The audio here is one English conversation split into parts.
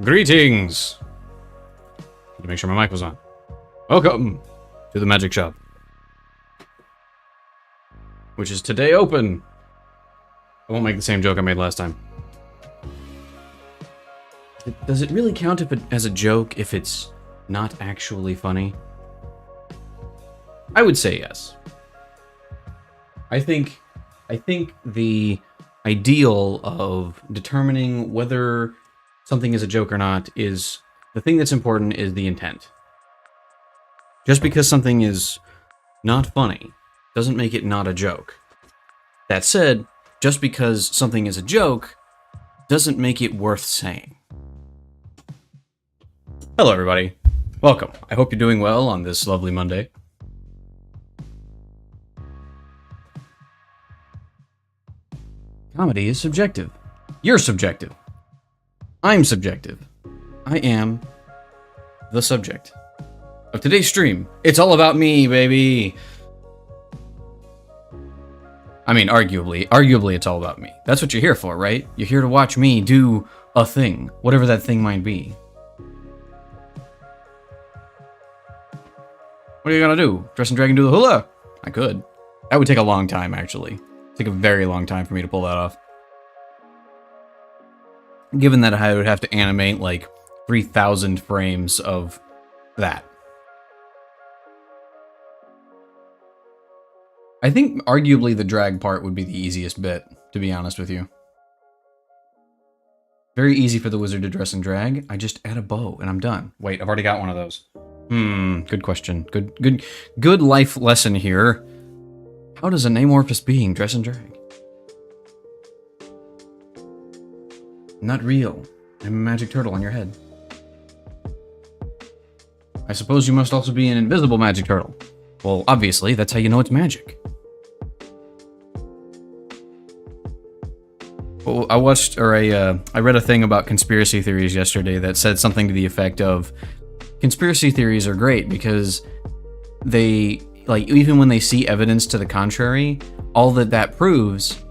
Greetings! To make sure my mic was on. Welcome to the magic shop. which is today open. I won't make the same joke I made last time. Does it really count as a joke if it's not actually funny? I would say yes. I think the ideal of determining whether something is a joke or not is the thing that's important is the intent. Just because something is not funny doesn't make it not a joke. That said, just because something is a joke doesn't make it worth saying. Hello, everybody. Welcome. I hope you're doing well on this lovely Monday. Comedy is subjective. You're subjective. I'm subjective. I am the subject of today's stream. It's all about me, baby. I mean, arguably it's all about me. That's what you're here for, right? You're here to watch me do a thing, whatever that thing might be. What are you gonna do? Dress and drag and do the hula? I could. That would take a long time, actually. It'd take a very long time for me to pull that off. Given that I would have to animate like 3,000 frames of that. I think arguably the drag part would be the easiest bit, to be honest with you. Very easy for the wizard to dress and drag. I just add a bow and I'm done. Wait, I've already got one of those. Good question. Good life lesson here. How does an amorphous being dress and drag? Not real. I'm a magic turtle on your head. I suppose you must also be an invisible magic turtle. Well, obviously, that's how you know it's magic. Well, I read a thing about conspiracy theories yesterday that said something to the effect of, conspiracy theories are great because they, like, even when they see evidence to the contrary, all that proves,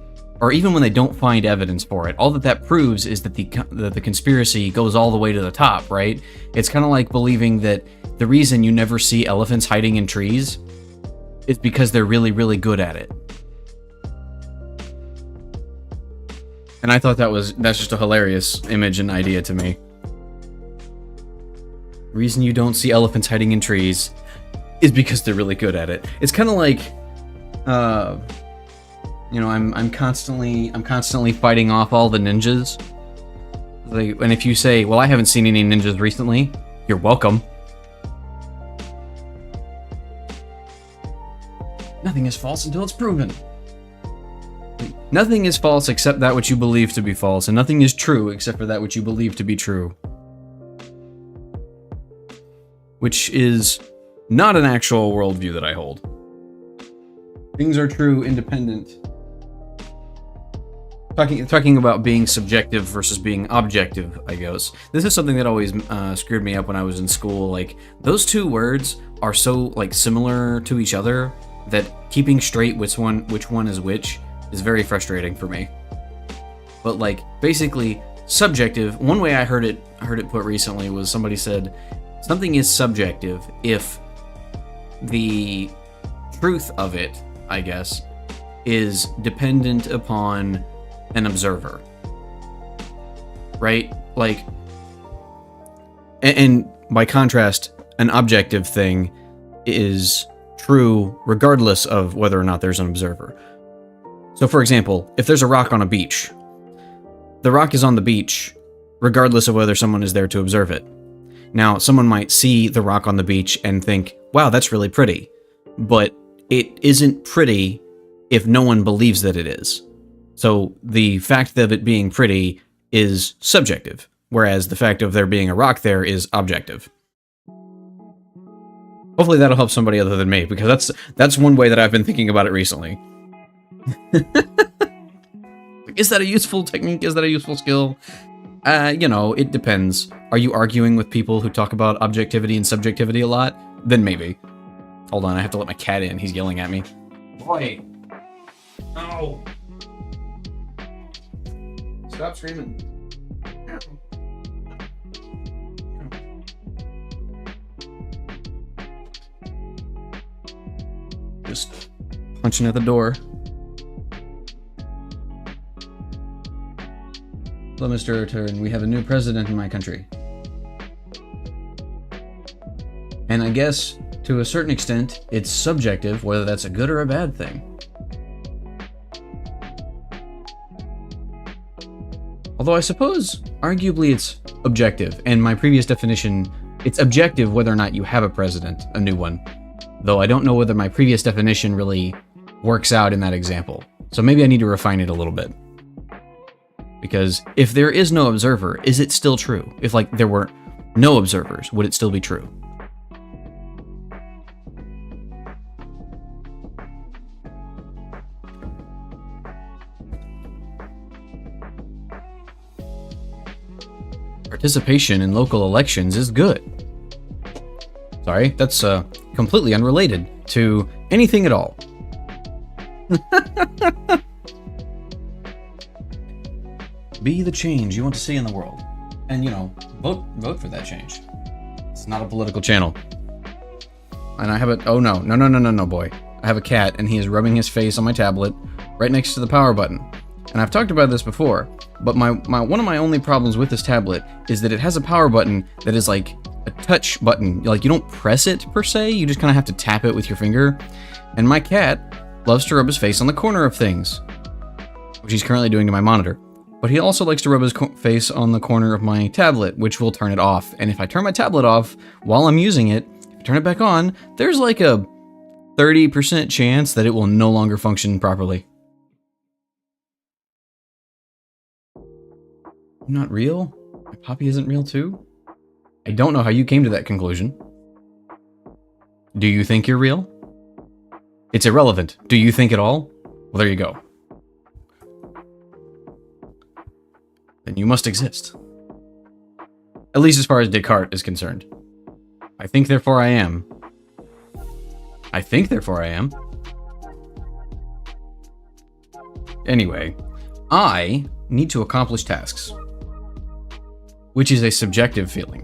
or even when they don't find evidence for it, all that proves is that the conspiracy goes all the way to the top, right? It's kind of like believing that the reason you never see elephants hiding in trees is because they're really, really good at it. And I thought that's just a hilarious image and idea to me. The reason you don't see elephants hiding in trees is because they're really good at it. It's kind of like, you know, I'm constantly fighting off all the ninjas. And if you say, well, I haven't seen any ninjas recently, you're welcome. Nothing is false until it's proven. Nothing is false except that which you believe to be false, and nothing is true except for that which you believe to be true. Which is not an actual worldview that I hold. Things are true, independent. Talking about being subjective versus being objective, I guess. This is something that always screwed me up when I was in school. Like, those two words are so, like, similar to each other that keeping straight which one is which is very frustrating for me. But, like, basically, subjective, one way I heard it put recently was somebody said, something is subjective if the truth of it, I guess, is dependent upon an observer. Right? Like, and by contrast, an objective thing is true regardless of whether or not there's an observer. So, for example, if there's a rock on a beach, the rock is on the beach regardless of whether someone is there to observe it. Now, someone might see the rock on the beach and think, wow, that's really pretty. But it isn't pretty if no one believes that it is. So the fact of it being pretty is subjective, whereas the fact of there being a rock there is objective. Hopefully that'll help somebody other than me, because that's one way that I've been thinking about it recently. Is that a useful technique? Is that a useful skill? You know, it depends. Are you arguing with people who talk about objectivity and subjectivity a lot? Then maybe. Hold on, I have to let my cat in. He's yelling at me. Boy! No! Stop screaming. Just punching at the door. Hello, Mr. Turn. We have a new president in my country. And I guess, to a certain extent, it's subjective whether that's a good or a bad thing. Although I suppose, arguably, it's objective, and my previous definition, it's objective whether or not you have a president, a new one. Though I don't know whether my previous definition really works out in that example. So maybe I need to refine it a little bit. Because if there is no observer, is it still true? If, like, there were no observers, would it still be true? Participation in local elections is good. Sorry, that's completely unrelated to anything at all. Be the change you want to see in the world. And, you know, vote for that change. It's not a political channel. And I have a... Oh, no, boy. I have a cat, and he is rubbing his face on my tablet right next to the power button. And I've talked about this before, but one of my only problems with this tablet is that it has a power button that is like a touch button. Like, you don't press it, per se, you just kind of have to tap it with your finger. And my cat loves to rub his face on the corner of things, which he's currently doing to my monitor. But he also likes to rub his face on the corner of my tablet, which will turn it off. And if I turn my tablet off while I'm using it, if I turn it back on, there's like a 30% chance that it will no longer function properly. I'm not real? My puppy isn't real too? I don't know how you came to that conclusion. Do you think you're real? It's irrelevant. Do you think at all? Well, there you go. Then you must exist. At least as far as Descartes is concerned. I think, therefore I am. I think, therefore I am. Anyway, I need to accomplish tasks. Which is a subjective feeling.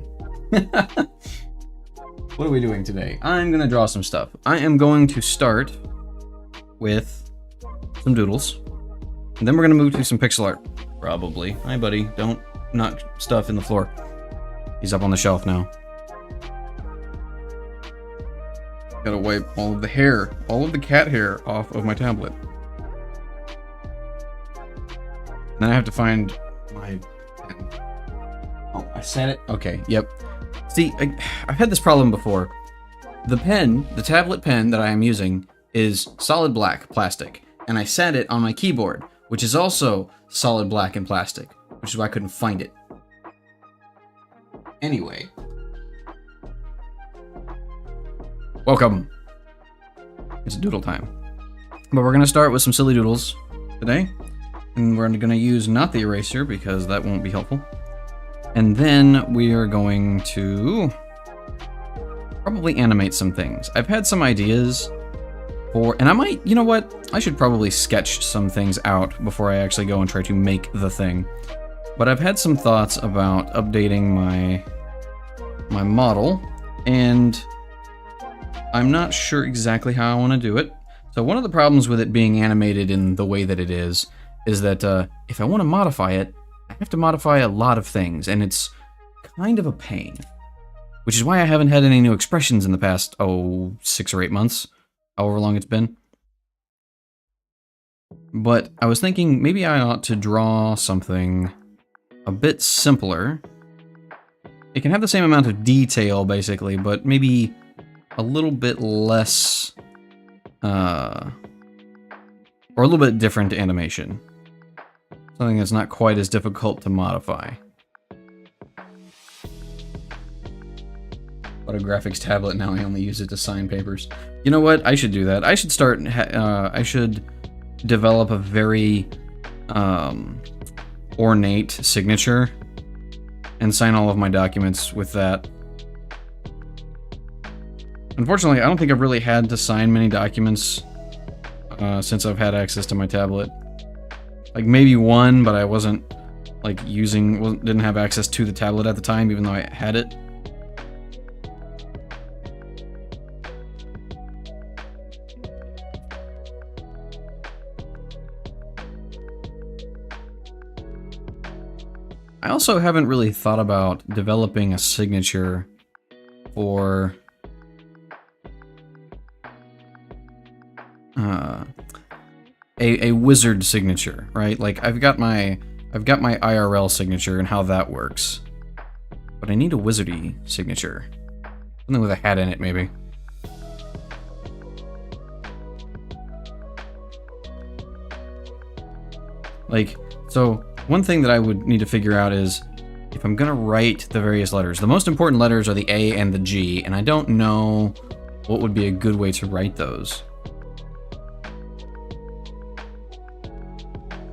What are we doing today? I'm going to draw some stuff. I am going to start with some doodles. And then we're going to move to some pixel art. Probably. Hi, buddy. Don't knock stuff in the floor. He's up on the shelf now. Gotta wipe all of the hair, all of the cat hair off of my tablet. Then I have to find my pen. Oh, I set it? Okay, yep. See, I've had this problem before. The pen, the tablet pen that I am using, is solid black plastic, and I sat it on my keyboard, which is also solid black and plastic, which is why I couldn't find it. Anyway. Welcome. It's doodle time. But we're going to start with some silly doodles today. And we're going to use not the eraser because that won't be helpful. And then we are going to probably animate some things. I've had some ideas for, and I might, you know what? I should probably sketch some things out before I actually go and try to make the thing. But I've had some thoughts about updating my model, and I'm not sure exactly how I want to do it. So one of the problems with it being animated in the way that it is that if I want to modify it, I have to modify a lot of things, and it's kind of a pain. Which is why I haven't had any new expressions in the past, 6 or 8 months, however long it's been. But I was thinking maybe I ought to draw something a bit simpler. It can have the same amount of detail, basically, but maybe a little bit less, or a little bit different animation. Something that's not quite as difficult to modify. But a graphics tablet, now I only use it to sign papers. You know what? I should do that. I should start, I should develop a very ornate signature and sign all of my documents with that. Unfortunately, I don't think I've really had to sign many documents since I've had access to my tablet. Like maybe one, but I wasn't like didn't have access to the tablet at the time, even though I had it. I also haven't really thought about developing a signature for a wizard signature, right? Like I've got my IRL signature and how that works, but I need a wizardy signature, something with a hat in it, maybe. Like, so one thing that I would need to figure out is if I'm gonna write the various letters. The most important letters are the A and the G, and I don't know what would be a good way to write those.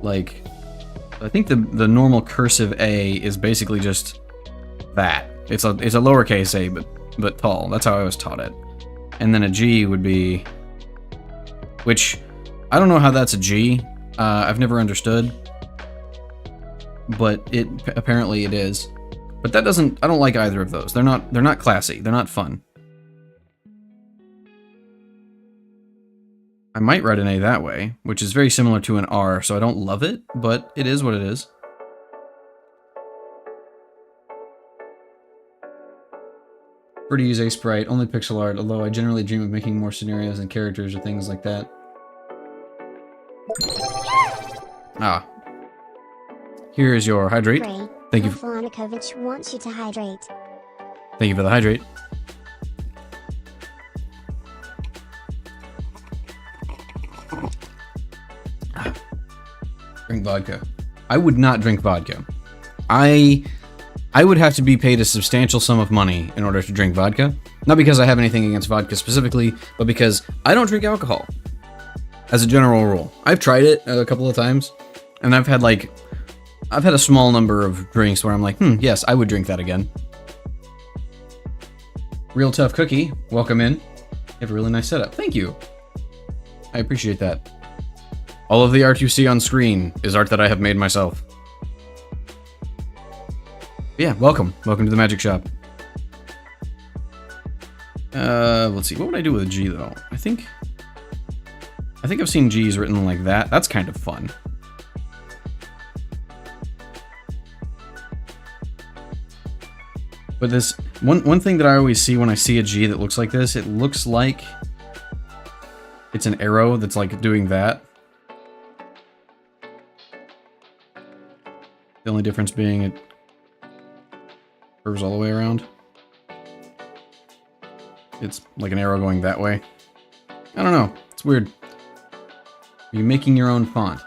Like, I think the normal cursive A is basically just that. It's a lowercase a, but tall. That's how I was taught it. And then a G would be, which I don't know how that's a G. I've never understood, but apparently it is. But that doesn't. I don't like either of those. They're not classy. They're not fun. I might write an A that way, which is very similar to an R, so I don't love it, but it is what it is. Prefer to use a sprite, only pixel art, although I generally dream of making more scenarios and characters or things like that. Ah. Here is your hydrate. Ray, Thank you. Flanakovich wants you to hydrate. Thank you for the hydrate. Drink vodka. I would not drink vodka. I would have to be paid a substantial sum of money in order to drink vodka. Not because I have anything against vodka specifically, but because I don't drink alcohol. As a general rule. I've tried it a couple of times, and I've had a small number of drinks where I'm like, yes, I would drink that again. Real Tough Cookie, welcome in. You have a really nice setup. Thank you. I appreciate that. All of the art you see on screen is art that I have made myself. Yeah, welcome. Welcome to the magic shop. Let's see. What would I do with a G, though? I think I've seen G's written like that. That's kind of fun. But this one thing that I always see when I see a G that looks like this, it looks like it's an arrow that's like doing that. The only difference being it curves all the way around. It's like an arrow going that way. I don't know. It's weird. Are you making your own font?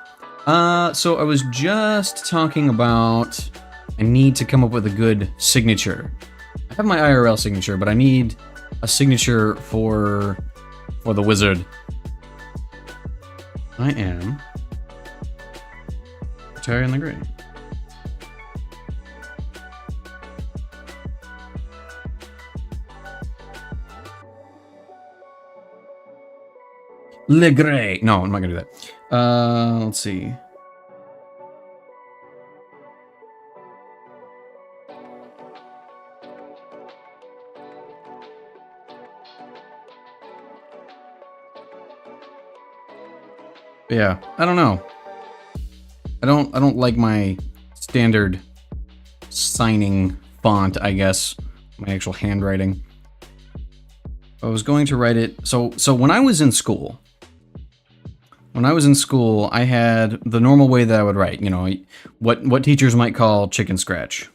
So I was just talking about I need to come up with a good signature. I have my IRL signature, but I need a signature for the wizard. I am Terry the Great. Le Grey. No, I'm not gonna do that. Let's see. Yeah, I don't know. I don't like my standard signing font, I guess. My actual handwriting. I was going to write it. So when I was in school, I had the normal way that I would write, you know, what teachers might call chicken scratch.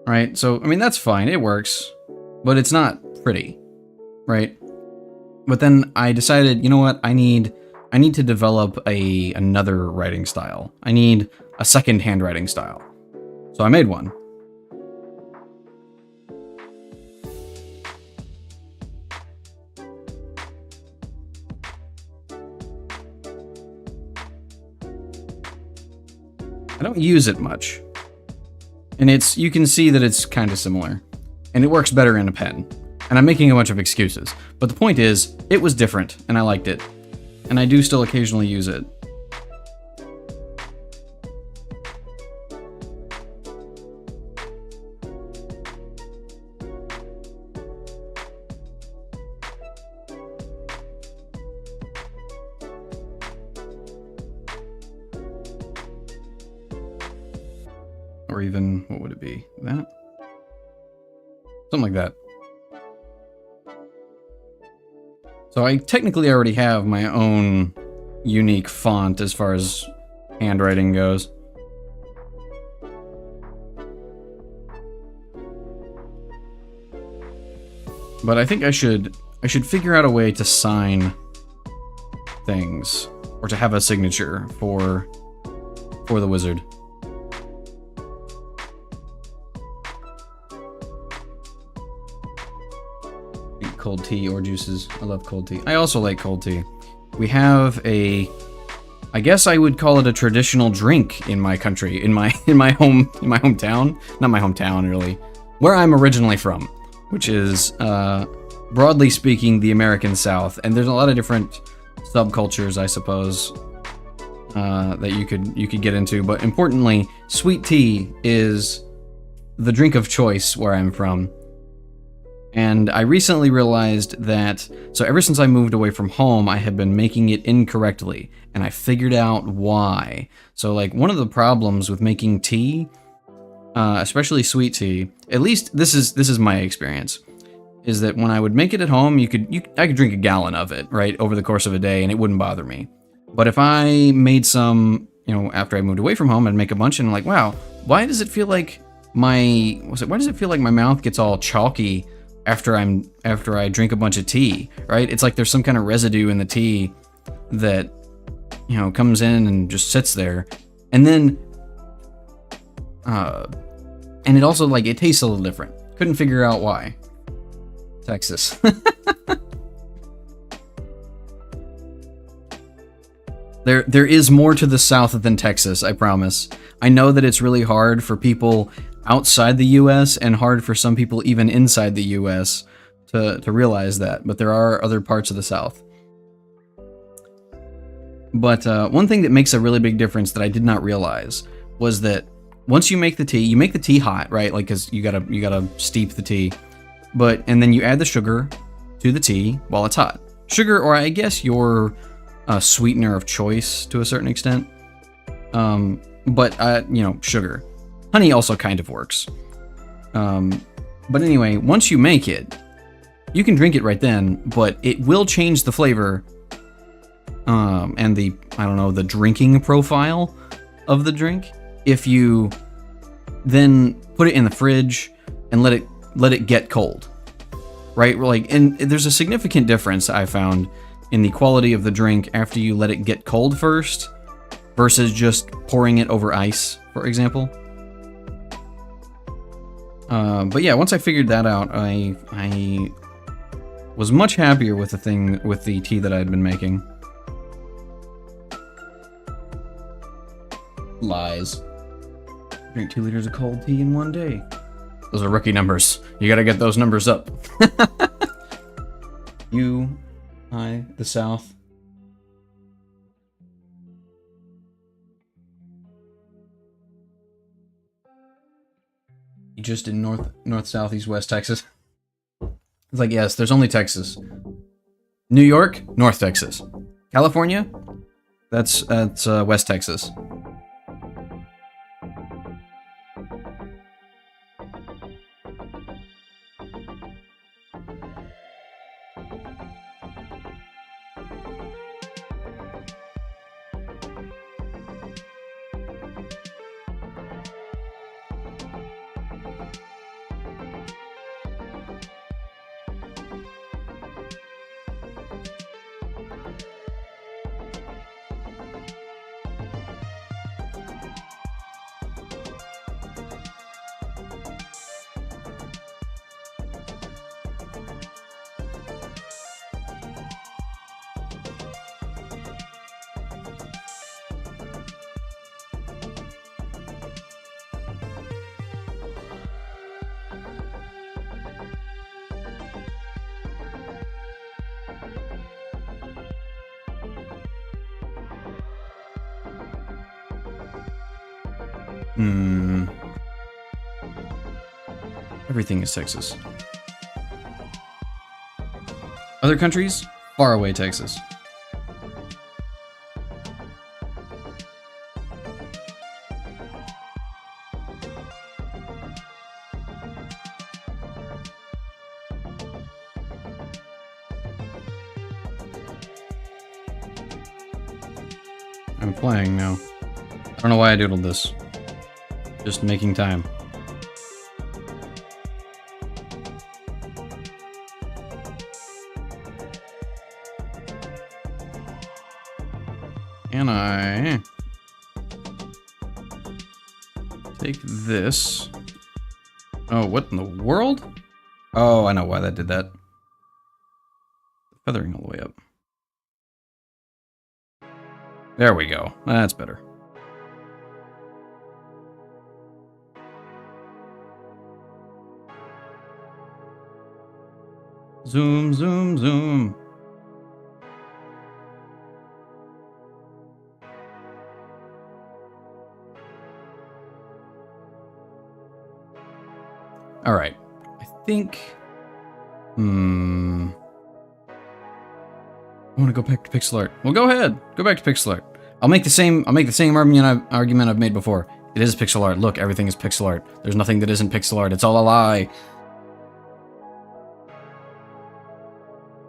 Right? So, I mean, that's fine. It works. But it's not pretty. Right? But then I decided, you know what? I need to develop another writing style. I need a second handwriting style. So I made one. I don't use it much. And you can see that it's kind of similar. And it works better in a pen. And I'm making a bunch of excuses. But the point is, it was different, and I liked it. And I do still occasionally use it. or even, what would it be? That? Something like that. So I technically already have my own unique font as far as handwriting goes. But I think I should figure out a way to sign things, or to have a signature for the wizard. Cold tea or juices. I love cold tea. I also like cold tea. We have a, I guess I would call it a traditional drink in my country, in my hometown. Not my hometown, really. Where I'm originally from, which is broadly speaking the American South, and there's a lot of different subcultures, I suppose, that you could get into. But importantly, sweet tea is the drink of choice where I'm from. And I recently realized that, so ever since I moved away from home, I have been making it incorrectly, and I figured out why. So, like, one of the problems with making tea, especially sweet tea, at least this is my experience, is that when I would make it at home, I could drink a gallon of it, right, over the course of a day, and it wouldn't bother me. But if I made some, after I moved away from home, I'd make a bunch, and I'm like, wow, why does it feel like my mouth gets all chalky after I drink a bunch of tea, right? It's like there's some kind of residue in the tea that, comes in and just sits there. And then, and it also, like, it tastes a little different. Couldn't figure out why. Texas. There is more to the South than Texas, I promise. I know that it's really hard for people outside the US and hard for some people even inside the US to realize that, but there are other parts of the South. But one thing that makes a really big difference that I did not realize was that once you make the tea hot, right? Like, cause you gotta steep the tea, and then you add the sugar to the tea while it's hot. Sugar, or I guess your sweetener of choice to a certain extent. Sugar. Honey also kind of works. But anyway, once you make it, you can drink it right then, but it will change the flavor and the drinking profile of the drink if you then put it in the fridge and let it get cold. Right? And there's a significant difference I found in the quality of the drink after you let it get cold first versus just pouring it over ice, for example. But yeah, once I figured that out, I was much happier with the tea that I had been making. Lies. Drink 2 liters of cold tea in one day. Those are rookie numbers. You gotta get those numbers up. The South. Just in north, south, east, west Texas. It's like, yes, there's only Texas. New York, North Texas. California, that's West Texas. Everything is Texas. Other countries? Far away Texas. I'm playing now. I don't know why I doodled this. Just making time. Can I take this? Oh, what in the world? Oh, I know why that did that. Feathering all the way up. There we go. That's better. Zoom, zoom, zoom. All right. I think. I want to go back to pixel art. Well, go ahead. Go back to pixel art. I'll make the same argument I've made before. It is pixel art. Look, everything is pixel art. There's nothing that isn't pixel art. It's all a lie.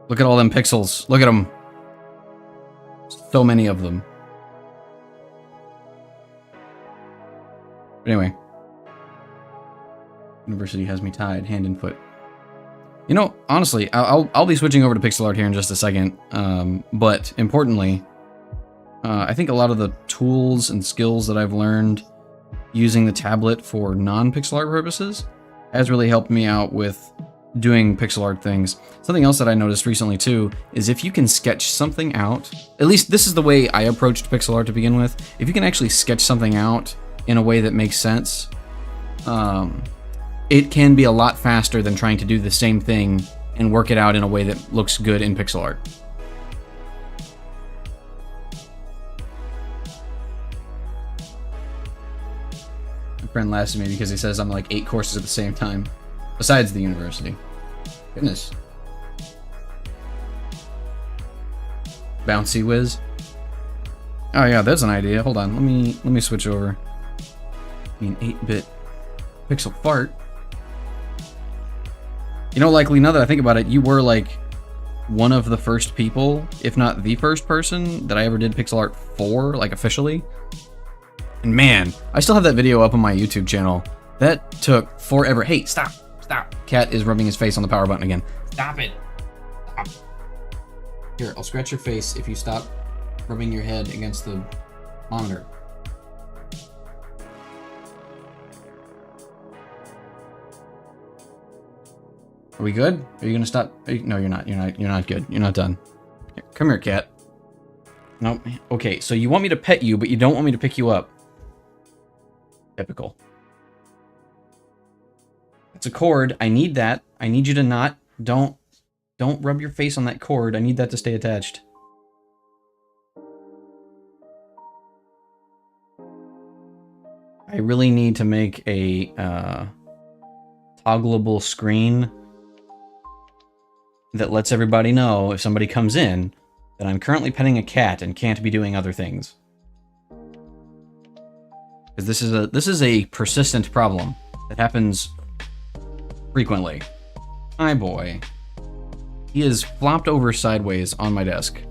Look at all them pixels. Look at them. So many of them. But anyway. University has me tied, hand and foot. You know, honestly, I'll be switching over to pixel art here in just a second. But importantly, I think a lot of the tools and skills that I've learned using the tablet for non-pixel art purposes has really helped me out with doing pixel art things. Something else that I noticed recently too is if you can sketch something out, at least this is the way I approached pixel art to begin with, if you can actually sketch something out in a way that makes sense, it can be a lot faster than trying to do the same thing and work it out in a way that looks good in pixel art. My friend laughs at me because he says I'm like 8 courses at the same time, besides the university. Goodness. Bouncy whiz. Oh yeah, there's an idea. Hold on, let me switch over. I mean, 8-bit pixel fart. You know, likely, now that I think about it, you were like one of the first people, if not the first person, that I ever did pixel art for, like officially. And man, I still have that video up on my YouTube channel. That took forever. Hey, stop, stop. Cat is rubbing his face on the power button again. Stop it. Stop. Here, I'll scratch your face if you stop rubbing your head against the monitor. Are we good? Are you gonna stop? No, you're not. You're not good. You're not done. Here, come here, cat. Nope. Okay, so you want me to pet you, but you don't want me to pick you up. Typical. It's a cord. I need that. I need you to not. Don't rub your face on that cord. I need that to stay attached. I really need to make a toggleable screen that lets everybody know if somebody comes in that I'm currently petting a cat and can't be doing other things. Because this is a persistent problem that happens frequently. Hi, boy. He is flopped over sideways on my desk,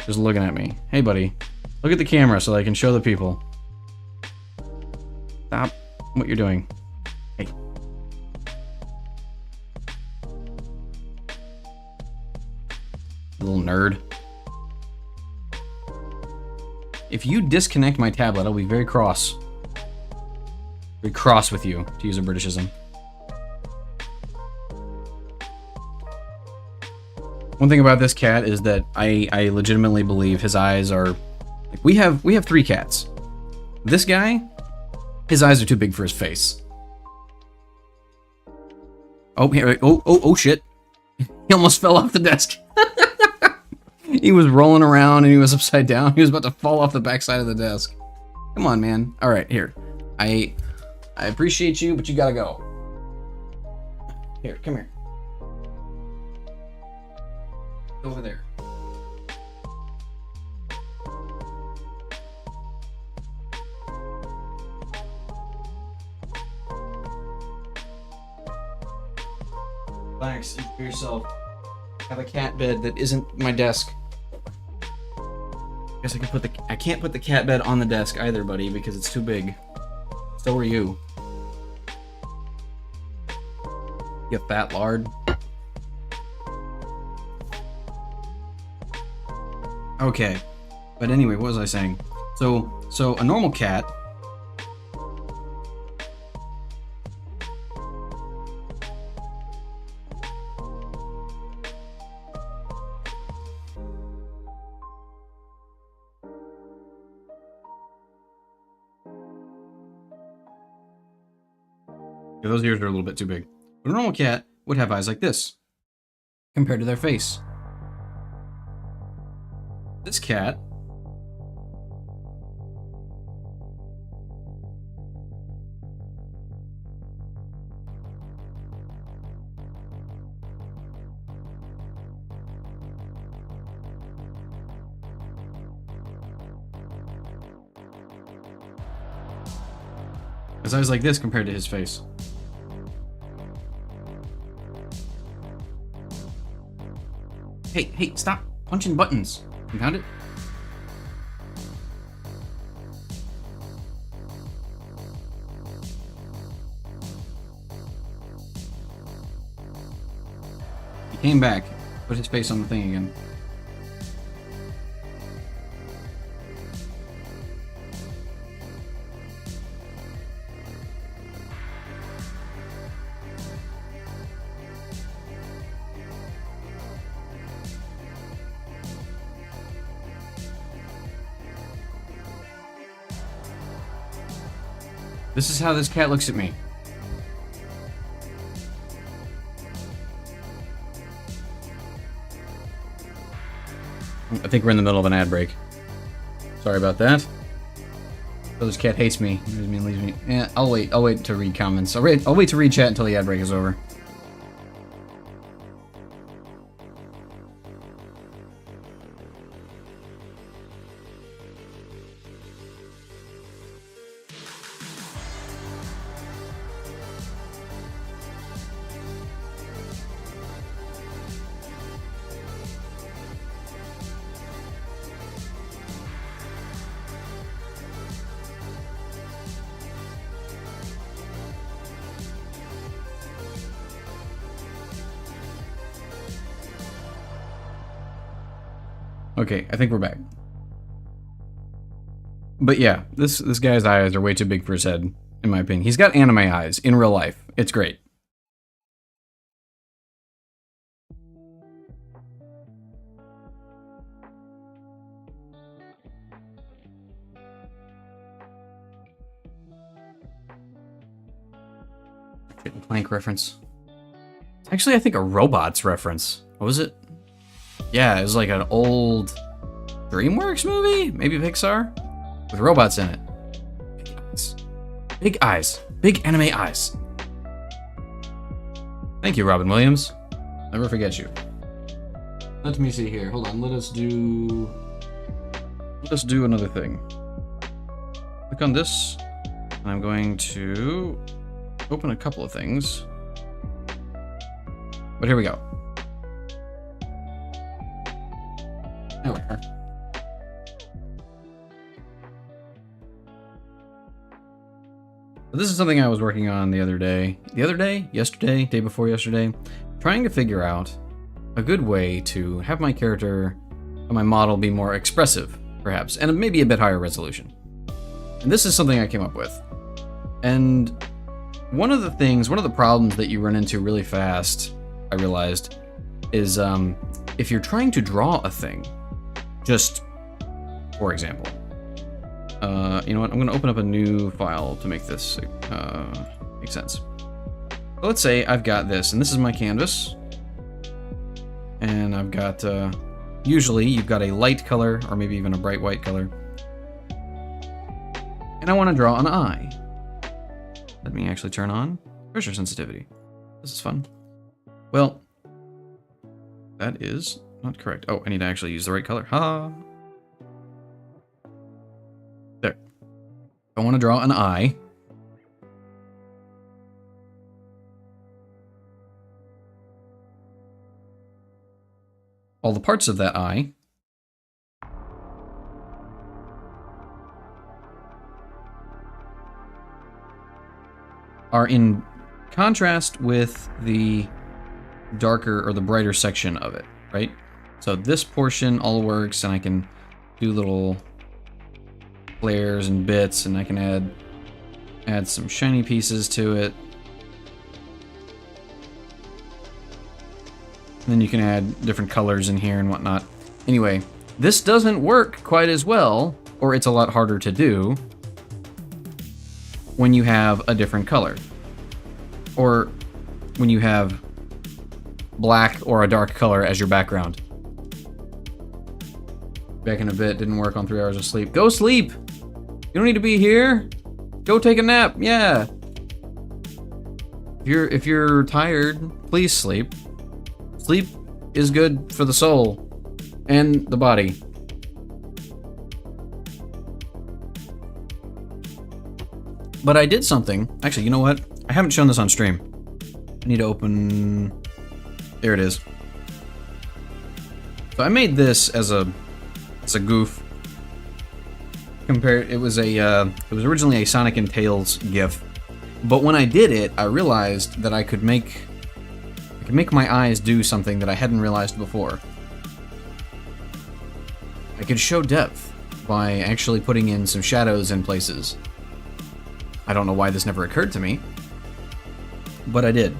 just looking at me. Hey, buddy, look at the camera so I can show the people. Stop what you're doing. Hey. Little nerd. If you disconnect my tablet, I'll be very cross. Very cross with you, to use a Britishism. One thing about this cat is that I legitimately believe his eyes are... Like, we have 3 cats. This guy, his eyes are too big for his face. Oh, here, oh, shit. He almost fell off the desk. He was rolling around and he was upside down. He was about to fall off the backside of the desk. Come on, man. All right, here. I appreciate you, but you gotta go. Here, come here. Over there. Thanks. For yourself. Have a cat bed that isn't my desk. Guess I can put the. I can't put the cat bed on the desk either, buddy, because it's too big. So are you. You fat lard. Okay, but anyway, what was I saying? So a normal cat. Yeah, those ears are a little bit too big. But a normal cat would have eyes like this, compared to their face. This cat has eyes like this compared to his face. Hey, stop punching buttons. You found it? He came back, put his face on the thing again. This is how this cat looks at me. I think we're in the middle of an ad break. Sorry about that. So this cat hates me. Leaves me. Yeah, I'll wait. I'll wait to read comments. I'll wait to read chat until the ad break is over. Okay, I think we're back. But yeah, this guy's eyes are way too big for his head, in my opinion. He's got anime eyes in real life. It's great. Plank reference. Actually, I think a Robots reference. What was it? Yeah, it was like an old DreamWorks movie? Maybe Pixar? With robots in it. Big eyes. Big eyes. Big anime eyes. Thank you, Robin Williams. Never forget you. Let me see here. Hold on. Let us do another thing. Click on this. And I'm going to open a couple of things. But here we go. There we are. So this is something I was working on the other day. Yesterday, day before yesterday, trying to figure out a good way to have my character, my model be more expressive, perhaps, and maybe a bit higher resolution. And this is something I came up with. And one of the problems that you run into really fast, I realized, is if you're trying to draw a thing, just for example, you know what? I'm going to open up a new file to make this make sense. So let's say I've got this, and this is my canvas, and I've got usually you've got a light color or maybe even a bright white color, and I want to draw an eye. Let me actually turn on pressure sensitivity. This is fun. Well, that is not correct. Oh, I need to actually use the right color. Ha! There. I want to draw an eye. All the parts of that eye are in contrast with the darker or the brighter section of it, right? So this portion all works, and I can do little flares and bits, and I can add some shiny pieces to it. And then you can add different colors in here and whatnot. Anyway, this doesn't work quite as well, or it's a lot harder to do when you have a different color, or when you have black or a dark color as your background. Back in a bit, didn't work on 3 hours of sleep. Go sleep! You don't need to be here. Go take a nap, yeah. If you're tired, please sleep. Sleep is good for the soul and the body. But I did something. Actually, you know what? I haven't shown this on stream. I need to open... There it is. So I made this as a goof. It was originally a Sonic and Tails GIF, but when I did it, I realized that I could make my eyes do something that I hadn't realized before. I could show depth by actually putting in some shadows in places. I don't know why this never occurred to me, but I did.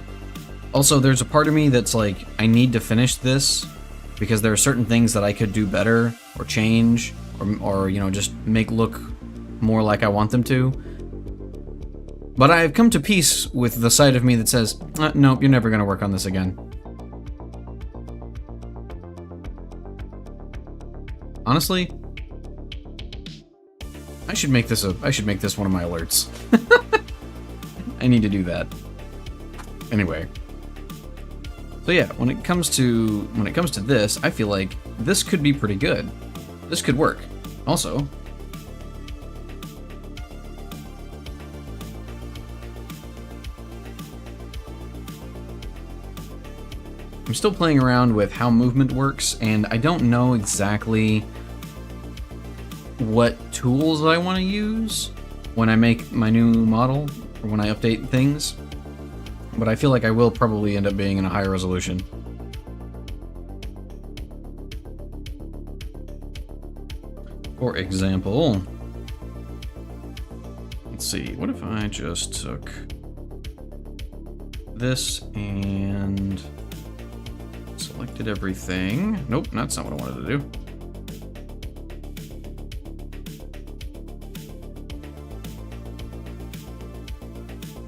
Also, there's a part of me that's like, I need to finish this because there are certain things that I could do better or change or you know, just make look more like I want them to. But I've come to peace with the side of me that says, nope, you're never gonna work on this again. Honestly, I should make this one of my alerts. I need to do that. Anyway. So yeah, when it comes to this, I feel like this could be pretty good. This could work. Also, I'm still playing around with how movement works, and I don't know exactly what tools I want to use when I make my new model, or when I update things. But I feel like I will probably end up being in a higher resolution. For example, let's see, what if I just took this and selected everything? Nope, that's not what I wanted to do.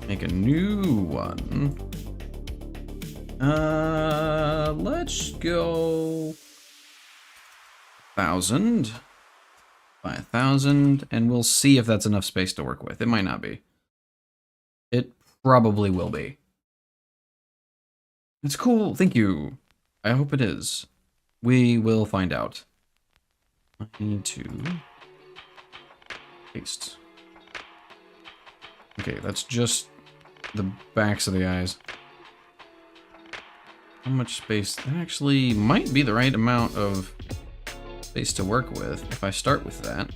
Make a new one. Let's go 1,000 by 1,000, and we'll see if that's enough space to work with. It might not be. It probably will be. It's cool. Thank you. I hope it is. We will find out. I need to paste. Okay, that's just the backs of the eyes. How much space? That actually might be the right amount of space to work with if I start with that.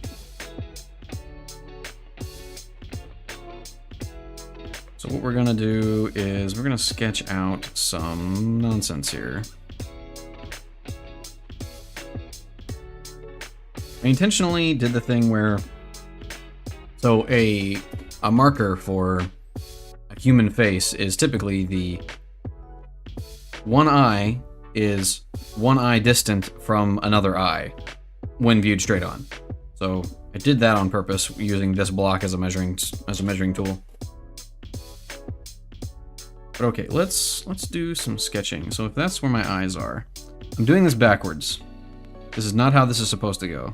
So what we're gonna do is we're gonna sketch out some nonsense here. I intentionally did the thing where, so a marker for a human face is typically the one eye is one eye distant from another eye when viewed straight on. So I did that on purpose using this block as a measuring tool. But okay, let's do some sketching. So if that's where my eyes are, I'm doing this backwards. This is not how this is supposed to go.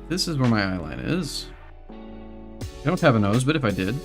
This is where my eyeline is. I don't have a nose, but if I did.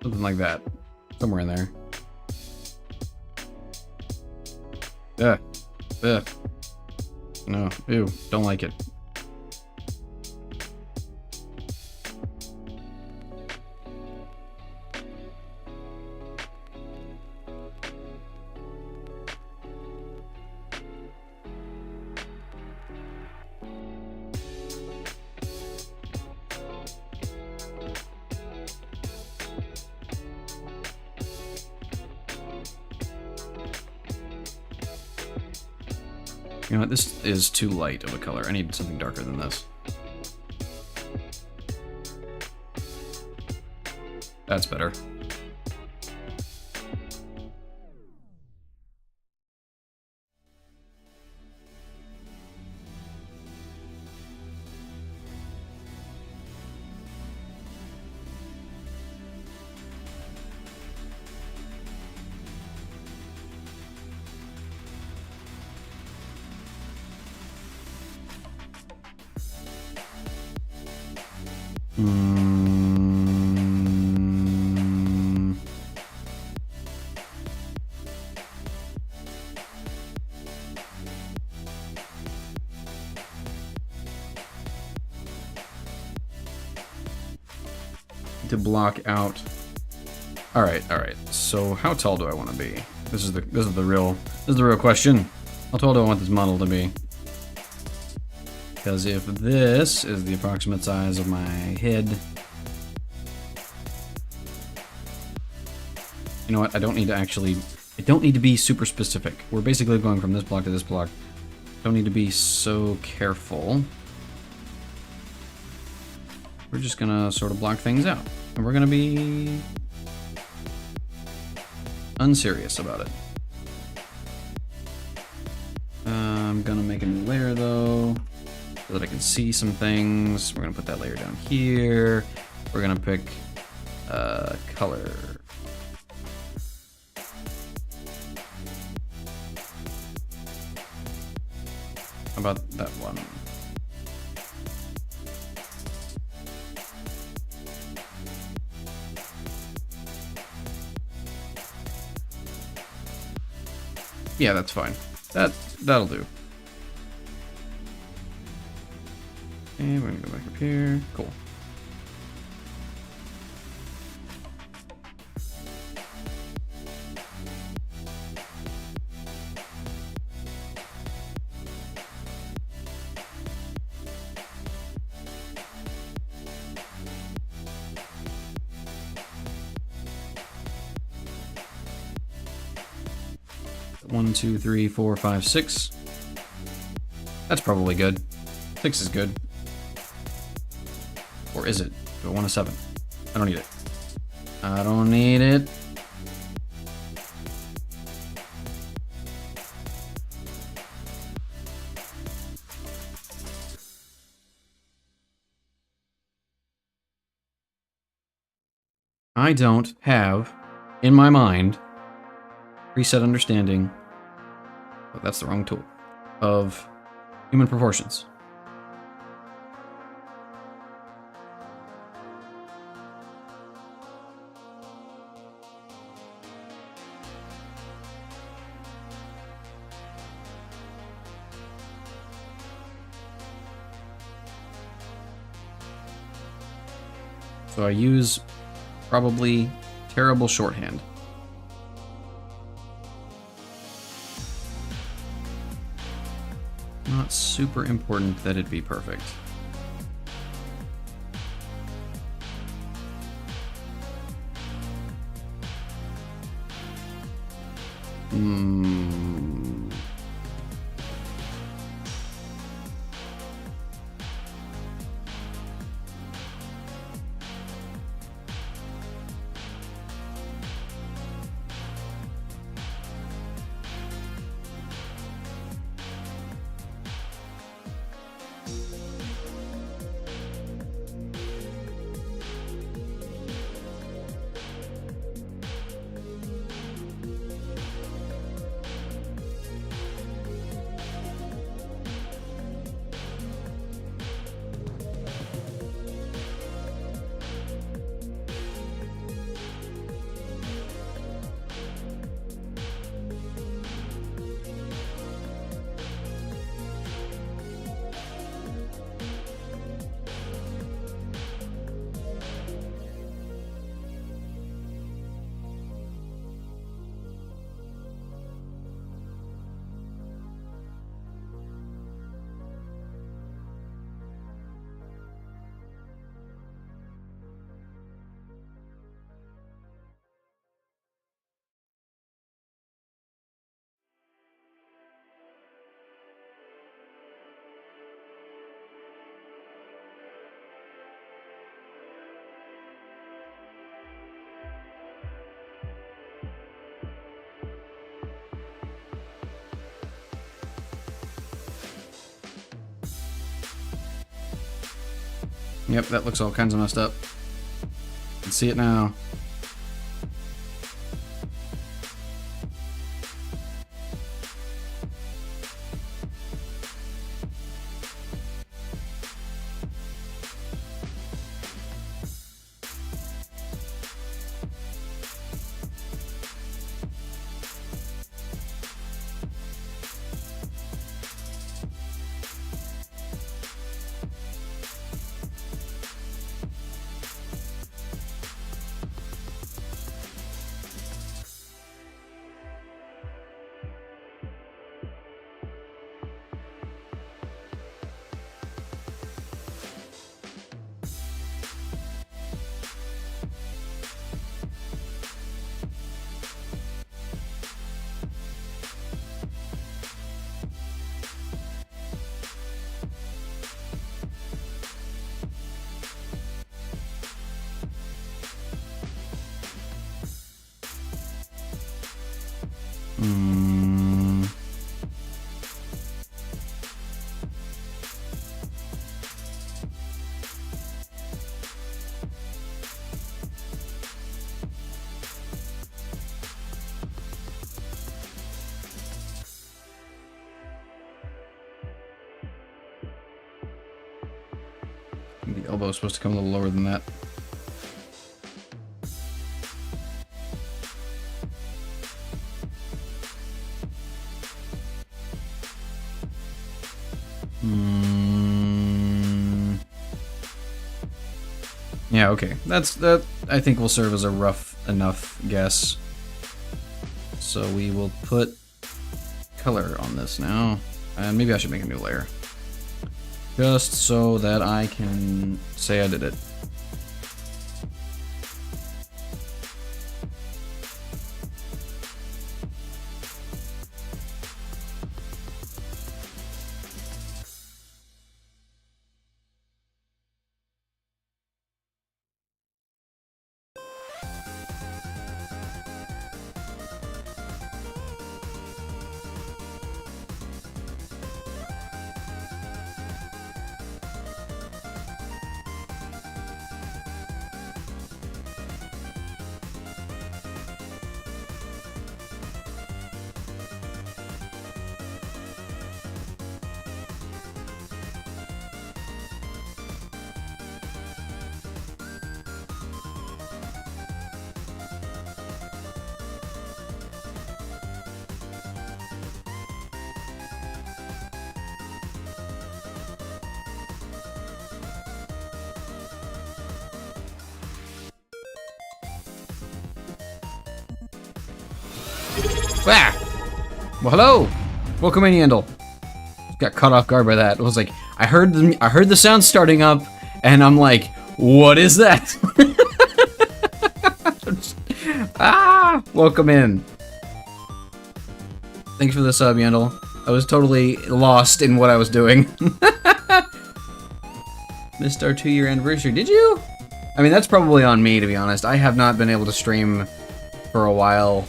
Something like that. Somewhere in there. Ugh. Ugh. No. Ew. Don't like it. You know what, this is too light of a color. I need something darker than this. That's better. To block out. All right. So how tall do I want to be? This is the real question. How tall do I want this model to be? Because if this is the approximate size of my head, you know what? I don't need to be super specific. We're basically going from this block to this block. Don't need to be so careful. We're just gonna sort of block things out. And we're gonna be unserious about it. I'm gonna make a new layer though, so that I can see some things. We're gonna put that layer down here. We're gonna pick color. How about that one? Yeah, that's fine. That'll do. And we're gonna go back up here. Cool. One, two, three, four, five, 6. That's probably good. 6 is good. Or is it? Do I want a 7? I don't need it. I don't need it. I don't have, in my mind, preset understanding, oh, that's the wrong tool, of human proportions. So I use probably terrible shorthand. Not super important that it be perfect. Yep, that looks all kinds of messed up. Can see it now. The elbow is supposed to come a little lower than that. Yeah, okay. That I think will serve as a rough enough guess. So we will put color on this now. And maybe I should make a new layer. Just so that I can say I did it. Ah! Well, hello! Welcome in, Yandel. Got caught off guard by that. It was like, I heard the sound starting up, and I'm like, what is that? Ah! Welcome in. Thanks for the sub, Yandel. I was totally lost in what I was doing. Missed our 2-year anniversary. Did you? I mean, that's probably on me, to be honest. I have not been able to stream for a while.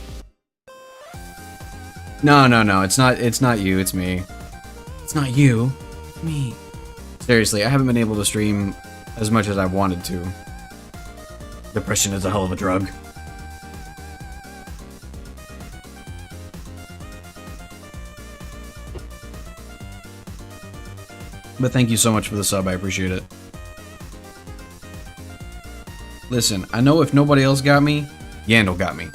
No, it's not you, it's me. It's not you, it's me. Seriously, I haven't been able to stream as much as I wanted to. Depression is a hell of a drug. But thank you so much for the sub, I appreciate it. Listen, I know if nobody else got me, Yandel got me.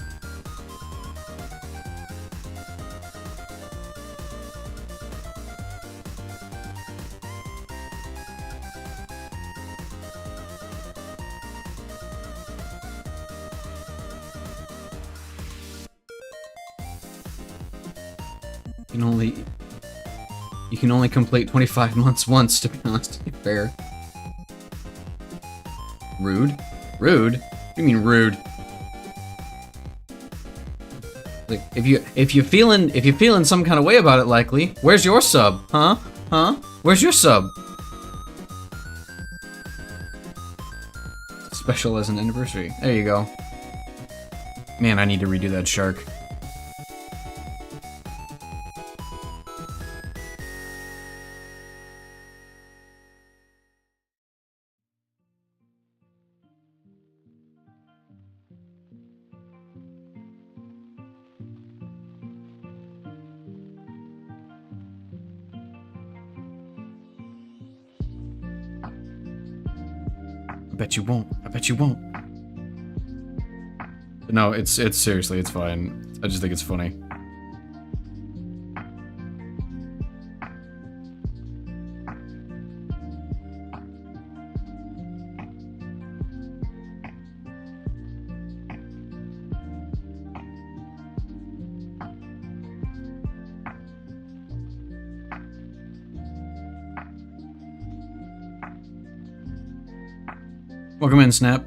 You can only complete 25 months once, to be honest, to be fair. Rude? Rude? What do you mean rude? Like, if you're feeling some kind of way about it, likely, where's your sub? Huh? Huh? Where's your sub? Special as an anniversary. There you go. Man, I need to redo that shark. bet you won't. I bet you won't. No, it's seriously, it's fine. I just think it's funny. Welcome in, Snap.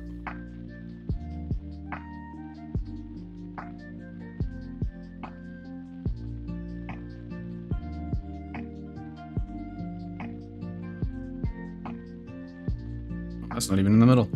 That's not even in the middle.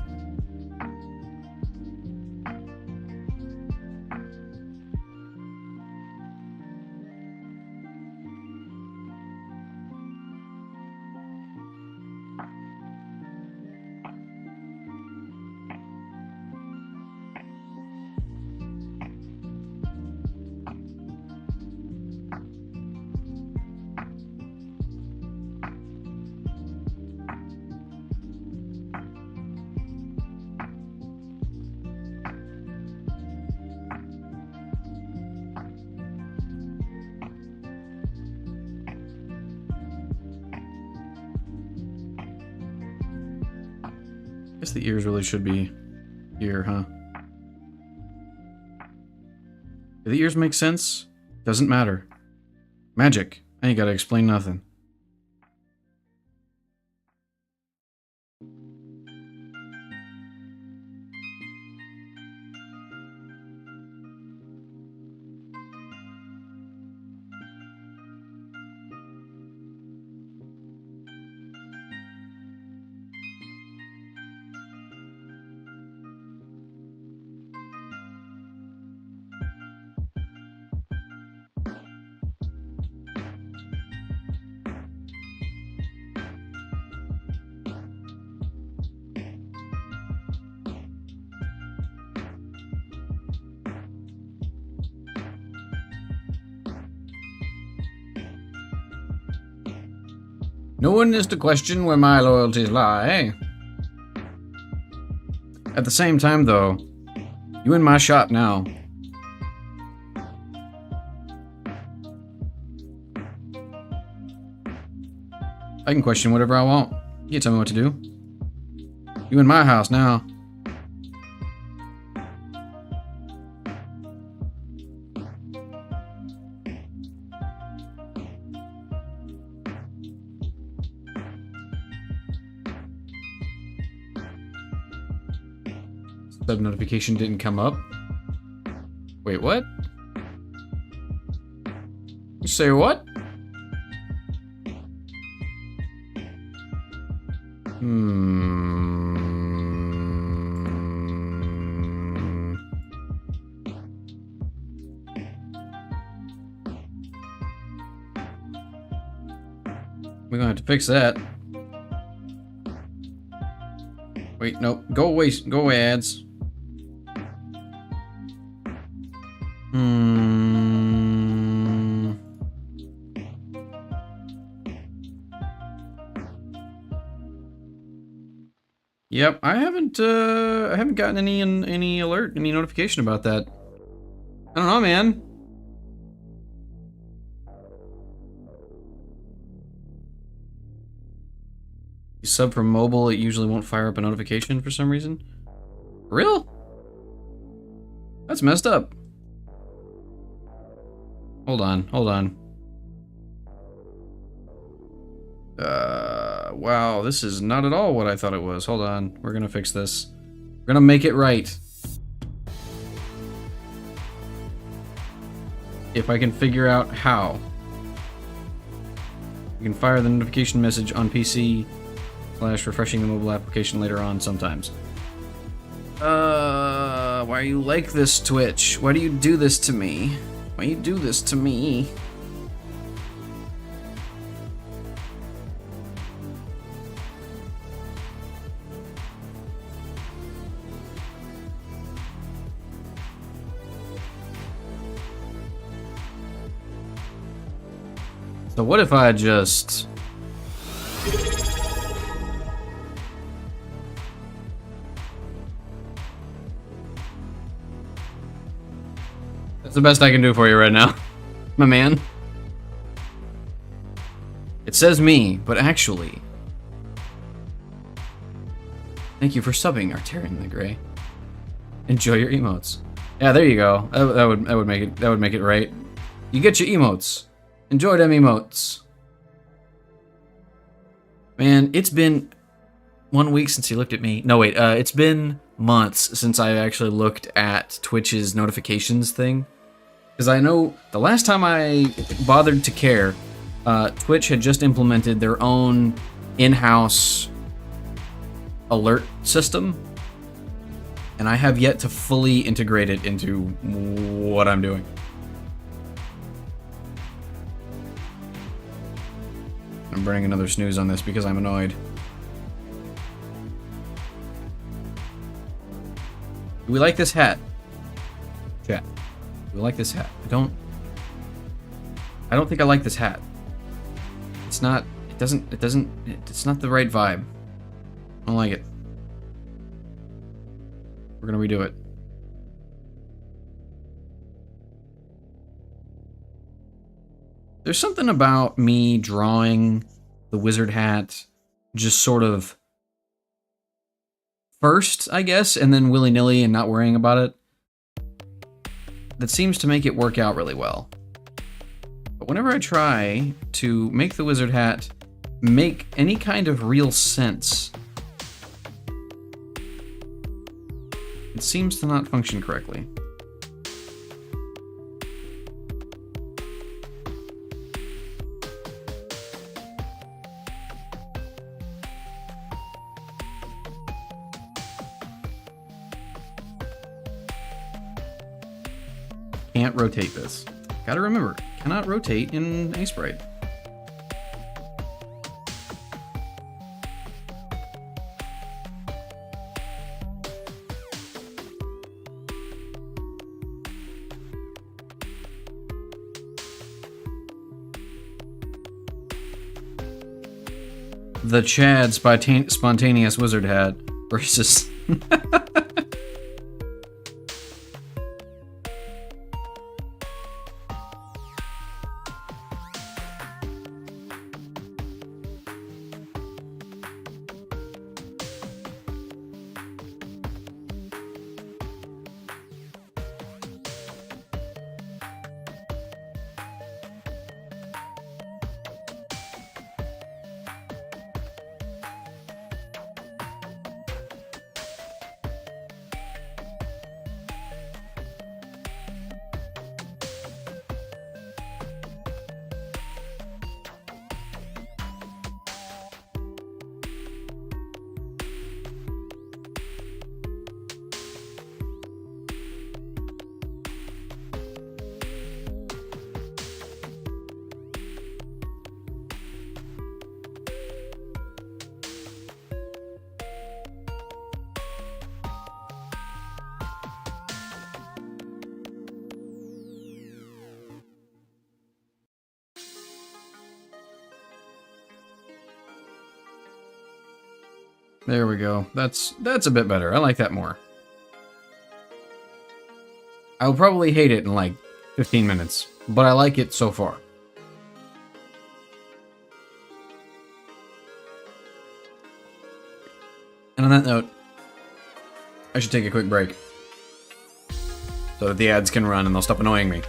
I guess the ears really should be here, huh? Do the ears make sense? Doesn't matter. Magic. I ain't gotta explain nothing. No one is to question where my loyalties lie. At the same time, though, you in my shop now. I can question whatever I want. You can tell me what to do. You in my house now. Sub notification didn't come up. Wait, what? You say what? We're gonna have to fix that. Wait, no. Go away, ads. Yep, I haven't gotten any alert, any notification about that. I don't know, man. You sub from mobile, it usually won't fire up a notification for some reason. For real? That's messed up. Hold on. Wow, this is not at all what I thought it was. Hold on, we're gonna fix this. We're gonna make it right. If I can figure out how. You can fire the notification message on PC / refreshing the mobile application later on sometimes. Why are you like this, Twitch? Why do you do this to me? Why you do this to me? So what if I just... That's the best I can do for you right now, my man. It says me, but actually... Thank you for subbing, Arterian the Grey. Enjoy your emotes. Yeah, there you go. That would make it right. You get your emotes. Enjoy them emotes. Man, it's been 1 week since you looked at me. No, wait, it's been months since I actually looked at Twitch's notifications thing. Because I know the last time I bothered to care, Twitch had just implemented their own in-house alert system. And I have yet to fully integrate it into what I'm doing. I'm burning another snooze on this because I'm annoyed. Do we like this hat? Chat. Do we like this hat? I don't think I like this hat. It's not, it's not the right vibe. I don't like it. We're gonna redo it. There's something about me drawing the wizard hat just sort of first, I guess, and then willy-nilly and not worrying about it, that seems to make it work out really well. But whenever I try to make the wizard hat make any kind of real sense, it seems to not function correctly. Can't rotate this. Gotta remember, cannot rotate in Sprite. The Chad spontaneous wizard hat versus... There we go. That's a bit better. I like that more. I'll probably hate it in like 15 minutes, but I like it so far. And on that note, I should take a quick break so that the ads can run and they'll stop annoying me.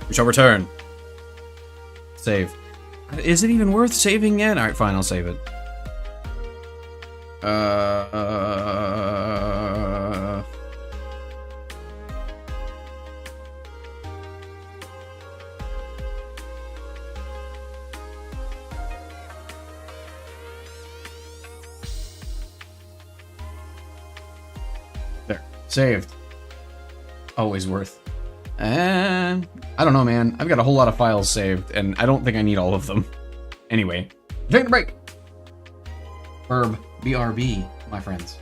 We shall return. Save. Is it even worth saving yet? Alright, fine, I'll save it. There. Saved. Always worth. And I don't know, man. I've got a whole lot of files saved, and I don't think I need all of them. Anyway, take a break. Verb. BRB, my friends.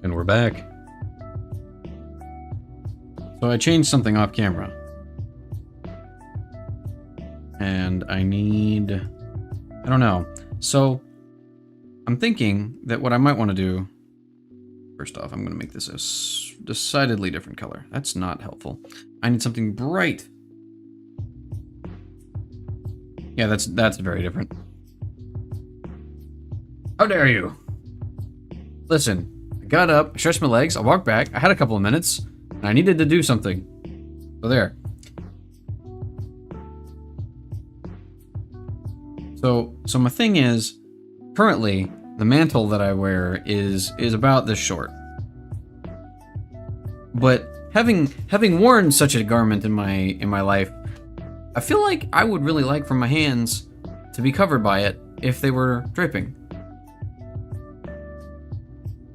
And we're back. So I changed something off camera. And I don't know. So I'm thinking that what I might want to do, first off, I'm going to make this a decidedly different color. That's not helpful. I need something bright. Yeah, that's very different. How dare you? Listen, I got up, I stretched my legs, I walked back, I had a couple of minutes, and I needed to do something. So there. So my thing is, currently, the mantle that I wear is about this short. But having worn such a garment in my life, I feel like I would really like for my hands to be covered by it if they were draping.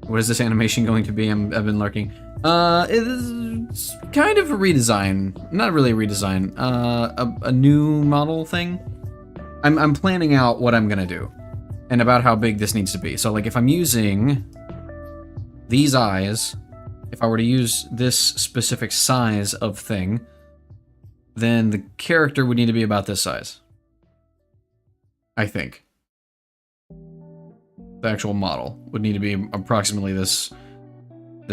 What is this animation going to be? I've been lurking. It's kind of a redesign. Not really a redesign. A new model thing. I'm planning out what I'm gonna do, and about how big this needs to be. So, like, if I'm using these eyes, if I were to use this specific size of thing, then the character would need to be about this size. I think. The actual model would need to be approximately this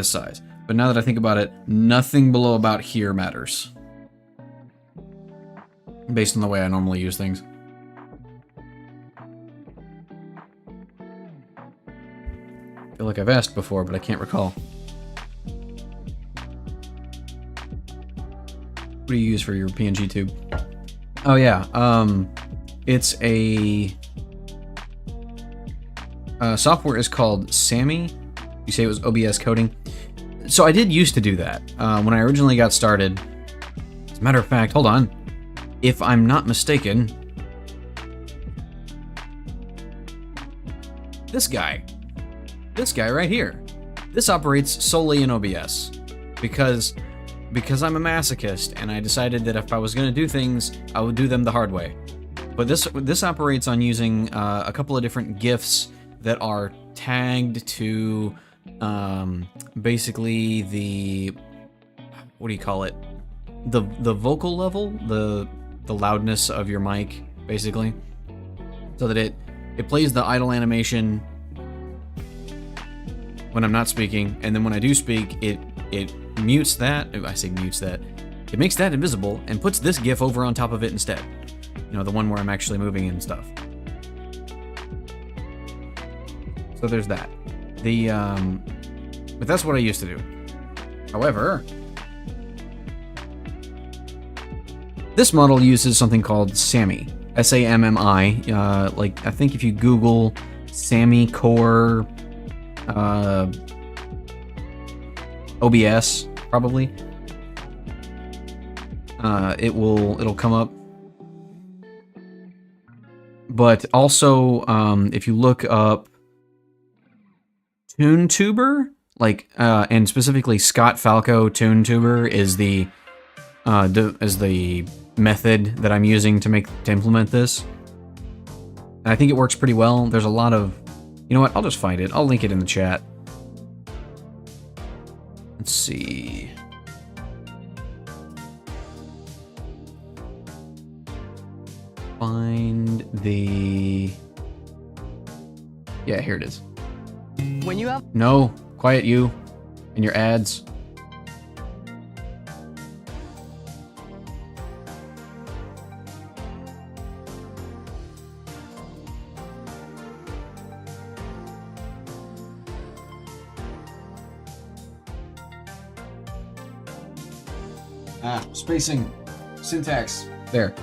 size. But now that I think about it, nothing below about here matters. Based on the way I normally use things. I feel like I've asked before, but I can't recall. What do you use for your PNG tube? Oh yeah, it's a software is called Sammy. You say it was OBS coding. So I did used to do that when I originally got started. As a matter of fact, hold on. If I'm not mistaken, this guy right here, this operates solely in OBS because I'm a masochist and I decided that if I was going to do things, I would do them the hard way. But this operates on using a couple of different GIFs that are tagged to basically the, what do you call it? The vocal level, the loudness of your mic, basically, so that it plays the idle animation when I'm not speaking, and then when I do speak, it mutes that. I say mutes that. It makes that invisible and puts this GIF over on top of it instead. You know, the one where I'm actually moving and stuff. So there's that. But that's what I used to do. However, this model uses something called Sammy. S-A-M-M-I. Like, I think if you Google Sammy Core OBS, probably, it'll come up. But also, if you look up TuneTuber, like, and specifically Scott Falco TuneTuber is the method that I'm using to implement this. And I think it works pretty well. There's a lot of, you know what? I'll just find it. I'll link it in the chat. Let's see. Find the. Yeah, here it is. When you have No, quiet you and your ads. Spacing, syntax. There.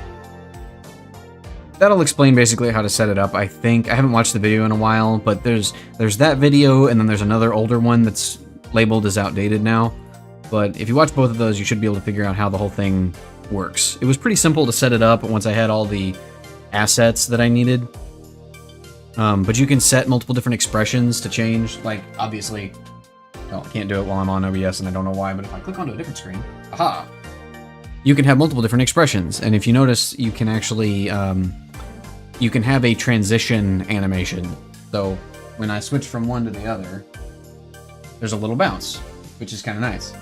That'll explain basically how to set it up, I think. I haven't watched the video in a while, but there's that video, and then there's another older one that's labeled as outdated now. But if you watch both of those, you should be able to figure out how the whole thing works. It was pretty simple to set it up once I had all the assets that I needed. But you can set multiple different expressions to change. Like, obviously, well, I can't do it while I'm on OBS, and I don't know why, but if I click onto a different screen, aha! You can have multiple different expressions, and if you notice, you can actually, you can have a transition animation. So when I switch from one to the other, there's a little bounce, which is kind of nice.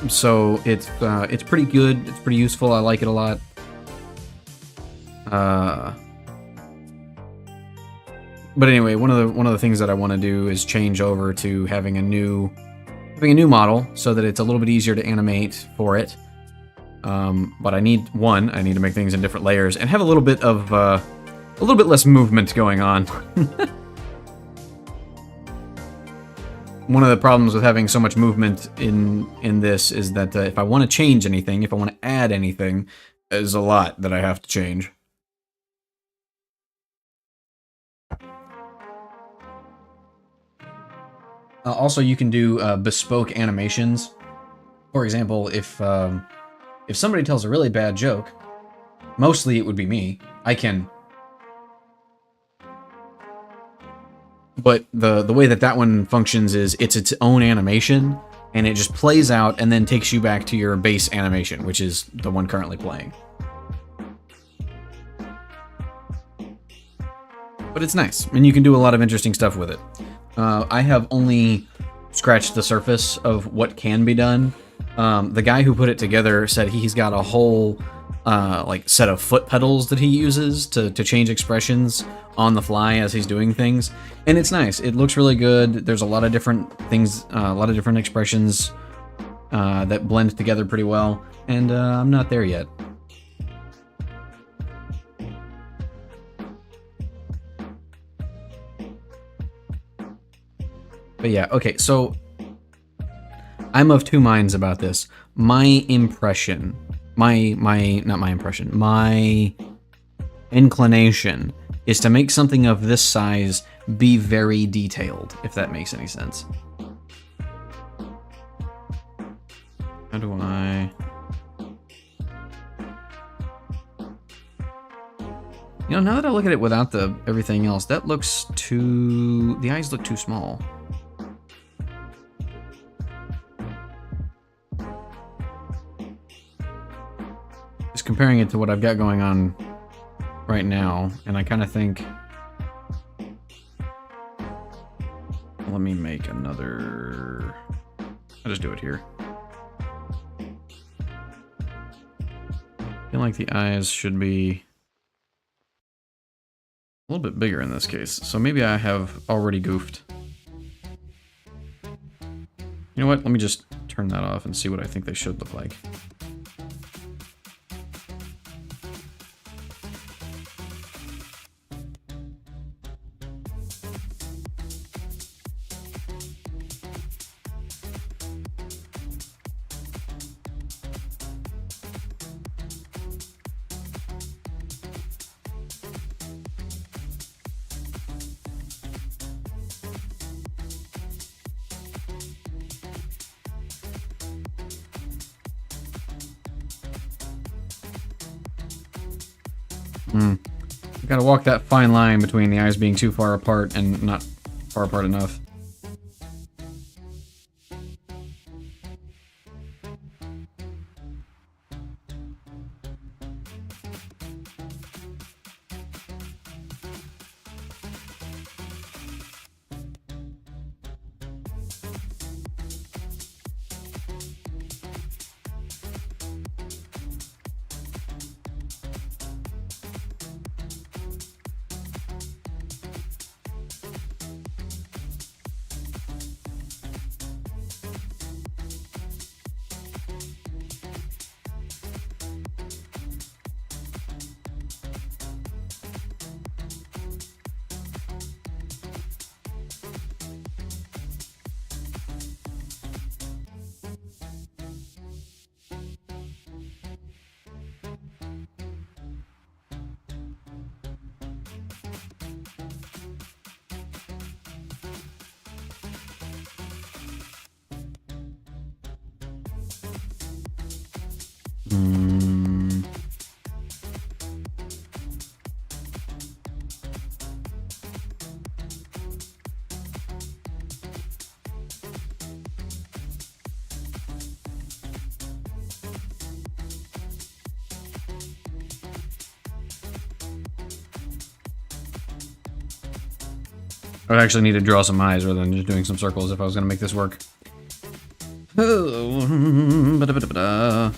So it's pretty good. It's pretty useful. I like it a lot. But anyway, one of the things that I want to do is change over to having a new model so that it's a little bit easier to animate for it. But I need to make things in different layers and have a little bit less movement going on. One of the problems with having so much movement in this is that if I want to change anything, if I want to add anything, there's a lot that I have to change. Also, you can do bespoke animations. For example, if somebody tells a really bad joke, mostly it would be me. I can. But the way that one functions is it's its own animation, and it just plays out and then takes you back to your base animation, which is the one currently playing. But it's nice, and you can do a lot of interesting stuff with it. I have only scratched the surface of what can be done. The guy who put it together said he's got a whole set of foot pedals that he uses to change expressions on the fly as he's doing things, and it's nice. It looks really good. There's a lot of different things, a lot of different expressions that blend together pretty well, and I'm not there yet. But yeah, okay, so I'm of two minds about this. My inclination is to make something of this size be very detailed, if that makes any sense. How do I... You know, now that I look at it without everything else, that looks too... The eyes look too small. Just comparing it to what I've got going on right now, and I kind of think... Let me make another... I'll just do it here. I feel like the eyes should be a little bit bigger in this case, so maybe I have already goofed. You know what? Let me just turn that off and see what I think they should look like. You gotta walk that fine line between the eyes being too far apart and not far apart enough. I would actually need to draw some eyes rather than just doing some circles if I was going to make this work. Oh, ba-da-ba-da-ba-da.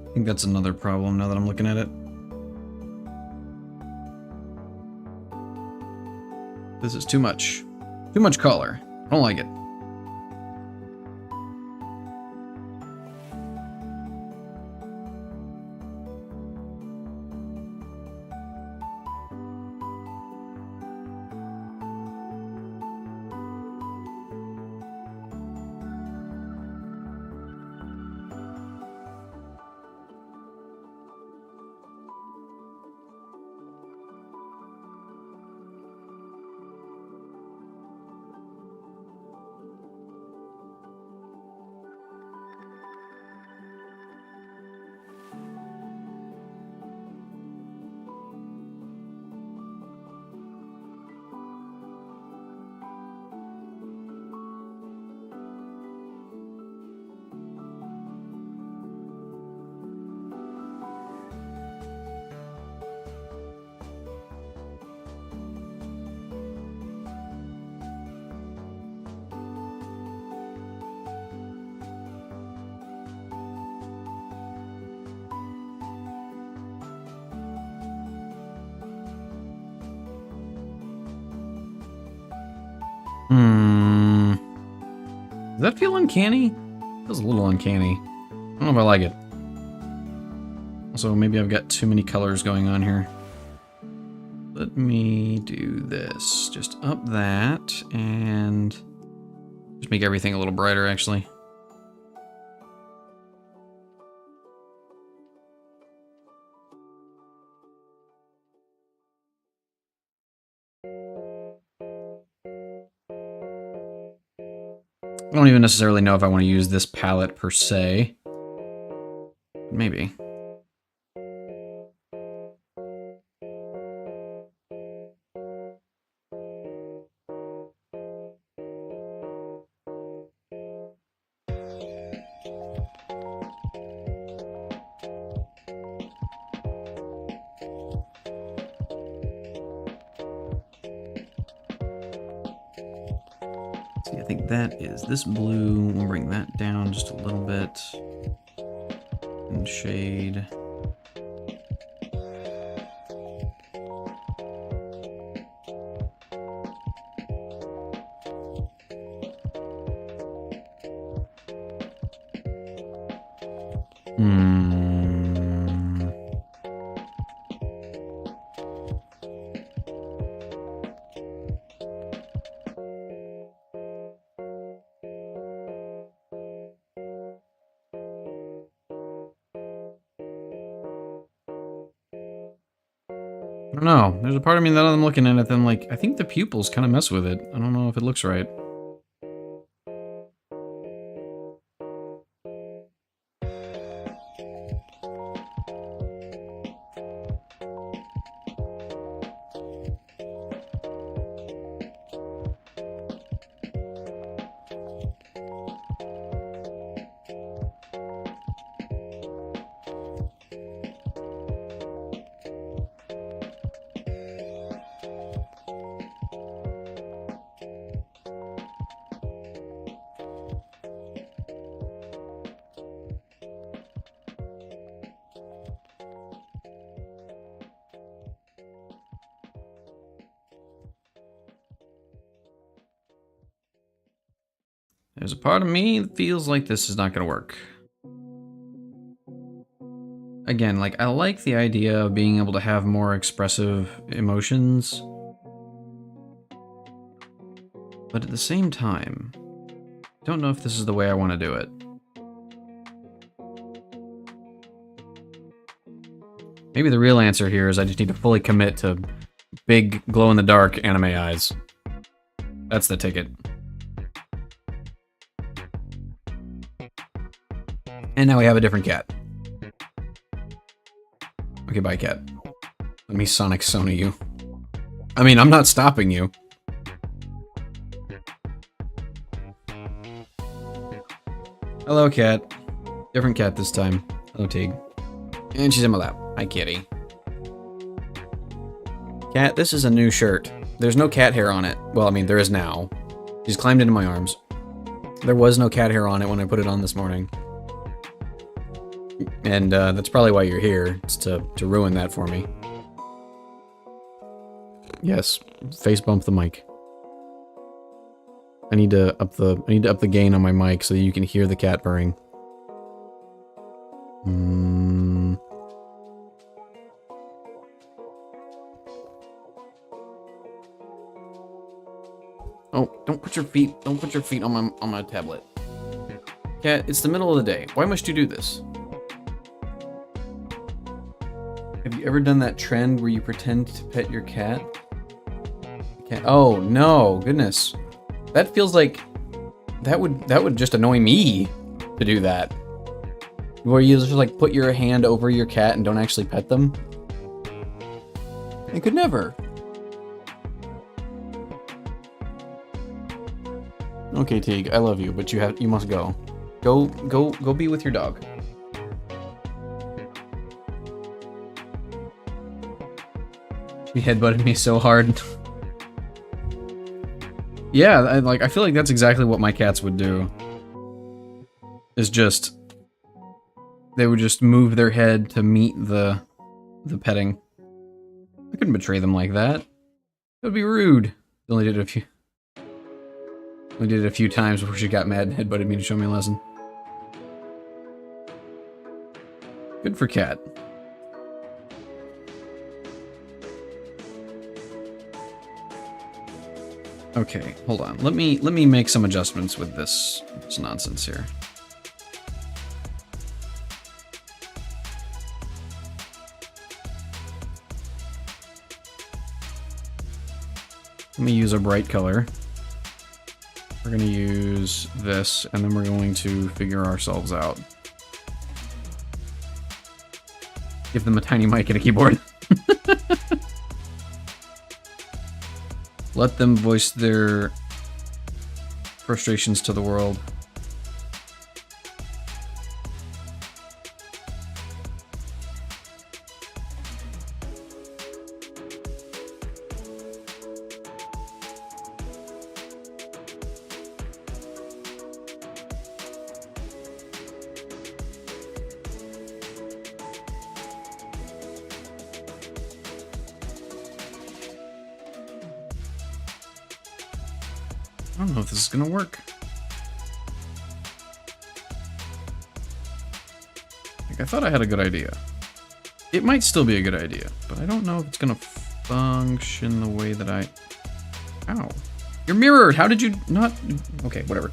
I think that's another problem now that I'm looking at it. This is too much. Too much color. I don't like it. Does that feel uncanny? It feels a little uncanny. I don't know if I like it. Also, maybe I've got too many colors going on here. Let me do this. Just up that and just make everything a little brighter, actually. I don't even necessarily know if I want to use this palette per se. Maybe. I think that is this blue. We'll bring that down just a little bit. And shade. I don't know. There's a part of me that I'm looking at it, then like, I think the pupils kind of mess with it. I don't know if it looks right. There's a part of me that feels like this is not going to work. Again, like, I like the idea of being able to have more expressive emotions. But at the same time, I don't know if this is the way I want to do it. Maybe the real answer here is I just need to fully commit to big glow-in-the-dark anime eyes. That's the ticket. And now we have a different cat. Okay, bye, cat. Let me Sonic Sony you. I mean, I'm not stopping you. Hello, cat. Different cat this time. Hello, Tig. And she's in my lap. Hi, kitty. Cat, this is a new shirt. There's no cat hair on it. Well, I mean, there is now. She's climbed into my arms. There was no cat hair on it when I put it on this morning. And that's probably why you're here. It's to ruin that for me. Yes, face bump the mic. I need to up the gain on my mic so you can hear the cat purring. Oh, don't put your feet on my tablet. Cat, it's the middle of the day. Why must you do this? Have you ever done that trend where you pretend to pet your cat? Oh no, goodness. That feels like that would just annoy me to do that. Where you just like put your hand over your cat and don't actually pet them. I could never. Okay, Teague, I love you, but you must go. Go be with your dog. She headbutted me so hard. Yeah, I feel like that's exactly what my cats would do. Is just they would just move their head to meet the petting. I couldn't betray them like that. It would be rude. Only did it a few times before she got mad and headbutted me to show me a lesson. Good for Cat. Okay, hold on. Let me make some adjustments with this nonsense here. Let me use a bright color. We're gonna use this, and then we're going to figure ourselves out. Give them a tiny mic and a keyboard. Let them voice their frustrations to the world. I don't know if this is gonna work. Like, I thought I had a good idea. It might still be a good idea, but I don't know if it's gonna function the way that I... Ow. You're mirrored! How did you not... Okay, whatever.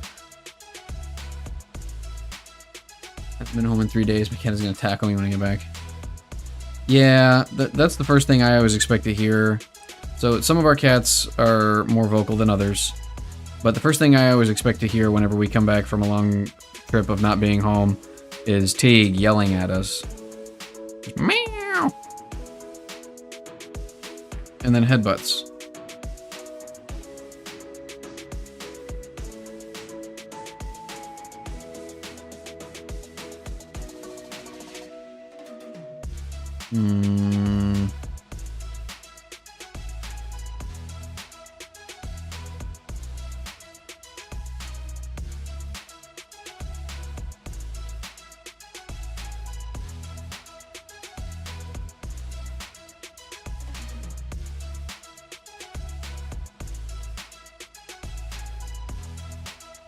I've been home in 3 days. McKenna's gonna tackle me when I get back. Yeah, that's the first thing I always expect to hear. So some of our cats are more vocal than others. But the first thing I always expect to hear whenever we come back from a long trip of not being home is Teague yelling at us. Meow! And then headbutts.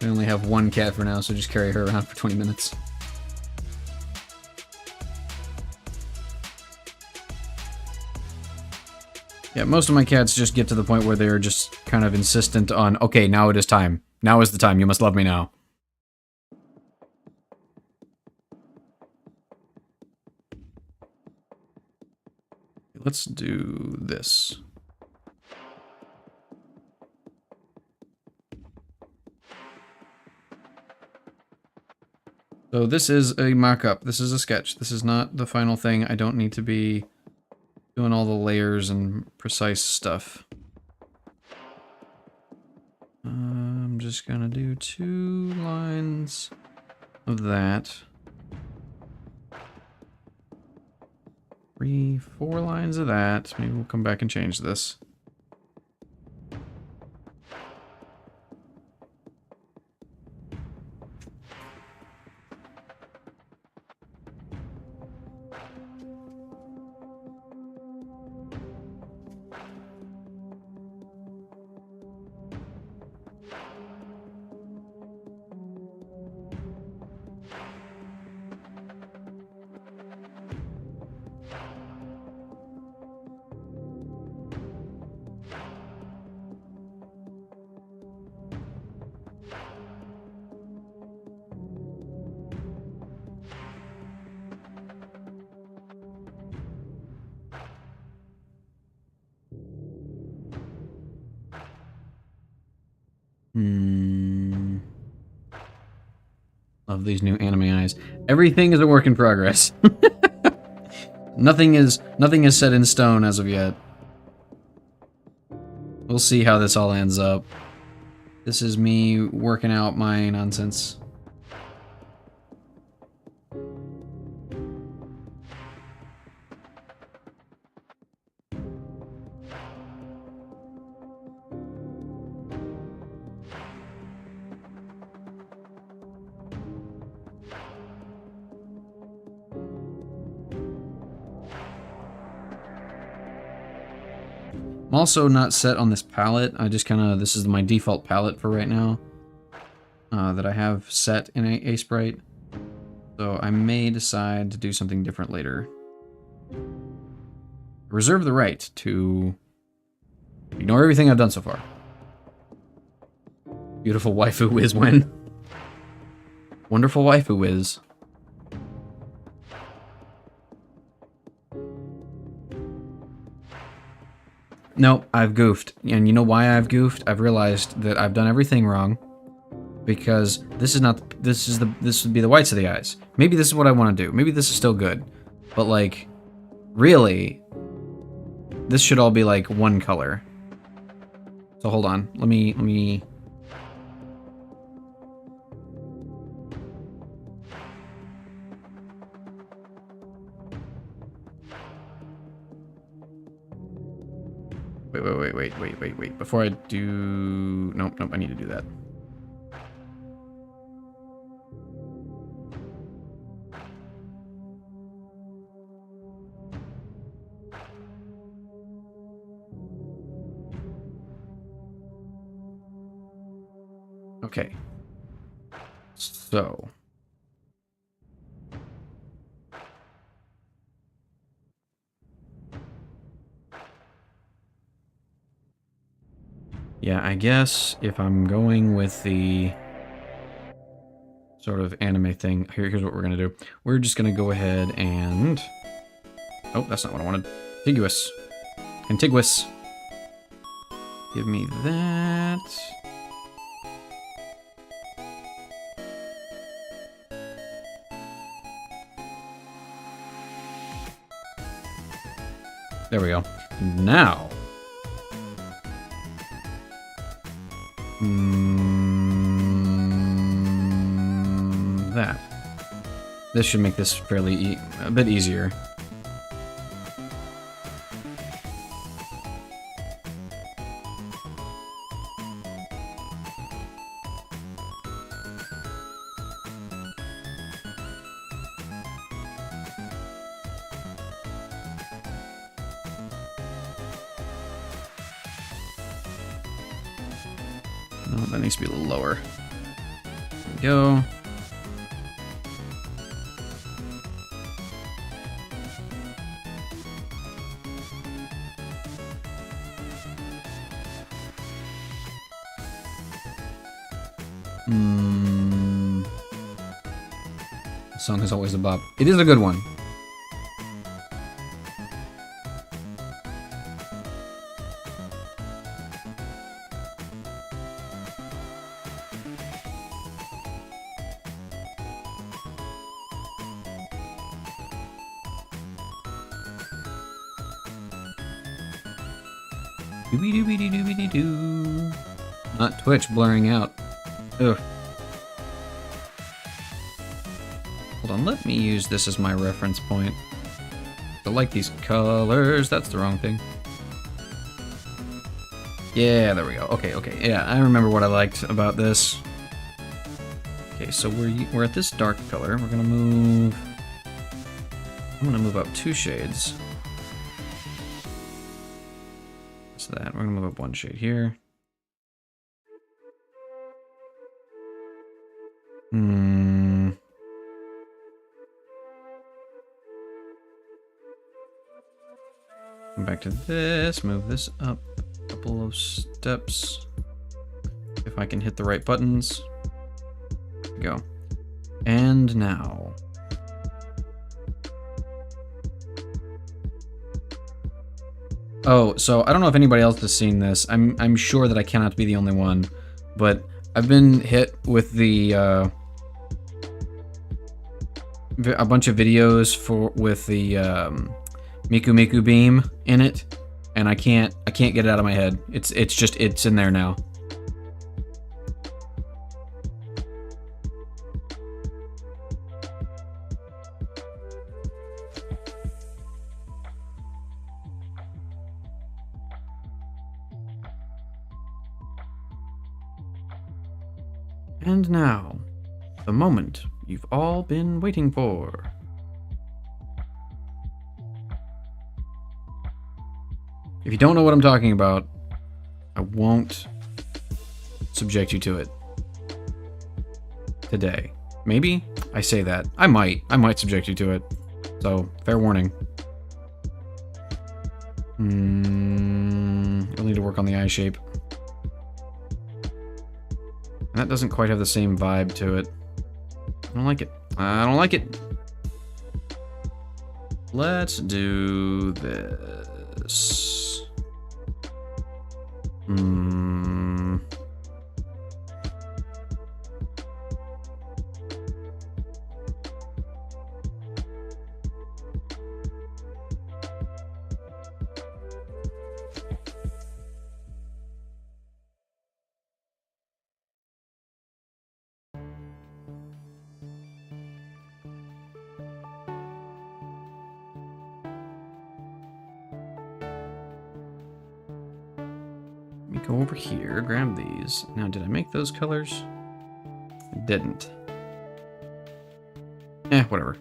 I only have one cat for now, so just carry her around for 20 minutes. Yeah, most of my cats just get to the point where they're just kind of insistent on, okay, now it is time. Now is the time. You must love me now. Let's do this. So this is a mock-up. This is a sketch. This is not the final thing. I don't need to be Doing all the layers and precise stuff. I'm just gonna do 2 lines of that. 3, 4 lines of that. Maybe we'll come back and change this. Love these new anime eyes. Everything is a work in progress. Nothing is set in stone as of yet. We'll see how this all ends up. This is me working out my nonsense. I'm also not set on this palette. I just kind of, this is my default palette for right now. That I have set in a Sprite. So I may decide to do something different later. Reserve the right to ignore everything I've done so far. Beautiful waifu whiz win. Wonderful waifu whiz. No, I've goofed. And you know why I've goofed? I've realized that I've done everything wrong. Because this would be the whites of the eyes. Maybe this is what I want to do. Maybe this is still good. But like, really, this should all be like one color. So hold on. Let me Wait. Before I do... Nope, I need to do that. Okay. So... yeah, I guess if I'm going with the sort of anime thing, here's what we're going to do. We're just going to go ahead and... oh, that's not what I wanted. Contiguous. Contiguous. Give me that. There we go. Now... that. This should make this fairly a bit easier. No, that needs to be a little lower. There we go. The song is always a bop. It is a good one. Doobie doobie doo doobie doo doo. Not Twitch blurring out. Ugh. Hold on, let me use this as my reference point. I like these colors. That's the wrong thing. Yeah, there we go. Okay, okay. Yeah, I remember what I liked about this. Okay, so we're at this dark color. We're gonna move. I'm gonna move up 2 shades. So that we're gonna move up 1 shade here. Hmm. Come back to this. Move this up a couple of steps. If I can hit the right buttons. Go. And now. Oh, so I don't know if anybody else has seen this. I'm sure that I cannot be the only one, but I've been hit with the a bunch of videos with the Miku Miku beam in it, and I can't get it out of my head. It's in there now. And now, the moment you've all been waiting for. If you don't know what I'm talking about, I won't subject you to it today. Maybe? I say that. I might subject you to it. So, fair warning. You'll need to work on the eye shape. And that doesn't quite have the same vibe to it. I don't like it. I don't like it. Let's do this. Let me go over here, grab these. Now, did I make those colors? I didn't. Whatever.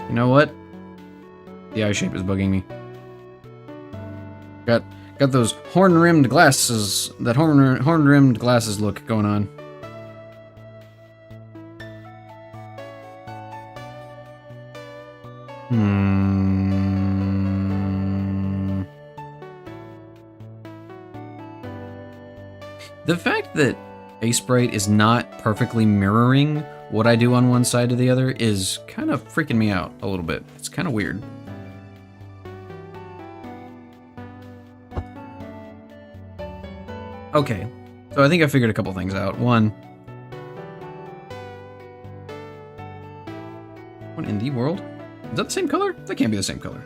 You know what? The eye shape is bugging me. Got those horn-rimmed glasses, that horn-rimmed glasses look going on. The fact that Aseprite is not perfectly mirroring what I do on one side to the other is kind of freaking me out a little bit. It's kind of weird. Okay, so I think I figured a couple things out. One, what in the world? Is that the same color? That can't be the same color.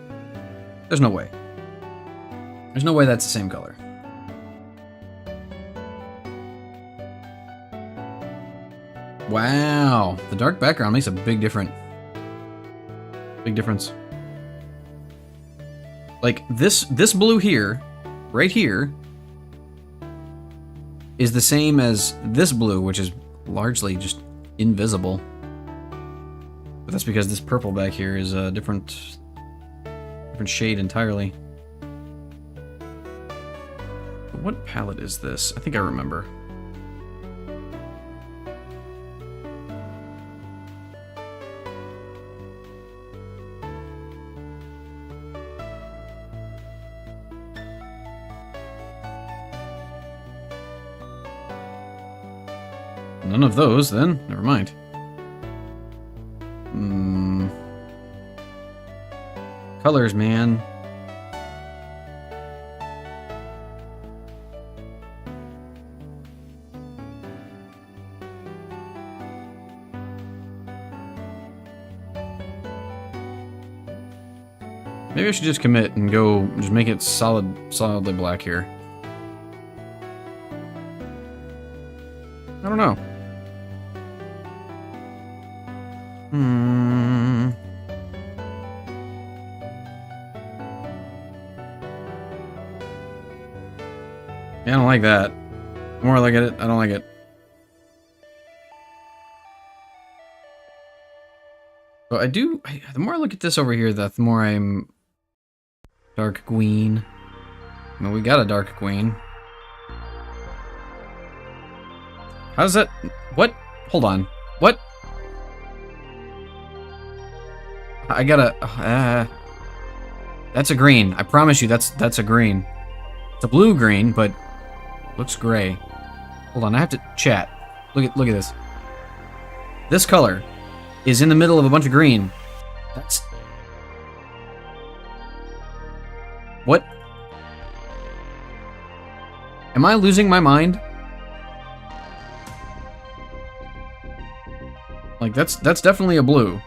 There's no way. There's no way that's the same color. Wow, the dark background makes a big difference. Like this blue here, right here, is the same as this blue, which is largely just invisible. But that's because this purple back here is a different shade entirely. But what palette is this? I think I remember. None of those, then. Never mind. Colors, man. Maybe I should just commit and go, just make it solidly black here. I don't know. Yeah, I don't like that. The more I look at it, I don't like it. But I do, the more I look at this over here, the more I'm dark green. I mean, we got a dark green. How's that? What? Hold on. What? I gotta. That's a green. I promise you, that's a green. It's a blue green, but looks gray. Hold on, I have to chat. Look at this. This color is in the middle of a bunch of green. That's... What? Am I losing my mind? Like, that's definitely a blue.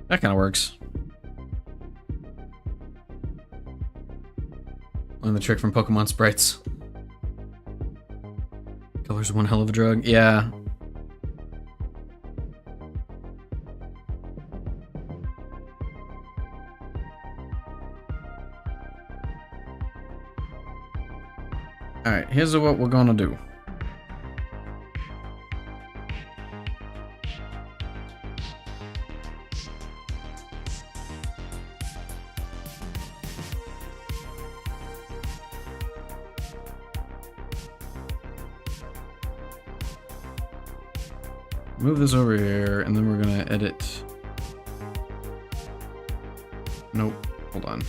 That kind of works. Learn the trick from Pokemon sprites. Color's one hell of a drug. Yeah. Alright, here's what we're gonna do. Move this over here, and then we're gonna edit. Nope, hold on.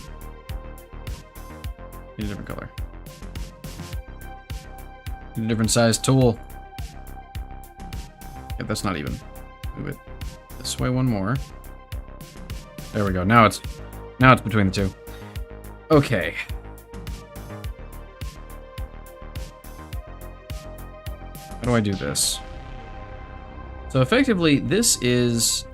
Need a different color. Need a different size tool. Yeah, that's not even. Move it this way one more. There we go. Now it's between the two. Okay. How do I do this? So effectively, this is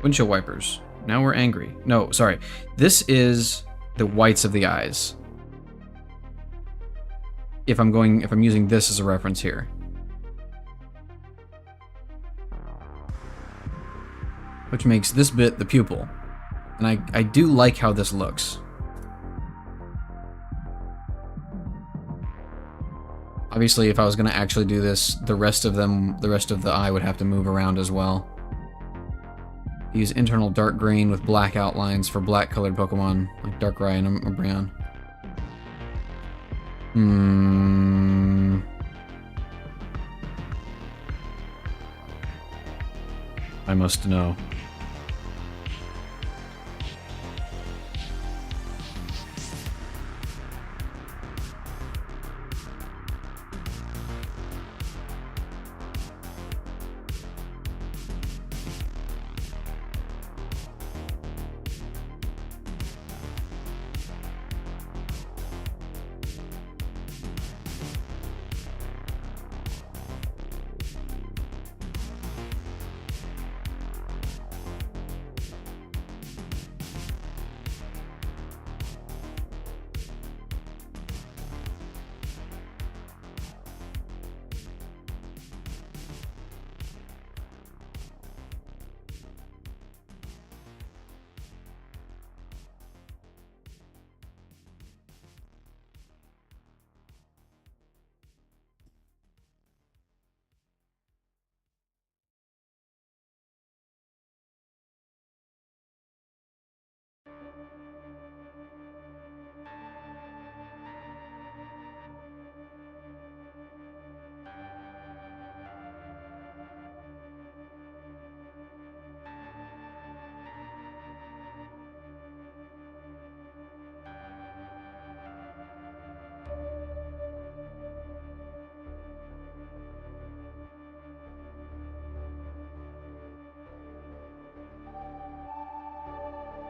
windshield wipers. Now we're angry. No, sorry. This is the whites of the eyes. If I'm using this as a reference here. Which makes this bit the pupil. And I do like how this looks. Obviously, if I was going to actually do this, the rest of the eye would have to move around as well. Use internal dark green with black outlines for black colored Pokemon, like Darkrai and Umbreon. I must know.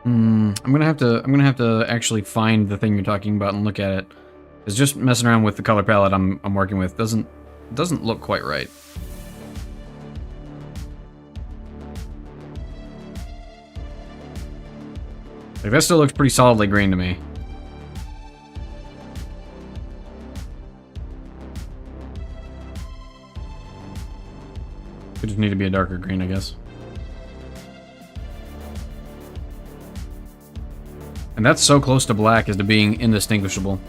I'm gonna have to actually find the thing you're talking about and look at it. Because just messing around with the color palette I'm working with doesn't look quite right. Like, that still looks pretty solidly green to me. Could just need to be a darker green, I guess. And that's so close to black as to being indistinguishable.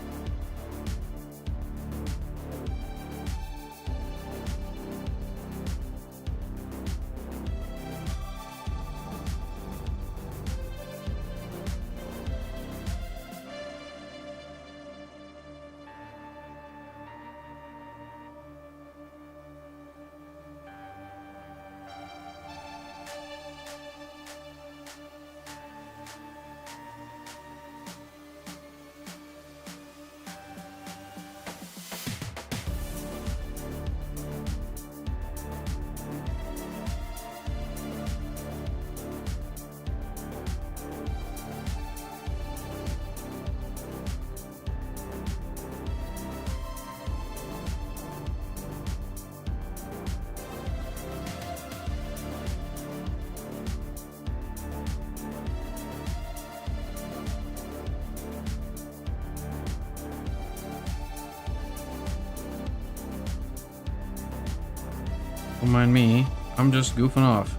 Don't mind me, I'm just goofing off.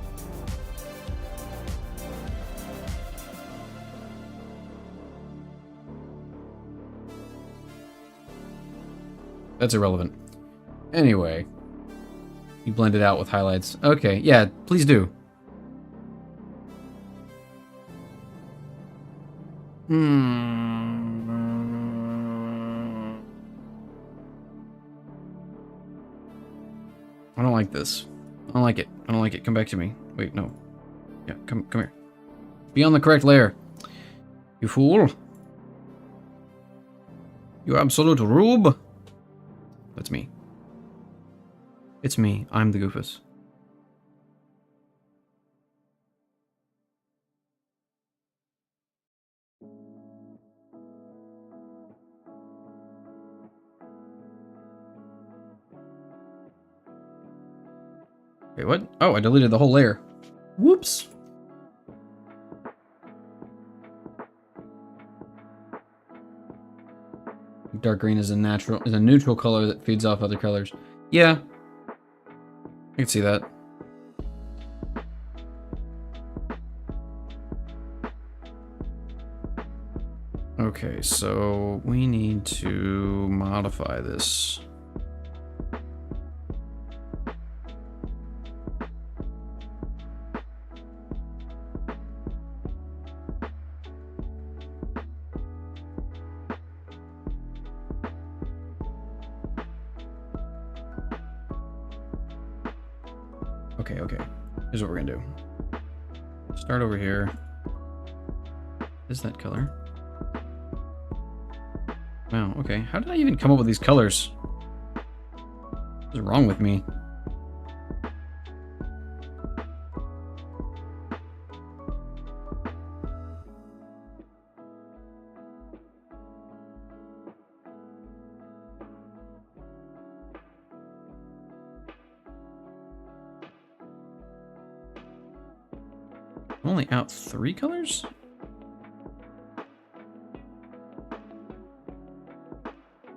That's irrelevant. Anyway. You blend it out with highlights. Okay, yeah, please do. I don't like this. I don't like it. I don't like it. Come back to me. Wait, no. Yeah, come here. Be on the correct layer. You fool. You absolute rube. That's me. It's me. I'm the Goofus. Wait, what? Oh, I deleted the whole layer. Whoops. Dark green is a neutral color that feeds off other colors. Yeah. I can see that. Okay, so we need to modify this. Okay. Here's what we're gonna do. Start over here. Is that color? Wow, okay. How did I even come up with these colors? What's wrong with me? I'm only out 3 colors?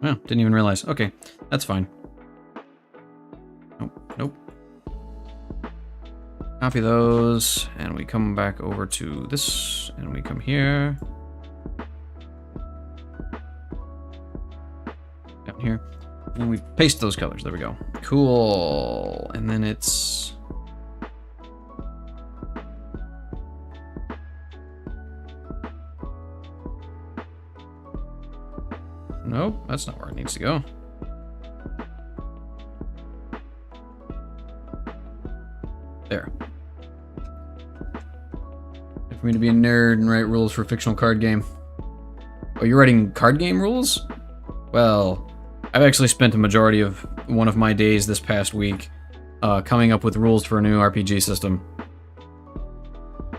Oh, didn't even realize. Okay, that's fine. Nope. Copy those, and we come back over to this, and we come here. Down here. And we paste those colors. There we go. Cool. And then it's... Nope, that's not where it needs to go. There. For me to be a nerd and write rules for a fictional card game. Oh, you're writing card game rules? Well, I've actually spent a majority of one of my days this past week coming up with rules for a new RPG system.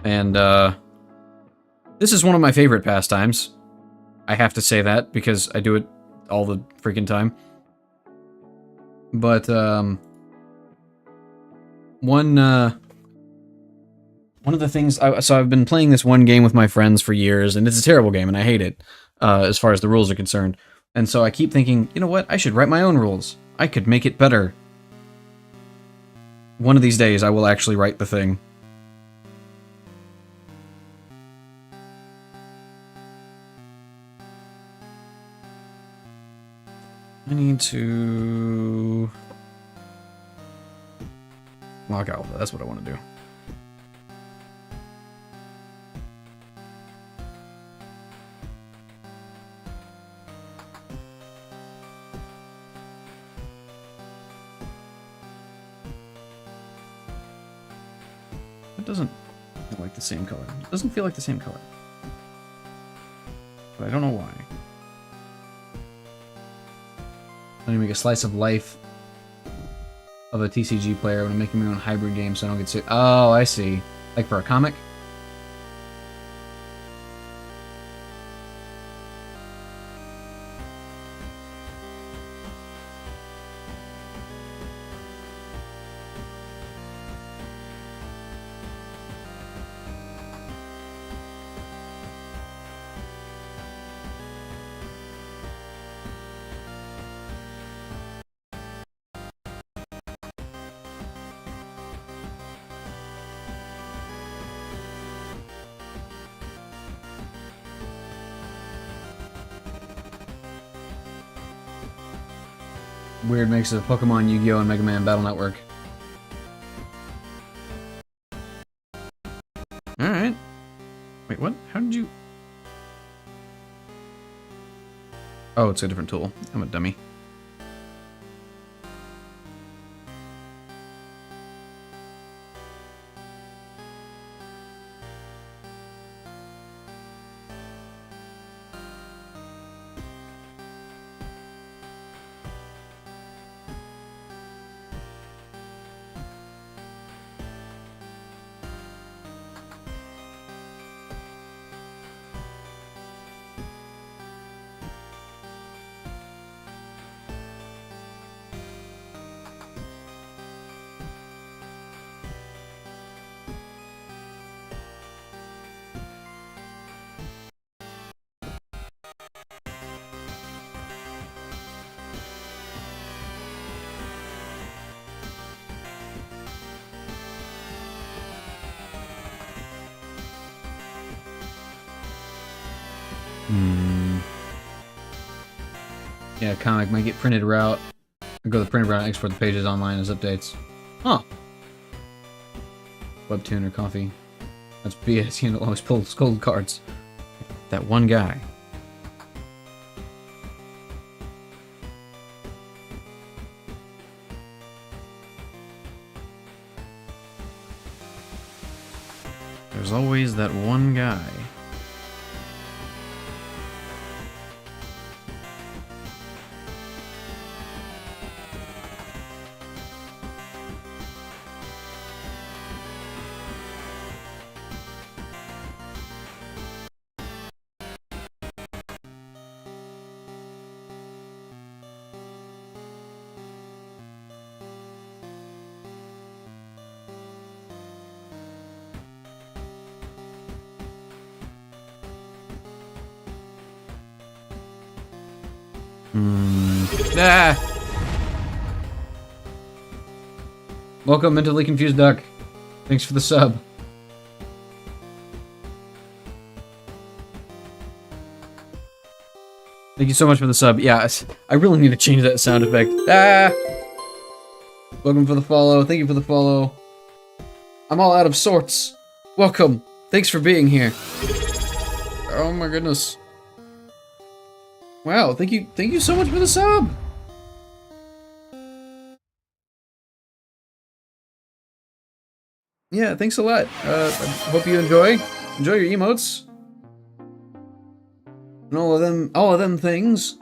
And This is one of my favorite pastimes. I have to say that because I do it all the freaking time. But one of the things, so I've been playing this one game with my friends for years, and it's a terrible game, and I hate it, as far as the rules are concerned. And so I keep thinking, you know what, I should write my own rules. I could make it better. One of these days, I will actually write the thing. I need to log out. That's what I want to do. It doesn't feel like the same color. It doesn't feel like the same color. But I don't know why. I'm gonna make a slice of life of a TCG player when I'm making my own hybrid game so I don't get sued. Oh, I see. Like for a comic? Weird mix of Pokemon, Yu-Gi-Oh! And Mega Man Battle Network. Alright. Wait, what? How did you... Oh, it's a different tool. I'm a dummy. Yeah, comic might get printed route. Go to the printed route and export the pages online as updates. Huh. Webtoon or Kofi. That's BS, you know, always pull cold cards. That one guy. There's always that one guy. Ah! Welcome, mentally confused duck. Thanks for the sub. Thank you so much for the sub. Yeah, I really need to change that sound effect. Ah! Welcome for the follow. Thank you for the follow. I'm all out of sorts. Welcome. Thanks for being here. Oh my goodness. Wow, thank you so much for the sub. Yeah, thanks a lot. I hope you enjoy your emotes. And all of them things.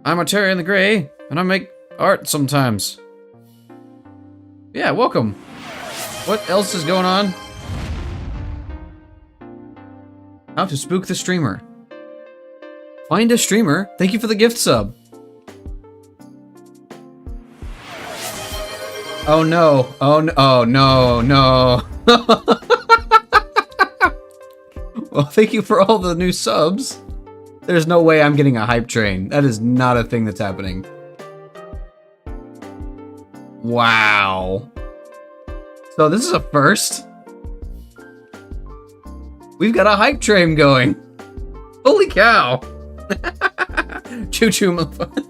I'm a Terry in the Gray, and I make art sometimes. Yeah, welcome. What else is going on? How to spook the streamer. Find a streamer. Thank you for the gift sub. Oh no. Oh no. Oh no. No. Well, thank you for all the new subs. There's no way I'm getting a hype train. That is not a thing that's happening. Wow. So this is a first. We've got a hype train going. Holy cow. Choo choo, motherfucker.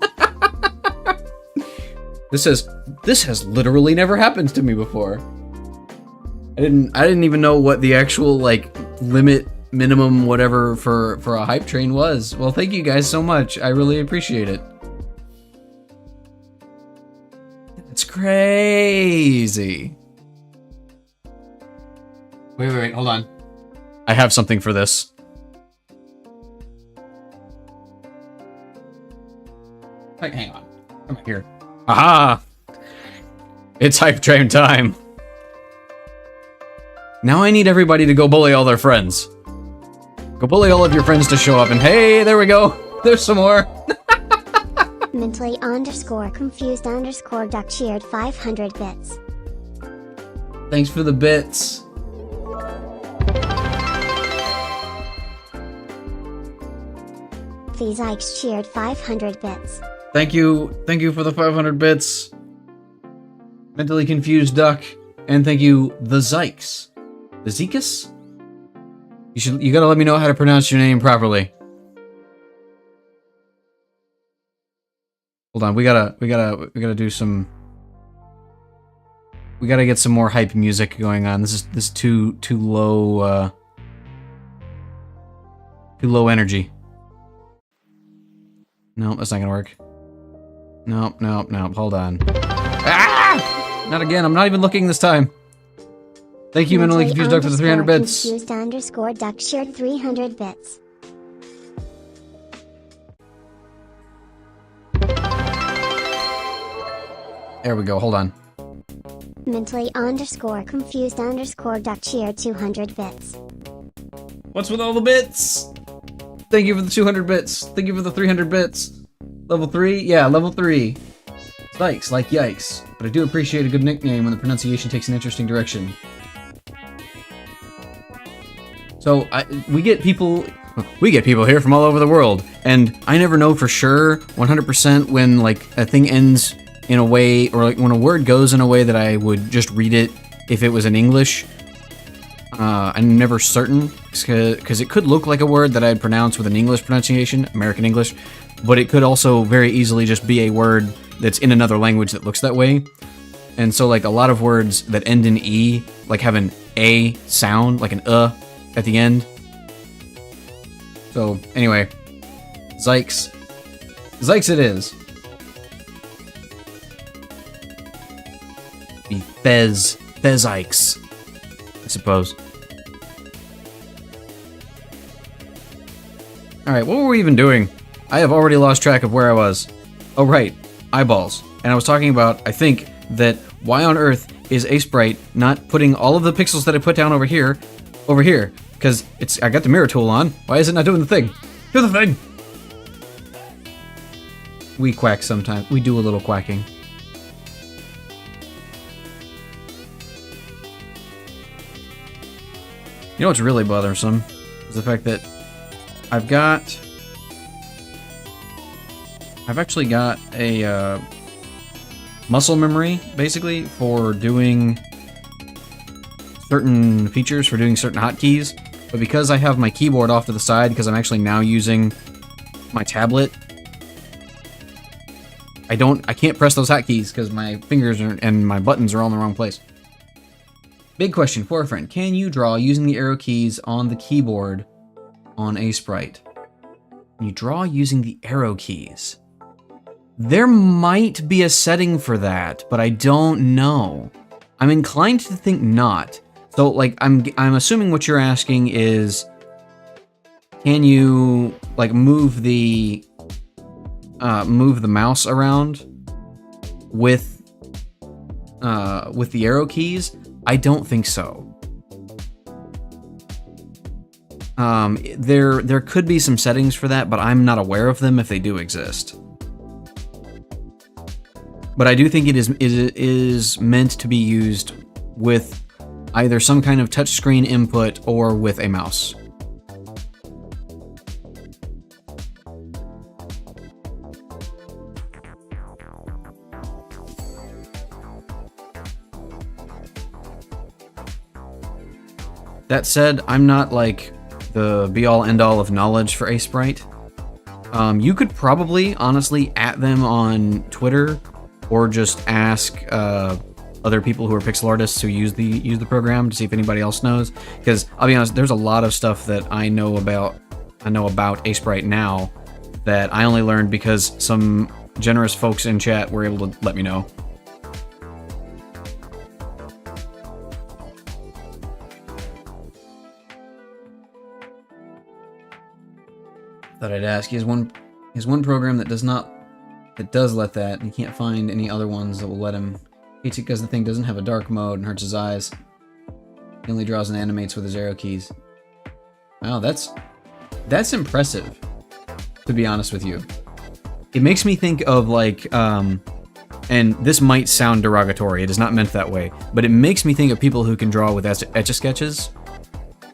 This has literally never happened to me before. I didn't even know what the actual like limit minimum whatever for a hype train was. Well, thank you guys so much. I really appreciate it. It's crazy. Wait, hold on. I have something for this. Wait, hang on. Come here. Aha! It's hype train time. Now I need everybody to go bully all their friends. Go bully all of your friends to show up, and hey, there we go. There's some more. Mentally _confused _duck cheered 500 bits. Thanks for the bits. These Ikes cheered 500 bits. Thank you for the 500 bits. Mentally confused duck, and thank you, the Zykes. The Zekas? You gotta let me know how to pronounce your name properly. Hold on, we gotta do some. We gotta get some more hype music going on. This is too low. Too low energy. No, that's not gonna work. Nope. Hold on. Ah! Not again. I'm not even looking this time. Thank you, mentally confused duck, for the 300 bits. Confused _duck shared 300 bits. There we go. Hold on. Mentally _confused _duck cheered 200 bits. What's with all the bits? Thank you for the 200 bits. Thank you for the 300 bits. Level 3? Yeah, level 3. Spikes, like yikes. But I do appreciate a good nickname when the pronunciation takes an interesting direction. So, we get people here from all over the world, and I never know for sure, 100%, when like a thing ends in a way, or like when a word goes in a way that I would just read it if it was in English. I'm never certain, because it could look like a word that I'd pronounce with an English pronunciation, American English, but it could also very easily just be a word that's in another language that looks that way. And so like a lot of words that end in E, like have an A sound, like an at the end. So anyway, Zykes it is. Be Fezikes, I suppose. Alright, what were we even doing? I have already lost track of where I was. Oh right, eyeballs. And I was talking about, I think, that why on earth is Sprite not putting all of the pixels that I put down over here? Because I got the mirror tool on. Why is it not doing the thing? Do the thing! We quack sometimes. We do a little quacking. You know what's really bothersome? Is the fact that I've actually got a muscle memory, basically, for doing certain features, for doing certain hotkeys. But because I have my keyboard off to the side, because I'm actually now using my tablet, I can't press those hotkeys because my fingers and my buttons are all in the wrong place. Big question for a friend. Can you draw using the arrow keys on the keyboard on Sprite? Can you draw using the arrow keys? There might be a setting for that, but I don't know. I'm inclined to think not. So, like, I'm assuming what you're asking is, can you like move the mouse around with the arrow keys? I don't think so. There could be some settings for that, but I'm not aware of them if they do exist. But I do think it is meant to be used with either some kind of touchscreen input or with a mouse. That said, I'm not like the be-all end-all of knowledge for Sprite. You could probably honestly at them on Twitter, or just ask other people who are pixel artists who use the program to see if anybody else knows. Because I'll be honest, there's a lot of stuff that I know about Sprite now that I only learned because some generous folks in chat were able to let me know. Thought I'd ask. He has one program that does let that, and he can't find any other ones that will let him. Hates it because the thing doesn't have a dark mode and hurts his eyes. He only draws and animates with his arrow keys. Wow, that's impressive, to be honest with you. It makes me think of like, and this might sound derogatory, it is not meant that way, but it makes me think of people who can draw with Etch-a-Sketches.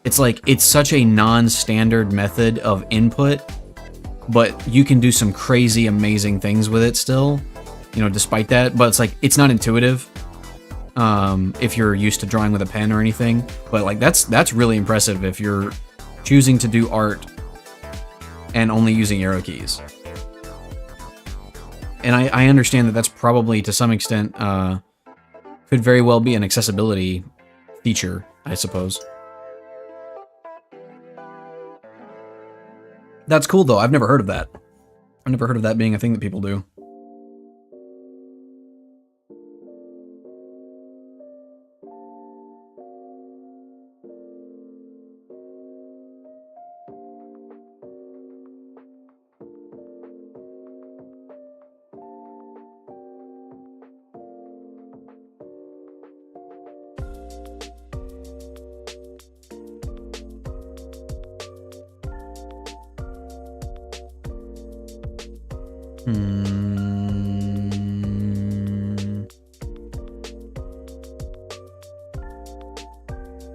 It's like, it's such a non-standard method of input, but you can do some crazy, amazing things with it still, you know, despite that. But it's like, it's not intuitive if you're used to drawing with a pen or anything. But like, that's really impressive if you're choosing to do art and only using arrow keys. And I understand that that's probably, to some extent, could very well be an accessibility feature, I suppose. That's cool, though. I've never heard of that. I've never heard of that being a thing that people do.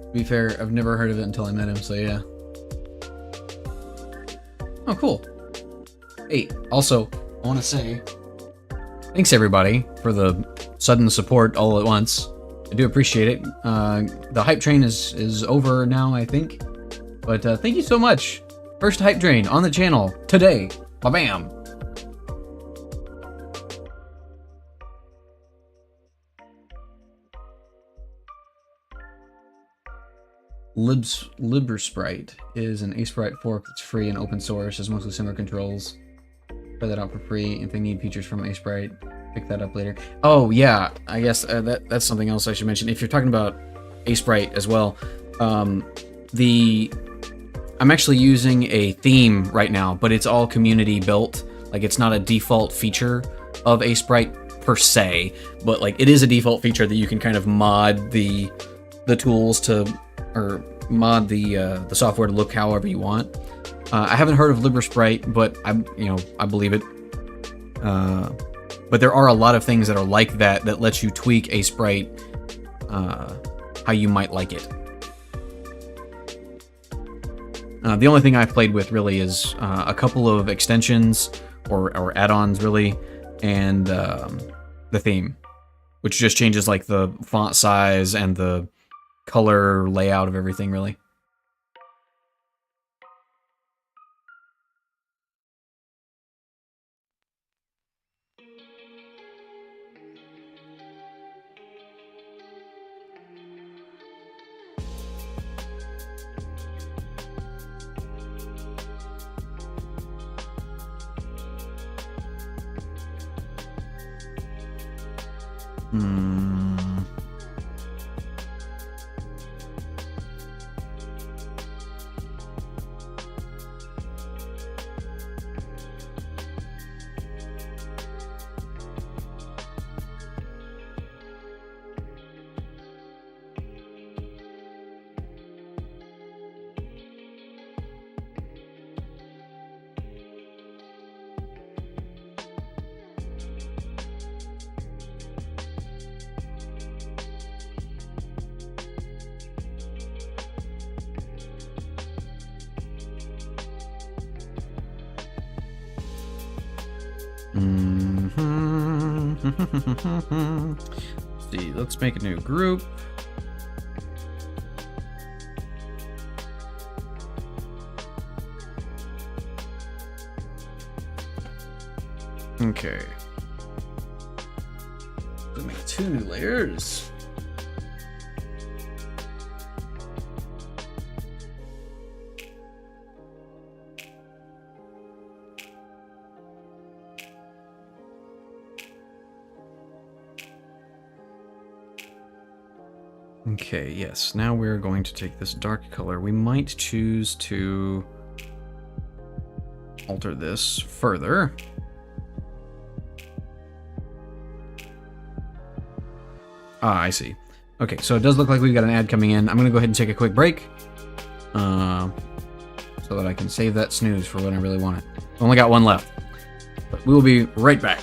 To be fair, I've never heard of it until I met him, so yeah. Oh, cool. Hey, also, I want to say, thanks everybody for the sudden support all at once. I do appreciate it. The hype train is over now, I think. But thank you so much. First hype train on the channel today. Ba-bam! LibreSprite is an Sprite fork that's free and open source. It's mostly similar controls. Try that out for free. If they need features from Sprite, pick that up later. Oh yeah, I guess that's something else I should mention. If you're talking about Sprite as well, I'm actually using a theme right now, but it's all community built. Like, it's not a default feature of Sprite per se, but like it is a default feature that you can kind of mod the tools to, or mod the software to look however you want. I haven't heard of LibreSprite, but I believe it. But there are a lot of things that are like that lets you tweak a sprite how you might like it. The only thing I've played with really is a couple of extensions or add-ons really, and the theme, which just changes like the font size and the color layout of everything really. Let's see, let's make a new group. Okay. Let's make 2 new layers. Okay, yes. Now we're going to take this dark color. We might choose to alter this further. Ah, I see. Okay, so it does look like we've got an ad coming in. I'm going to go ahead and take a quick break. So that I can save that snooze for when I really want it. Only got one left. But we will be right back.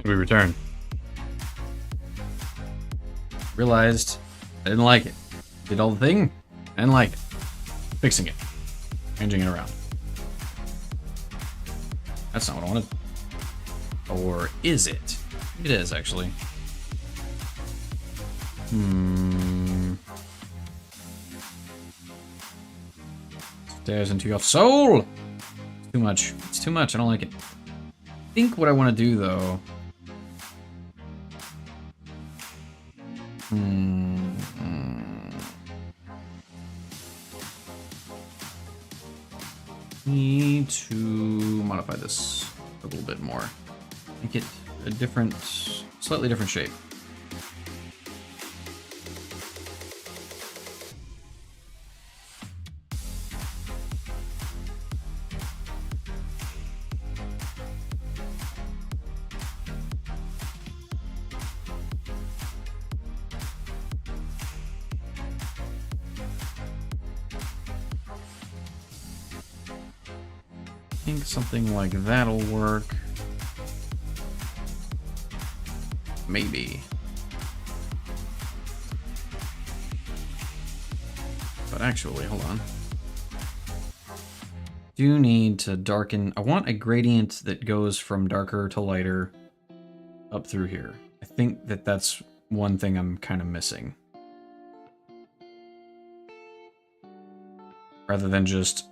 We return. Realized I didn't like it. Did all the thing. I didn't like it. Fixing it. Changing it around. That's not what I wanted. Or is it? It is, actually. Stairs into your soul! It's too much. It's too much. I don't like it. I think what I want to do, though... Need to modify this a little bit more. Make it a different, slightly different shape. I think something like that'll work. Maybe. But actually, hold on. Do need to darken. I want a gradient that goes from darker to lighter up through here. I think that that's one thing I'm kind of missing. Rather than just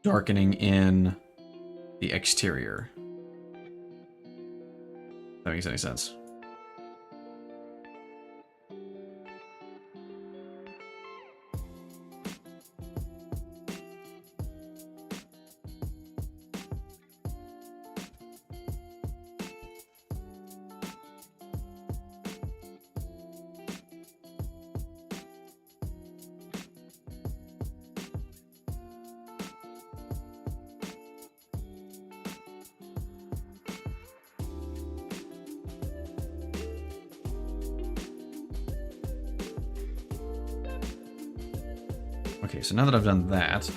darkening in the exterior. If that makes any sense. Okay, so now that I've done that,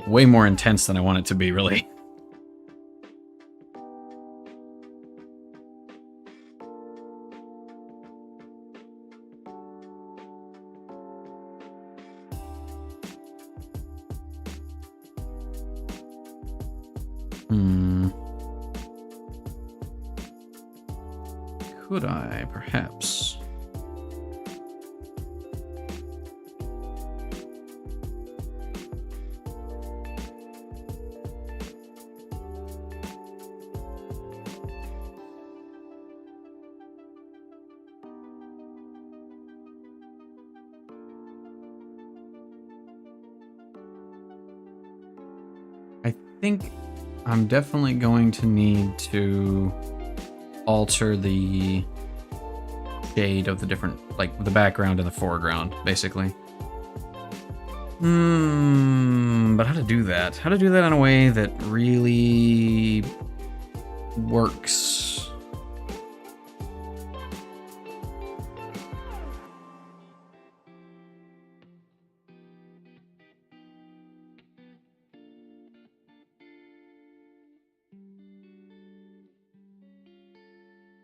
way more intense than I want it to be, really. Could I, perhaps? I think I'm definitely going to need to alter the shade of the different, like the background and the foreground, basically. But how to do that? How to do that in a way that really works?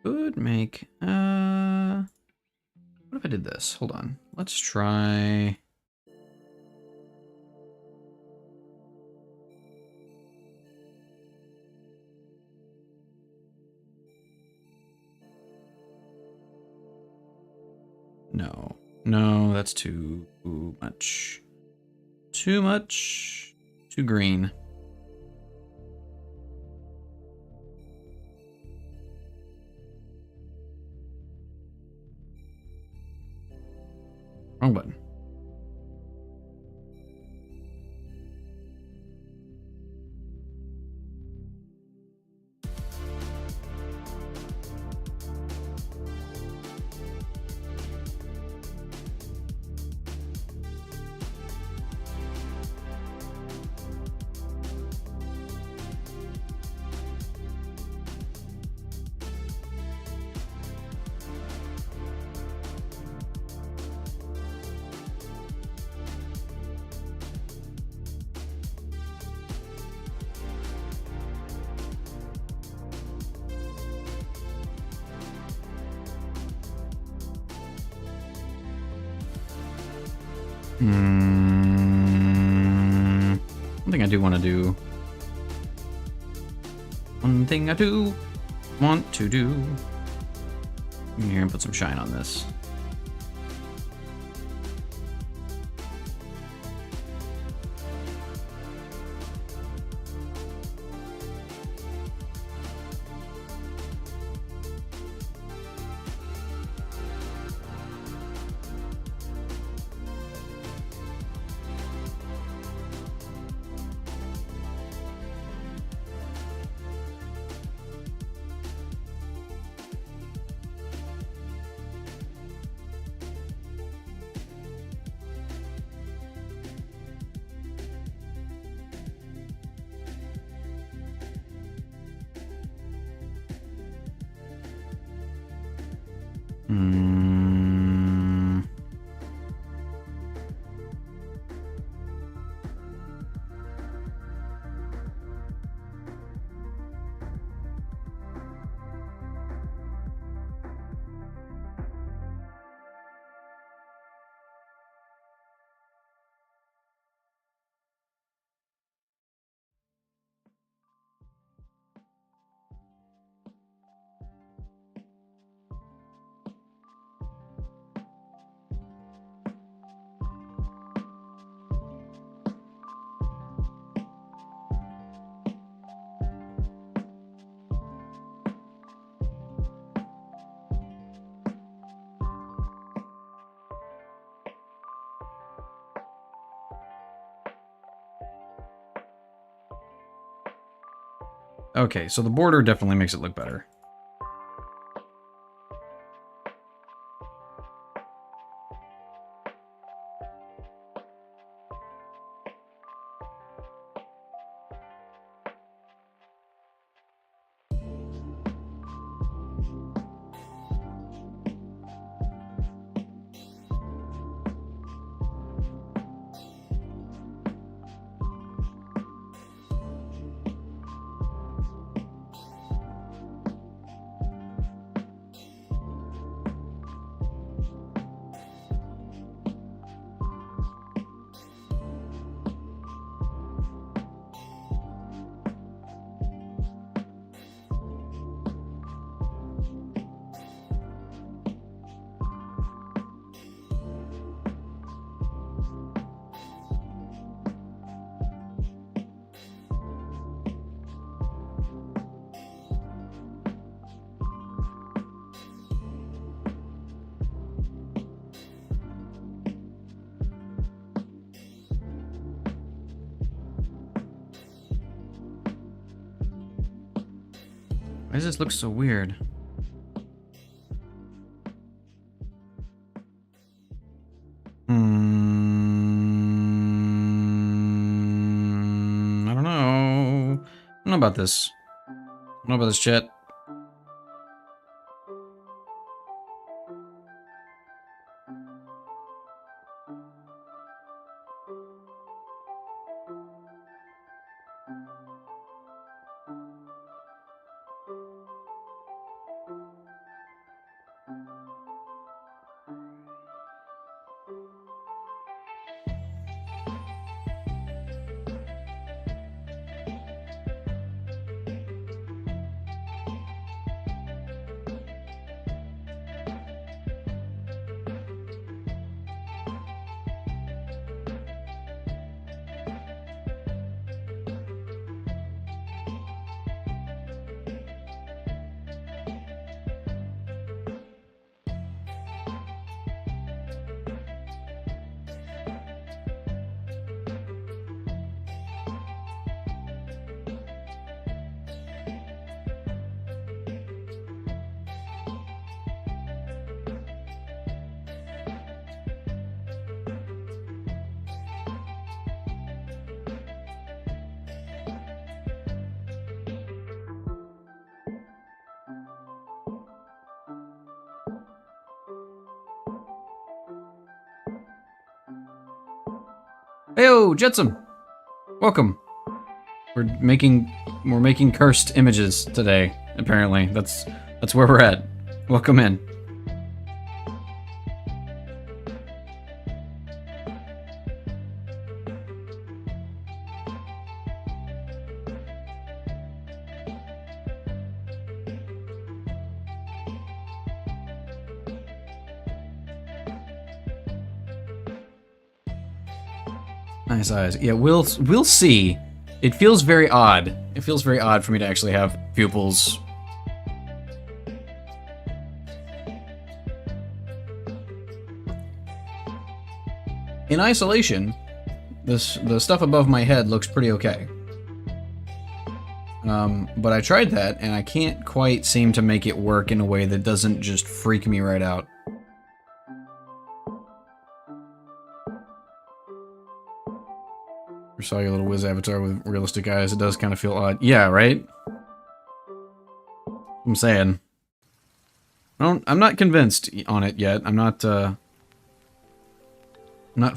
Could make, what if I did this? Hold on. Let's try... No. No, that's too much. Too much. Too green. Wrong button. One thing I do want to do. One thing I do want to do. Come in here and put some shine on this. Okay, so the border definitely makes it look better. Why does this look so weird? I don't know. I don't know about this. I don't know about this, chat. Heyo, Jetsam! Welcome. We're making cursed images today, apparently. That's where we're at. Welcome in. Nice eyes. Yeah, we'll see. It feels very odd. It feels very odd for me to actually have pupils. In isolation, the stuff above my head looks pretty okay. But I tried that, and I can't quite seem to make it work in a way that doesn't just freak me right out. I saw your little whiz avatar with realistic eyes. It does kind of feel odd. Yeah, right? I'm saying. I'm not convinced on it yet. I'm not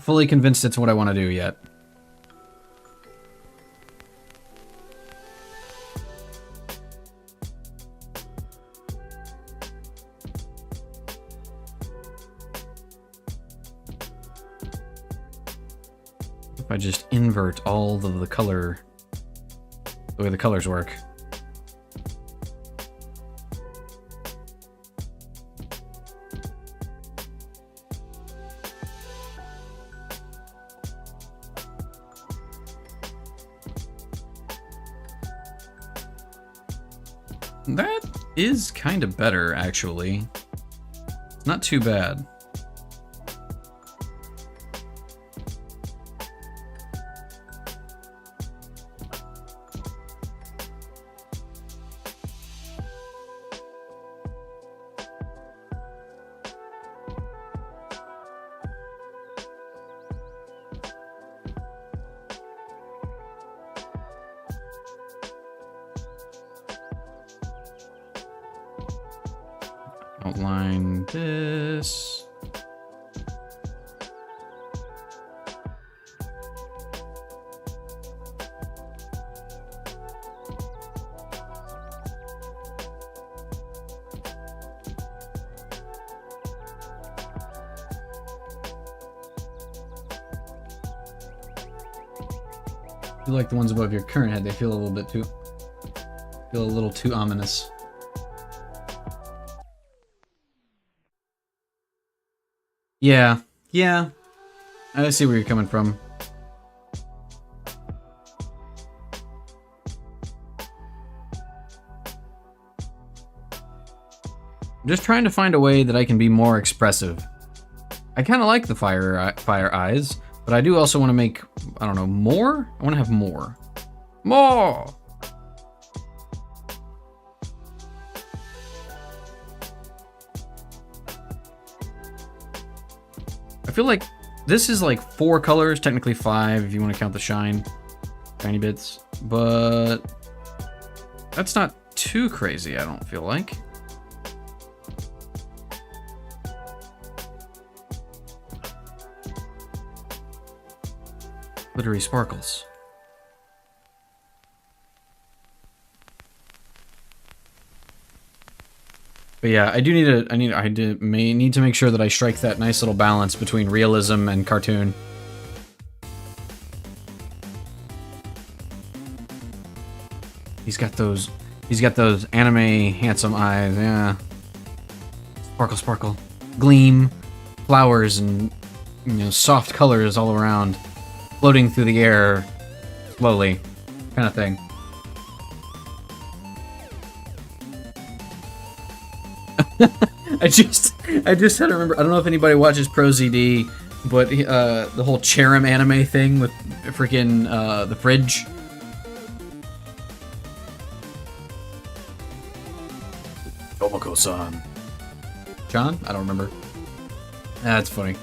fully convinced it's what I want to do yet. If I just invert all of the color, the way the colors work. That is kind of better, actually. Not too bad. Outline this. You like the ones above your current head, they feel a little too ominous. Yeah, I see where you're coming from. I'm just trying to find a way that I can be more expressive. I kind of like the fire eyes, but I do also want to make, I don't know, more? I want to have more. More! I feel like this is like 4 colors, technically 5 if you want to count the shiny bits, but that's not too crazy, I don't feel like. Glittery sparkles. But yeah, I may need to make sure that I strike that nice little balance between realism and cartoon. He's got those anime handsome eyes, yeah. Sparkle, sparkle, gleam, flowers, and soft colors all around, floating through the air slowly, kind of thing. I just had to remember. I don't know if anybody watches ProZD, but the whole Cherrim anime thing with freaking the fridge. Tomoko-san. John? I don't remember. That's funny.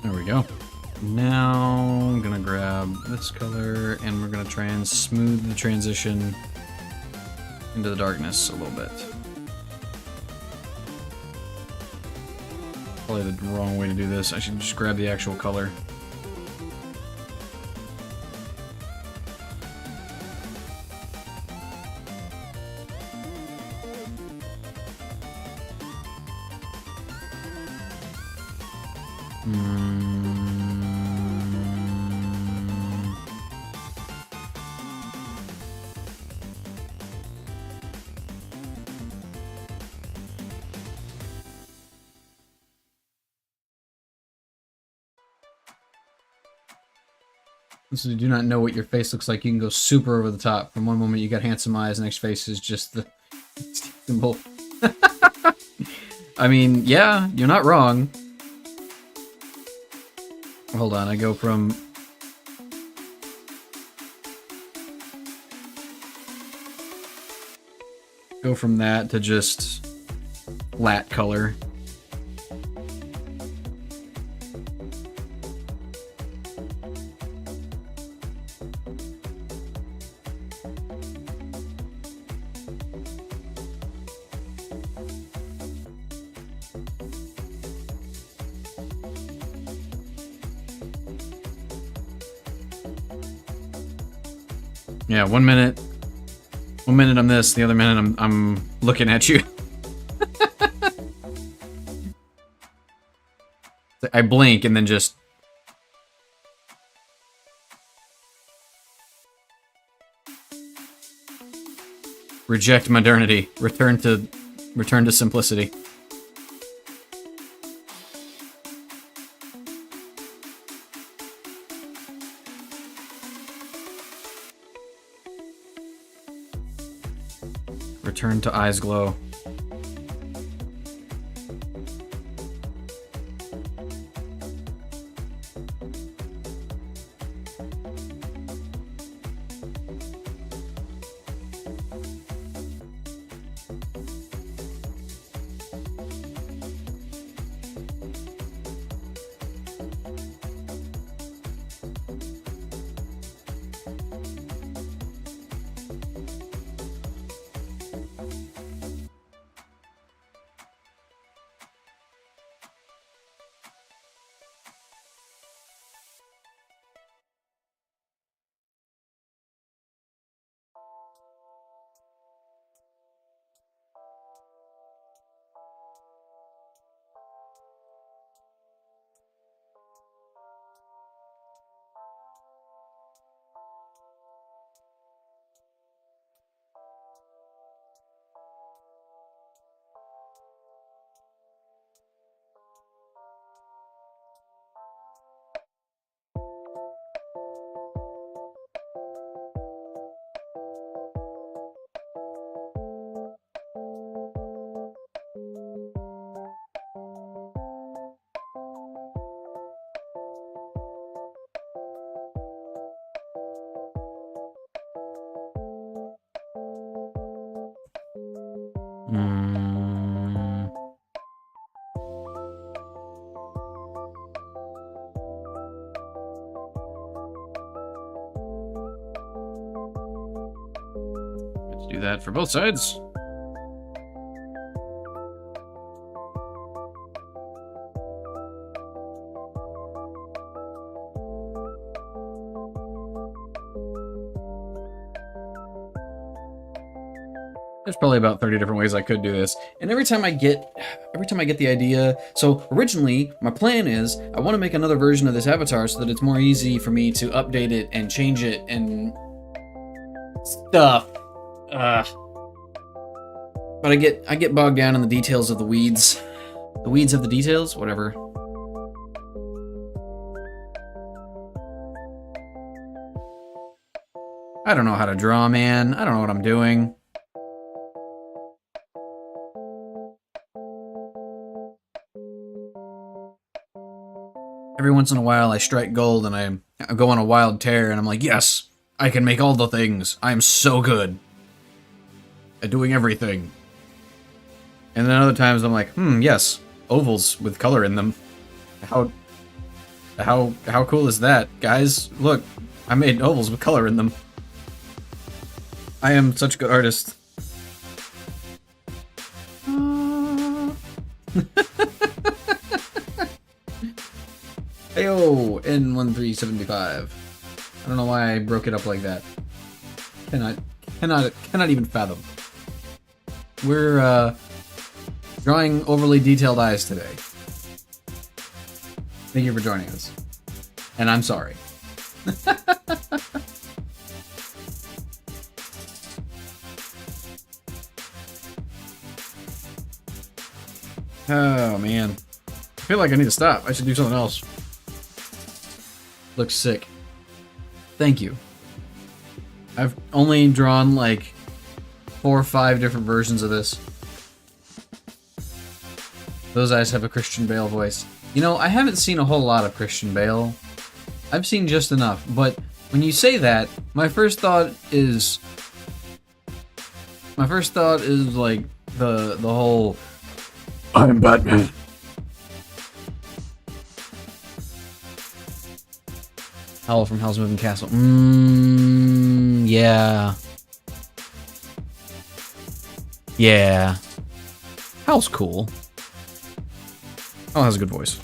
There we go. Now I'm gonna grab this color and we're gonna try and smooth the transition into the darkness a little bit. Probably the wrong way to do this. I should just grab the actual color. So you do not know what your face looks like. You can go super over the top. From one moment you got handsome eyes, next face is just the symbol. I mean, yeah, you're not wrong. Hold on, I go from that to just flat color. Yeah, one minute I'm this, the other minute I'm looking at you. I blink and then just reject modernity, return to simplicity. Return to eyes glow. Let's do that for both sides. There's probably about 30 different ways I could do this. And every time I get the idea, so originally my plan is I want to make another version of this avatar so that it's more easy for me to update it and change it and stuff. But I get bogged down in the details of the weeds. The weeds of the details, whatever. I don't know how to draw, man. I don't know what I'm doing. Every once in a while I strike gold and I go on a wild tear and I'm like, yes, I can make all the things. I am so good at doing everything. And then other times I'm like, yes, ovals with color in them. How cool is that? Guys, look, I made ovals with color in them. I am such a good artist. 1375. I don't know why I broke it up like that. Cannot even fathom. We're drawing overly detailed eyes today. Thank you for joining us. And I'm sorry. Oh man. I feel like I need to stop. I should do something else. Looks sick. Thank you. I've only drawn like 4 or 5 different versions of this. Those eyes have a Christian Bale voice. You know, I haven't seen a whole lot of Christian Bale. I've seen just enough, but when you say that, my first thought is like the whole I'm Batman. Howl from Hell's Moving Castle. Yeah. Yeah. Howl's cool. Howl has a good voice.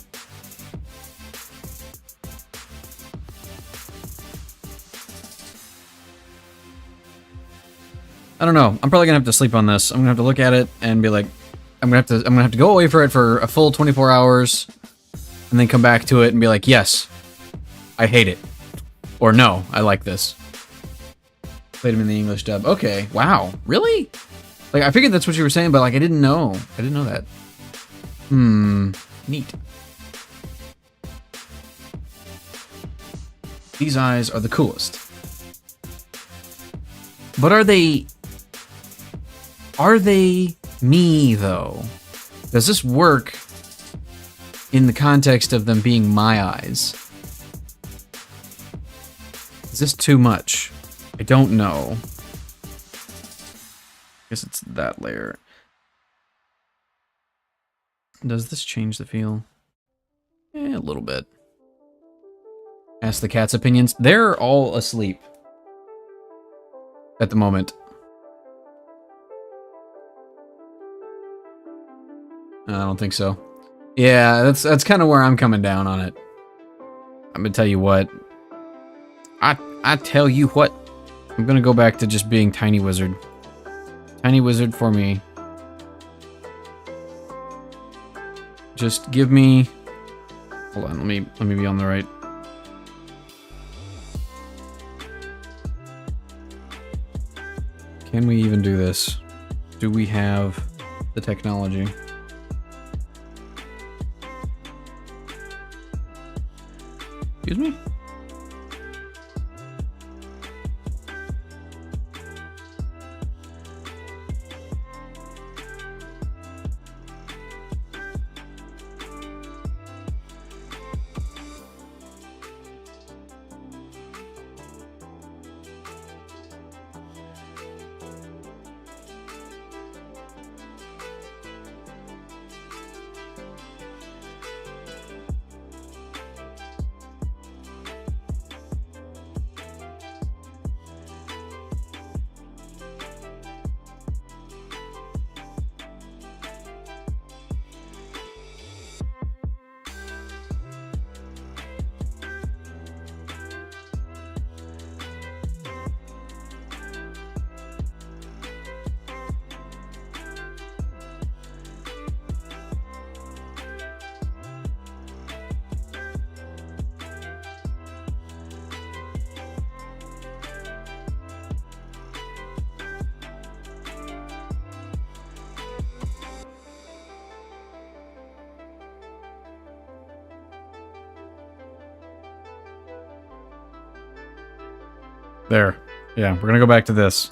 I don't know. I'm probably gonna have to sleep on this. I'm gonna have to look at it and be like, I'm gonna have to go away for it for a full 24 hours, and then come back to it and be like, yes, I hate it, or no, I like this. Played him in the English dub. Okay, wow, really? Like I figured that's what you were saying, but like I didn't know that. Neat. These eyes are the coolest. But are they me, though? Does this work in the context of them being my eyes? Is this too much? I don't know. I guess it's that layer. Does this change the feel? A little bit. Ask the cat's opinions. They're all asleep at the moment. I don't think so. Yeah, that's kind of where I'm coming down on it. I'm gonna tell you what. I tell you what. I'm gonna go back to just being Tiny Wizard. Tiny Wizard for me. Just give me. Hold on, let me be on the right. Can we even do this? Do we have the technology? Excuse me? There. Yeah, we're gonna go back to this.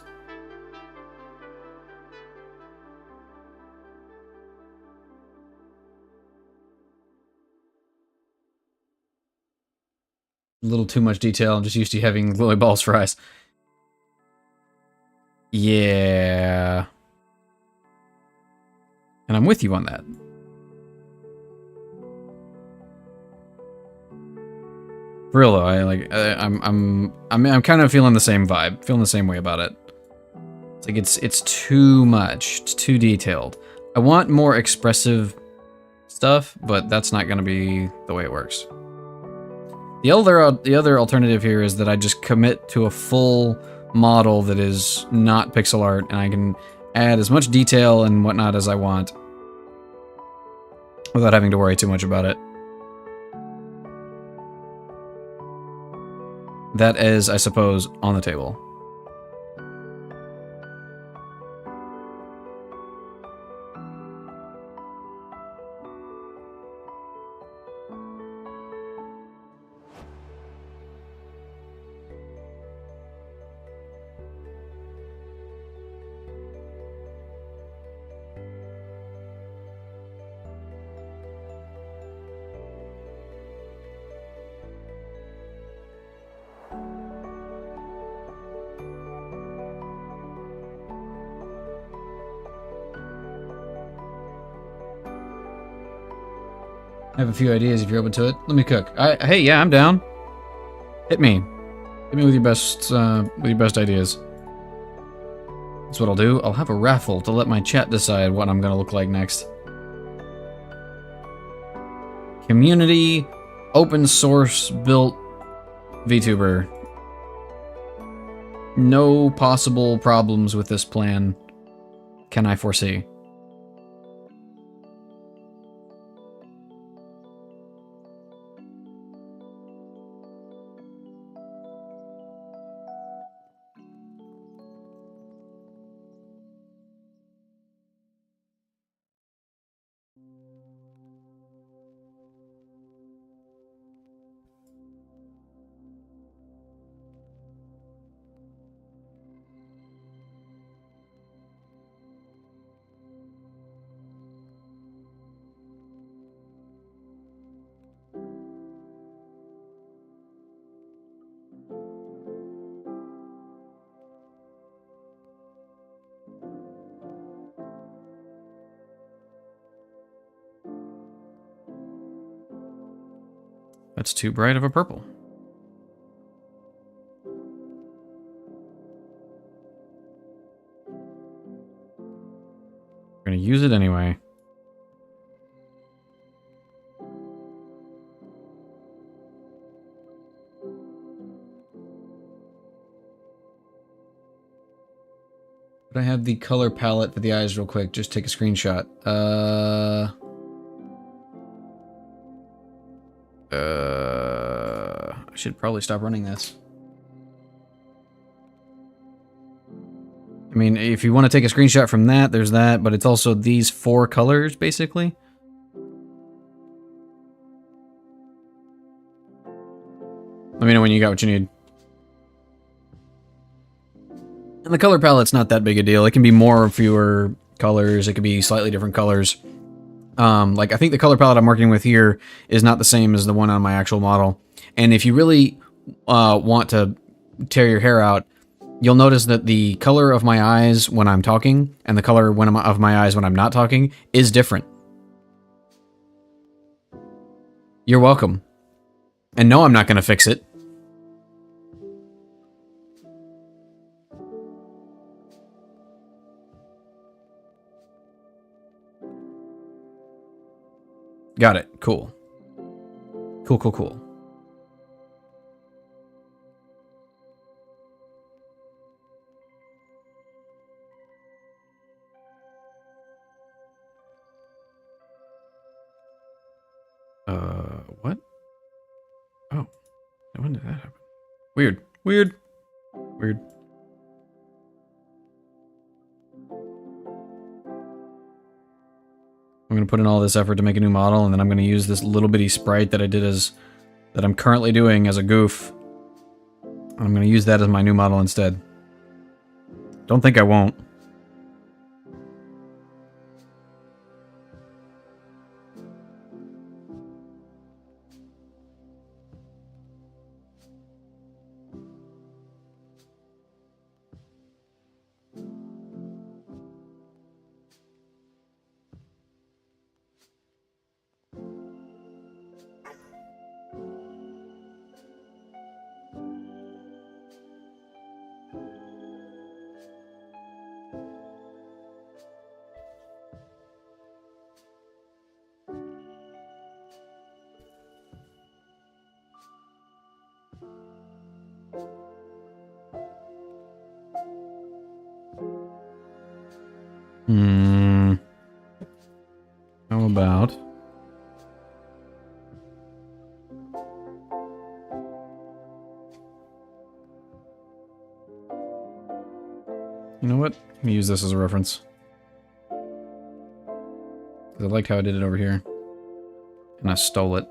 A little too much detail. I'm just used to having lily balls for eyes. Yeah. And I'm with you on that. For real though, I'm kind of feeling the same vibe, feeling the same way about it. It's like it's too much, it's too detailed. I want more expressive stuff, but that's not gonna be the way it works. The other alternative here is that I just commit to a full model that is not pixel art, and I can add as much detail and whatnot as I want without having to worry too much about it. That is, I suppose, on the table. I have a few ideas if you're open to it. Let me cook. Hey, yeah, I'm down. Hit me. Hit me with your best ideas. That's what I'll do. I'll have a raffle to let my chat decide what I'm gonna look like next. Community, open source built VTuber. No possible problems with this plan can I foresee. That's too bright of a purple. We're gonna use it anyway. But I have the color palette for the eyes real quick. Just take a screenshot. I should probably stop running this. I mean, if you want to take a screenshot from that, there's that, but it's also these 4 colors, basically. Let me know when you got what you need. And the color palette's not that big a deal. It can be more or fewer colors. It could be slightly different colors. Like, I think the color palette I'm working with here is not the same as the one on my actual model. And if you really want to tear your hair out, you'll notice that the color of my eyes when I'm talking and the color of my eyes when I'm not talking is different. You're welcome. And no, I'm not going to fix it. Got it. Cool. Cool. What? Oh. When did that happen? Weird. I'm going to put in all this effort to make a new model, and then I'm going to use this little bitty sprite that I did that I'm currently doing as a goof. I'm going to use that as my new model instead. Don't think I won't. How about... You know what? Let me use this as a reference. Because I liked how I did it over here. And I stole it.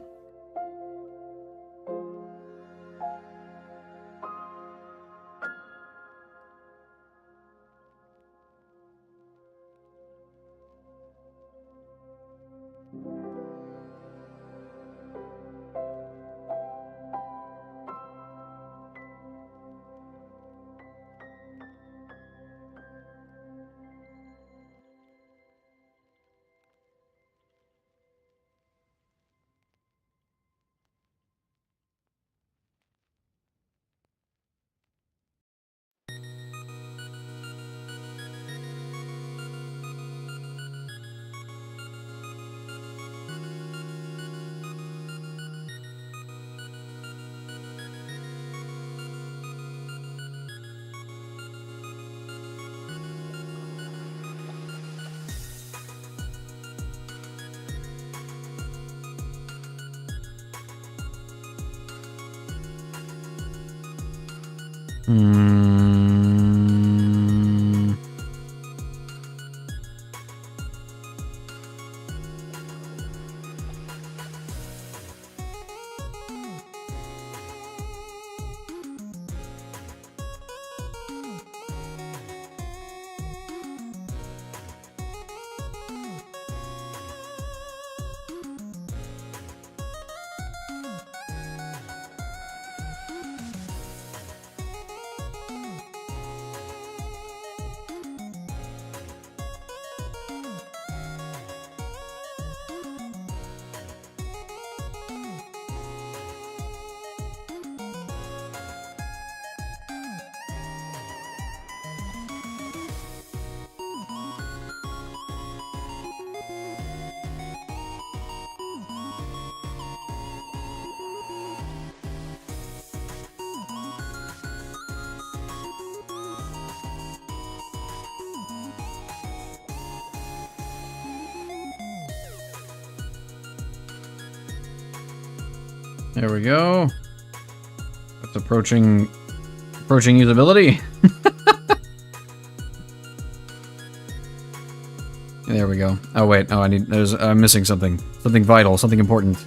There we go. That's approaching usability. There we go. Oh wait, oh I'm missing something. Something vital, something important.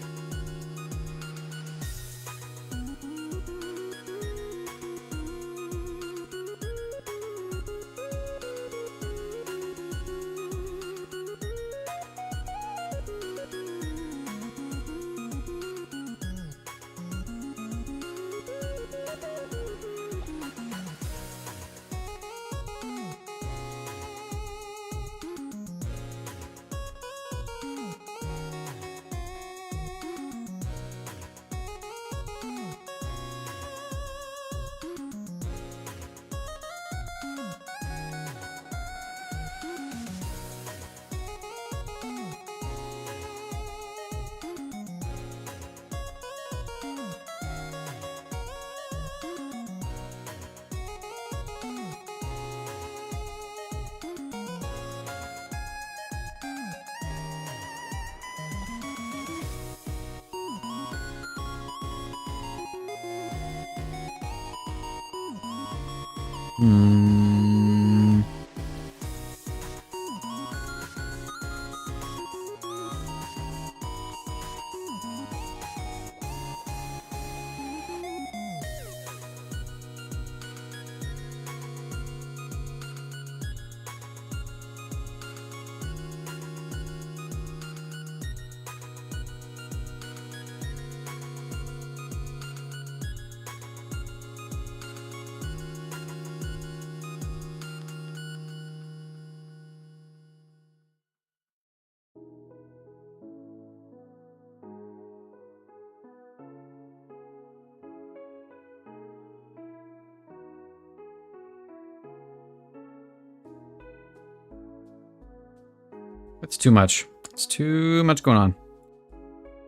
It's too much. It's too much going on.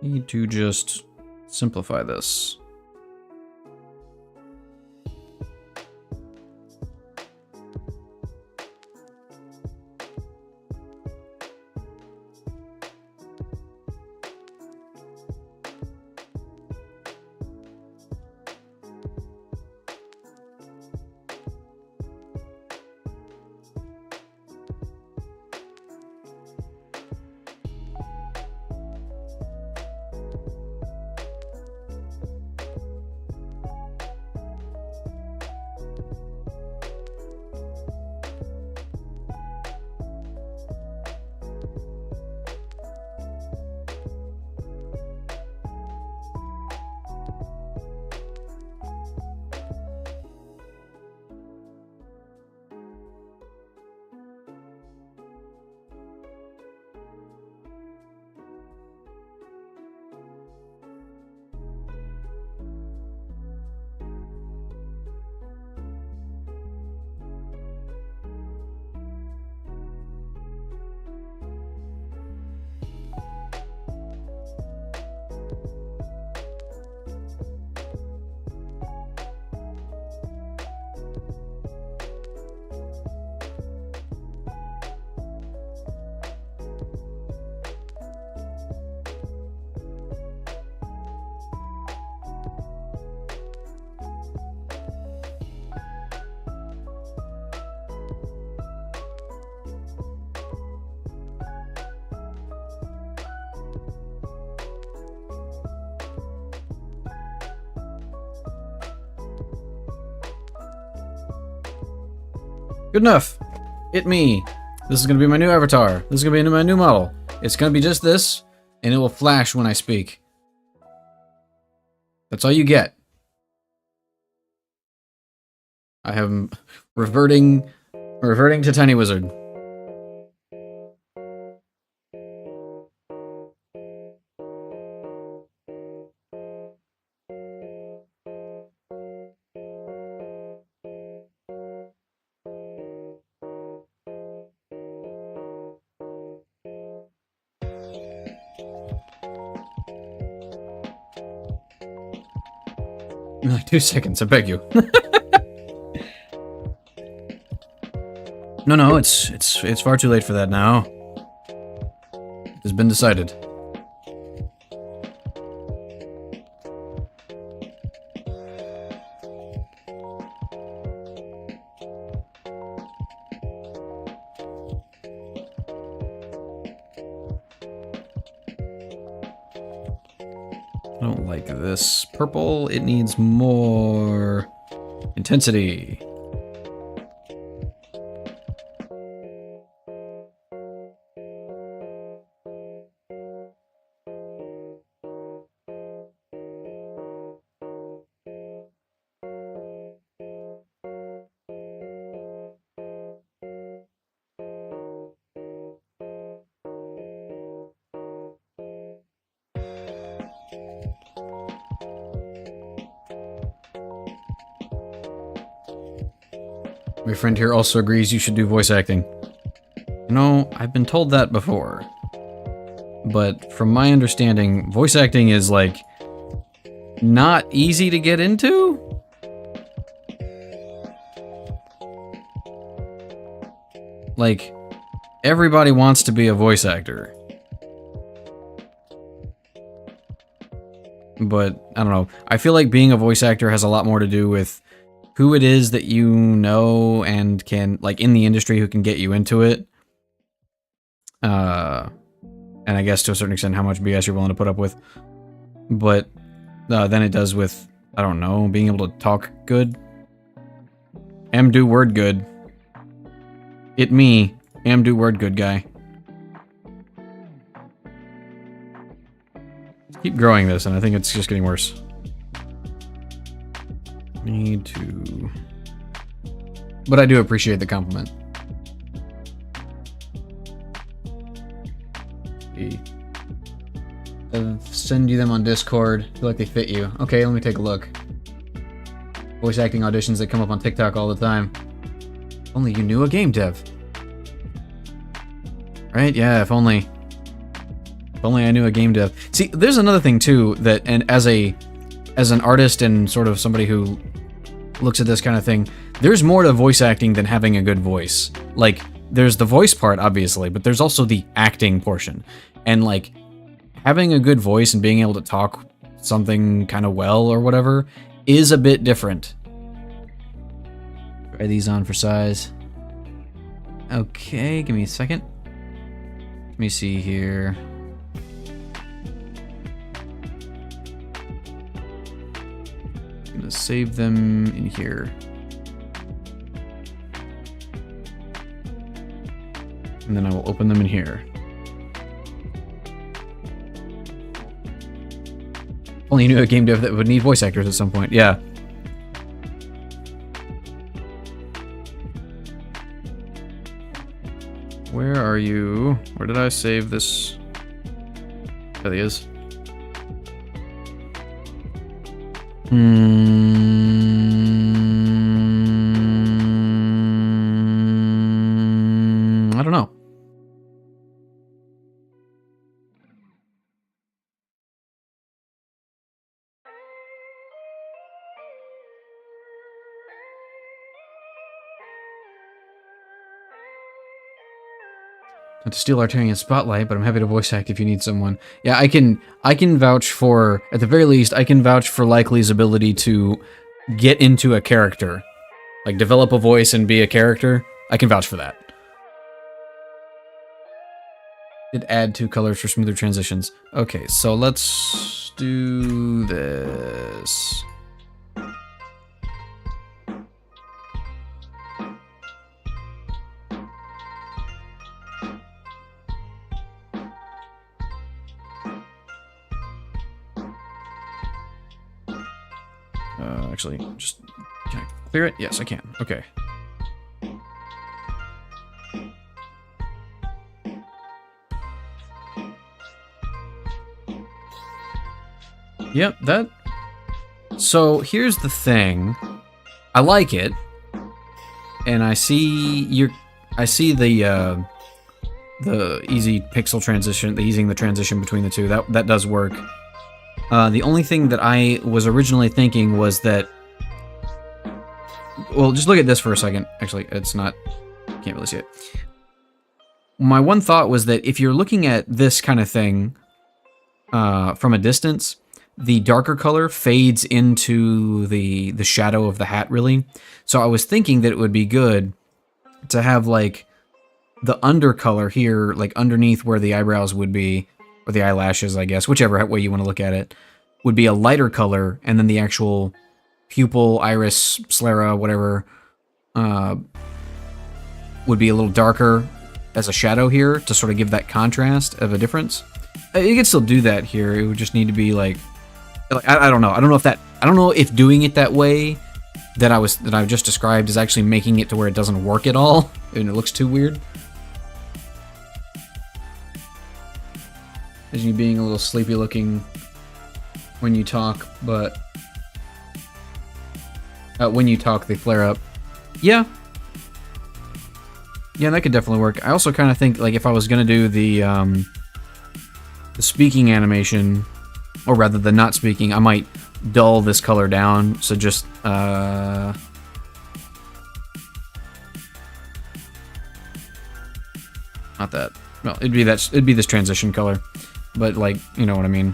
Need to just simplify this. Good enough. It me. This is gonna be my new avatar. This is gonna be my new model. It's gonna be just this, and it will flash when I speak. That's all you get. I am reverting to Tiny Wizard. Like 2 seconds, I beg you. No, it's far too late for that now. It's been decided. I don't like this purple. It needs more intensity. My friend here also agrees you should do voice acting. You know, I've been told that before. But from my understanding, voice acting is, like, not easy to get into? Like, everybody wants to be a voice actor. But, I don't know. I feel like being a voice actor has a lot more to do with who it is that you know and can, like, in the industry who can get you into it. And I guess to a certain extent how much BS you're willing to put up with. But then it does with, I don't know, being able to talk good. Do word good. It me, do word good guy. Keep growing this, and I think it's just getting worse. Need to... But I do appreciate the compliment. I'll send you them on Discord. I feel like they fit you. Okay, let me take a look. Voice acting auditions that come up on TikTok all the time. Only you knew a game dev. Right? Yeah, if only I knew a game dev. See, there's another thing too that, and as an artist and sort of somebody who looks at this kind of thing, there's more to voice acting than having a good voice. Like, there's the voice part, obviously, but there's also the acting portion. And, like, having a good voice and being able to talk something kind of well or whatever is a bit different. Try these on for size. Okay, give me a second. Let me see here. I'm gonna save them in here. And then I will open them in here. Only knew a game dev that would need voice actors at some point. Yeah. Where are you? Where did I save this? There he is. I don't know. Not to steal Artarian's spotlight, but I'm happy to voice act if you need someone. Yeah, I can vouch for, at the very least, I can vouch for Likely's ability to get into a character. Like, develop a voice and be a character. I can vouch for that. Did add 2 colors for smoother transitions. Okay, so let's do this. actually. Just, can I clear it? Yes, I can. Okay. Yep, that... So, here's the thing. I like it. And I see the easy pixel transition, easing the transition between the two. That does work. The only thing that I was originally thinking was that... Well, just look at this for a second. Actually, it's not... Can't really see it. My one thought was that if you're looking at this kind of thing from a distance, the darker color fades into the shadow of the hat, really. So I was thinking that it would be good to have, like, the undercolor here, like, underneath where the eyebrows would be, or the eyelashes, I guess, whichever way you want to look at it, would be a lighter color, and then the actual pupil, iris, sclera, whatever, would be a little darker as a shadow here to sort of give that contrast of a difference. You could still do that here. It would just need to be like I don't know. I don't know if doing it that way that I've just described is actually making it to where it doesn't work at all and it looks too weird. As you being a little sleepy looking when you talk, but when you talk they flare up. Yeah, that could definitely work. I also kind of think, like, if I was gonna do the speaking animation, or rather the not speaking, I might dull this color down. So just not that. Well, it'd be this transition color, but, like, you know what I mean.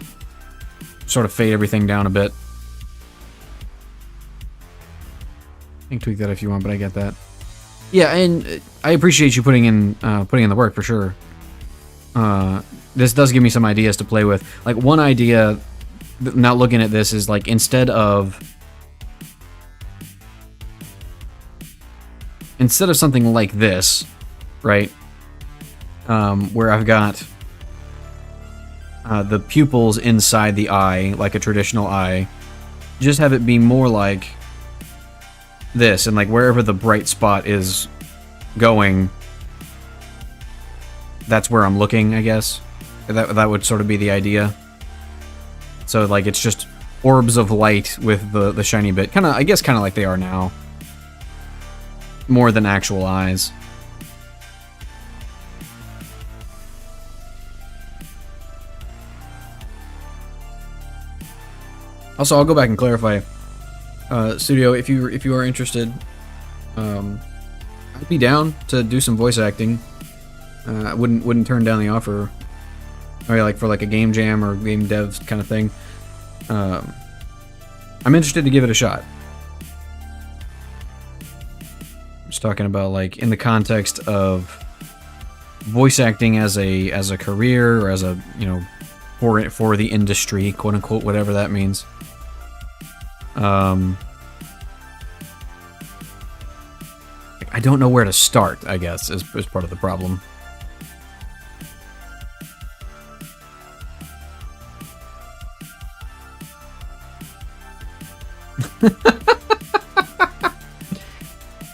Sort of fade everything down a bit. You can tweak that if you want, but I get that. Yeah, and I appreciate you putting in the work for sure. This does give me some ideas to play with. Like, one idea, not looking at this, is like, instead of something like this, right? Where I've got the pupils inside the eye, like a traditional eye, just have it be more like this, and like wherever the bright spot is going, that's where I'm looking, I guess. That would sort of be the idea. So, like, it's just orbs of light with the shiny bit. Kind of, I guess, kind of like they are now. More than actual eyes. Also, I'll go back and clarify. Studio, if you are interested, I'd be down to do some voice acting. I wouldn't turn down the offer. Or like for like a game jam or game dev kind of thing. I'm interested to give it a shot. I'm just talking about, like, in the context of voice acting as a career, or as a, you know, for the industry, quote unquote, whatever that means. I don't know where to start, I guess, is part of the problem.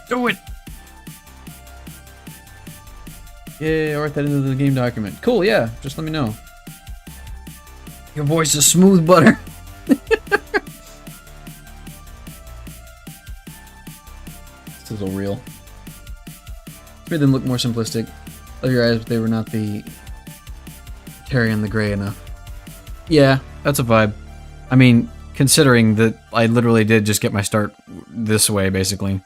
Do it! Yeah, write that into the game document. Cool, yeah, just let me know. Your voice is smooth butter. This is all real. Made them look more simplistic. Love your eyes, but they were not the Terry and the Gray enough. Yeah, that's a vibe. I mean, considering that I literally did just get my start this way, basically.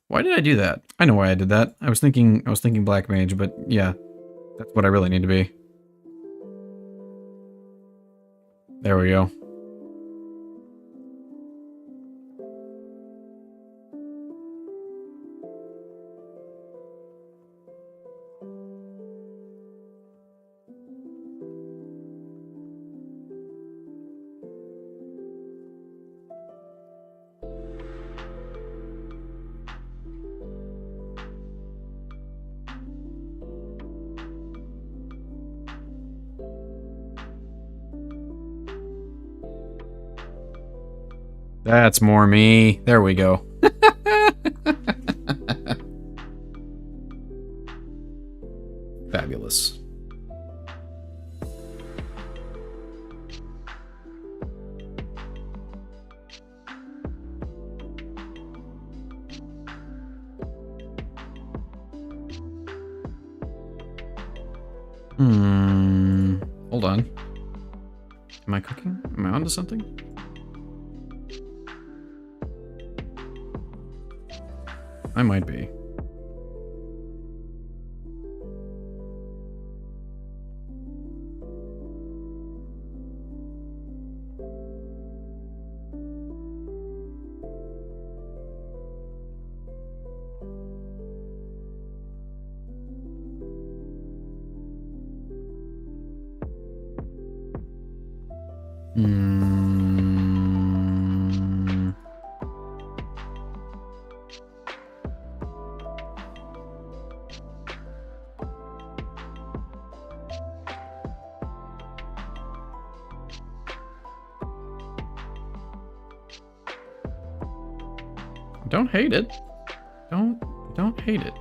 Why did I do that? I know why I did that. I was thinking Black Mage, but yeah, that's what I really need to be. There we go. That's more me. There we go. Fabulous. Hold on. Am I cooking? Am I onto something? I might be. Don't hate it. Don't hate it.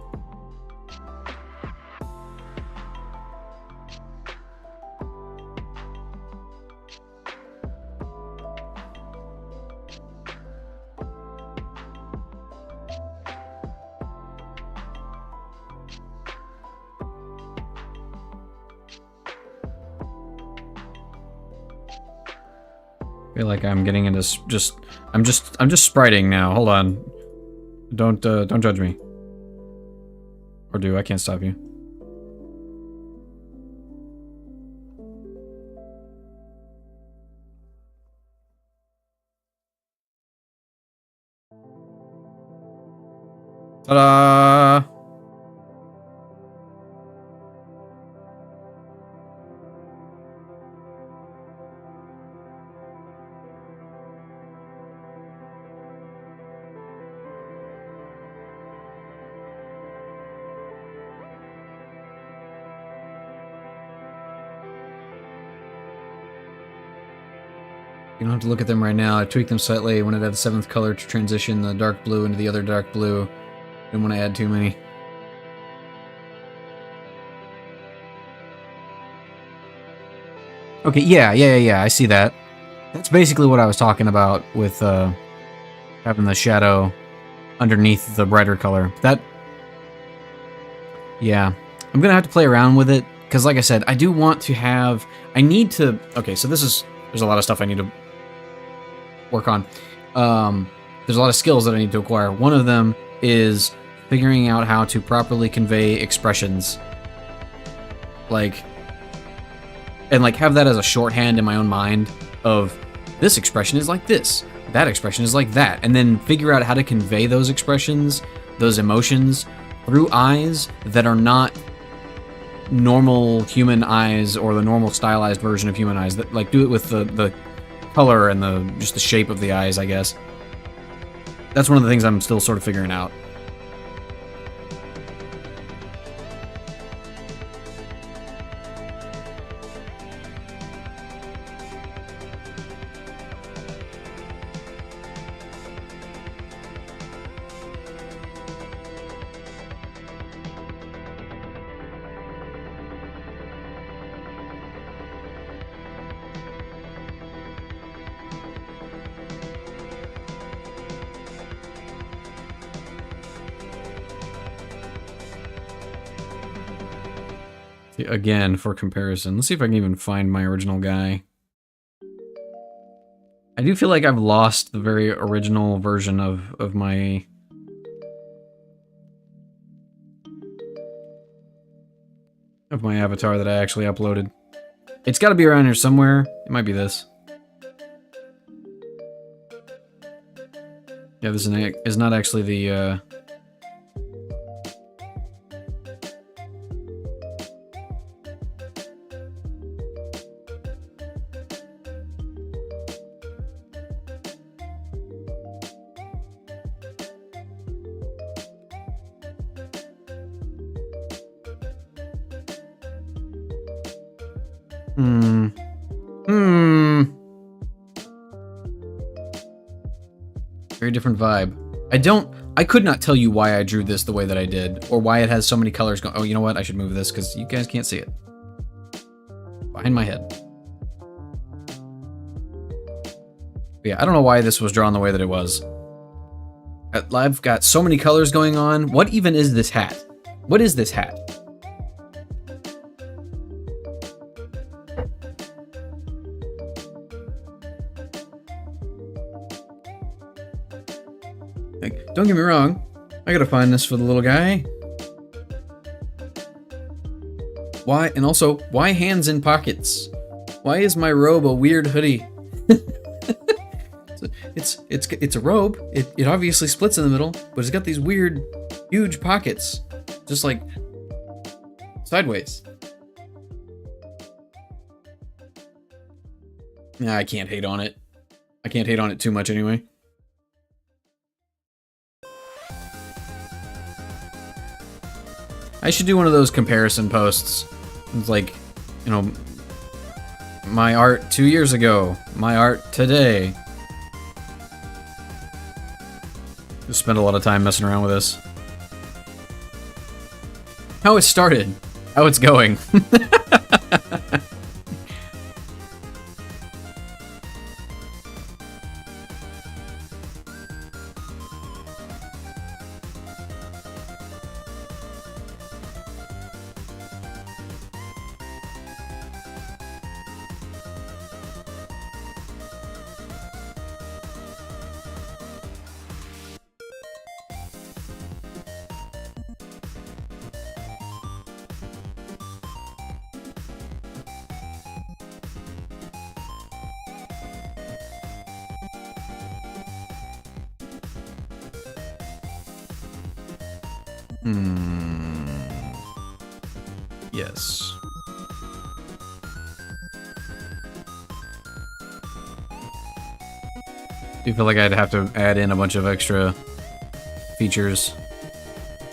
I feel like I'm getting into I'm just spriting now. Hold on. Don't judge me. Or do I can't stop you. Ta-da! You don't have to look at them right now. I tweaked them slightly. I wanted to add the 7th color to transition the dark blue into the other dark blue. Didn't want to add too many. Okay, yeah, I see that. That's basically what I was talking about with having the shadow underneath the brighter color. That... Yeah. I'm gonna have to play around with it, because like I said, I do want to have... I need to... Okay, so there's a lot of stuff I need to work on. There's a lot of skills that I need to acquire. One of them is figuring out how to properly convey expressions. And have that as a shorthand in my own mind of this expression is like this, that expression is like that, and then figure out how to convey those expressions, those emotions, through eyes that are not normal human eyes or the normal stylized version of human eyes. That do it with the color and just the shape of the eyes, I guess. That's one of the things I'm still sort of figuring out. Again, for comparison, let's see if I can even find my original guy. I do feel like I've lost the very original version of my... avatar that I actually uploaded. It's got to be around here somewhere. It might be this. Yeah, this is not actually the... Very different vibe. I could not tell you why I drew this the way that I did, or why it has so many colors going. Oh, you know what? I should move this because you guys can't see it. Behind my head. But yeah, I don't know why this was drawn the way that it was. I've got so many colors going on. What even is this hat? What is this hat? Like, don't get me wrong. I gotta find this for the little guy. Why? And also, why hands in pockets? Why is my robe a weird hoodie? It's a robe. It obviously splits in the middle, but it's got these weird, huge pockets, just like sideways. Nah, I can't hate on it. I can't hate on it too much anyway. I should do one of those comparison posts. It's like, you know, my art 2 years ago, my art today. Just spend a lot of time messing around with this. How it started, how it's going. Yes. Do you feel like I'd have to add in a bunch of extra features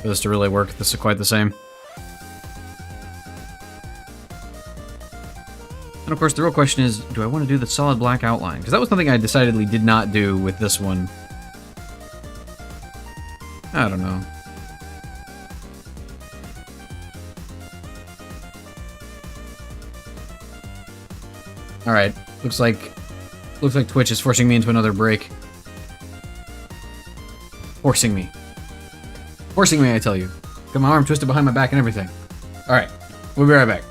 for this to really work? This is quite the same. And of course, the real question is, do I want to do the solid black outline? Because that was something I decidedly did not do with this one. I don't know. Alright, looks like Twitch is forcing me into another break. Forcing me. Forcing me, I tell you. Got my arm twisted behind my back and everything. Alright, we'll be right back.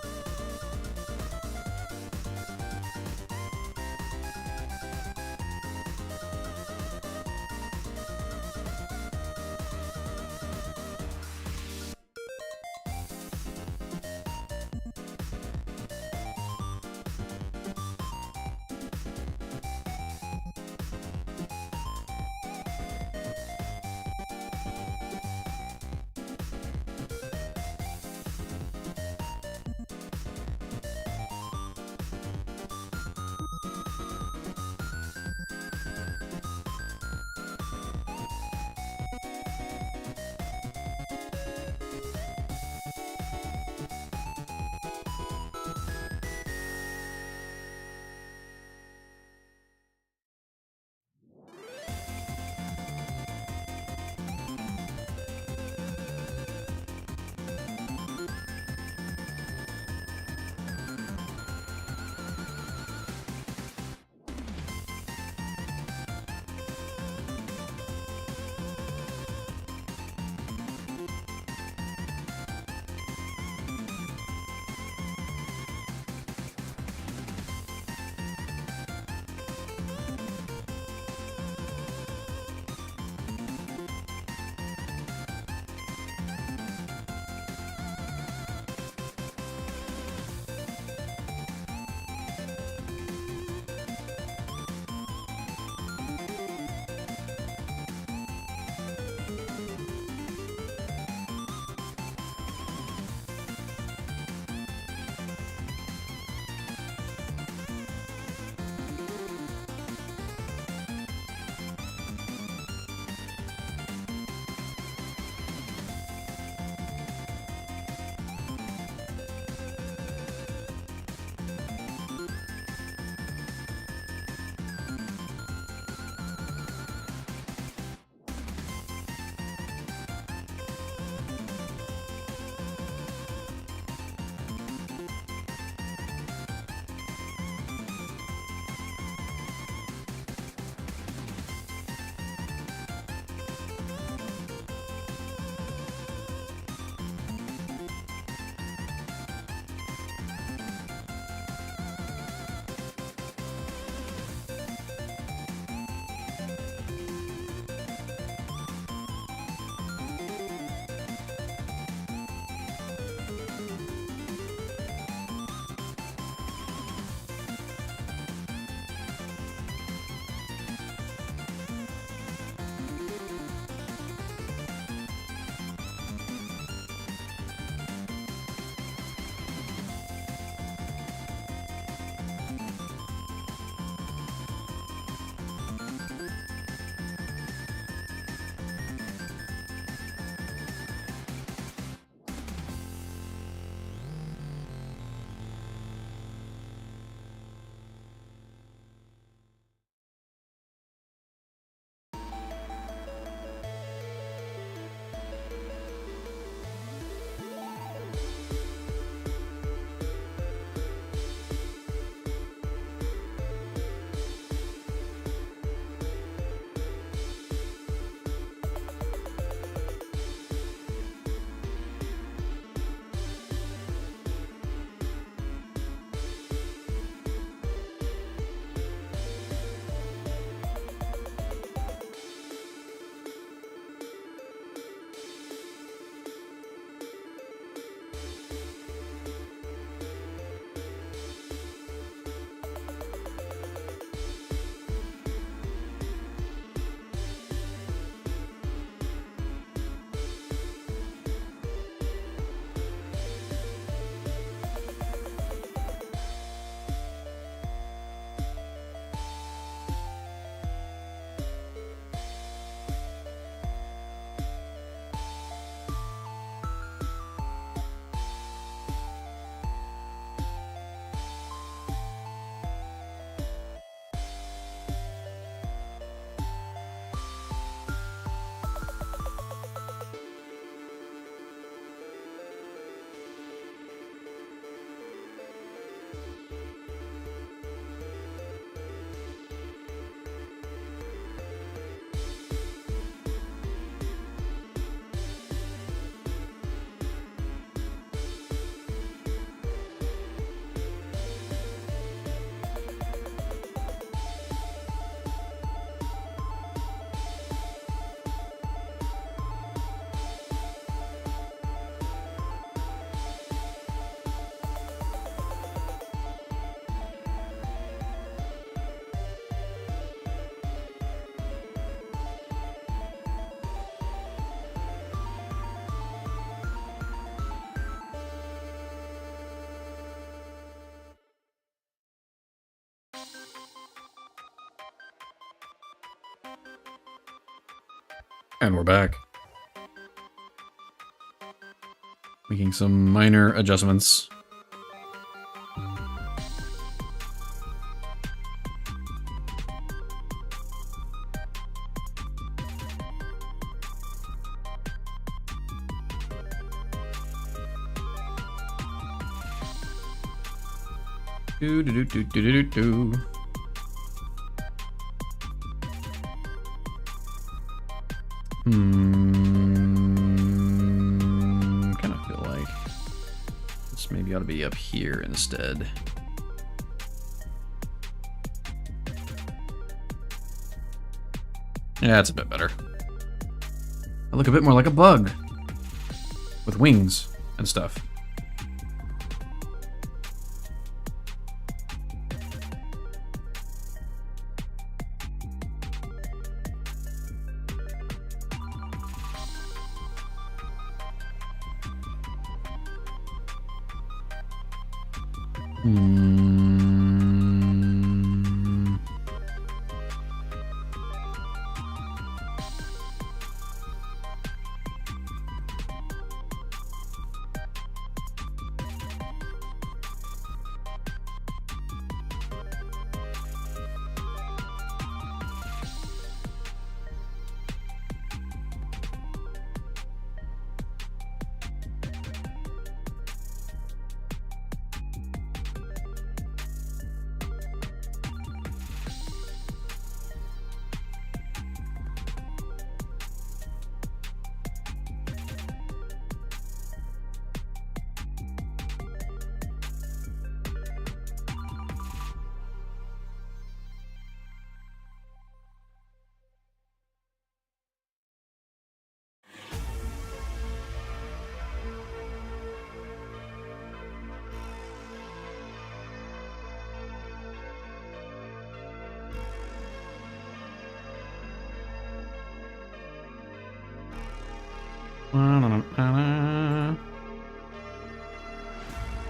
And we're back. Making some minor adjustments. Do do do do do do do. Kind of feel like this maybe ought to be up here instead. Yeah, it's a bit better. I look a bit more like a bug with wings and stuff.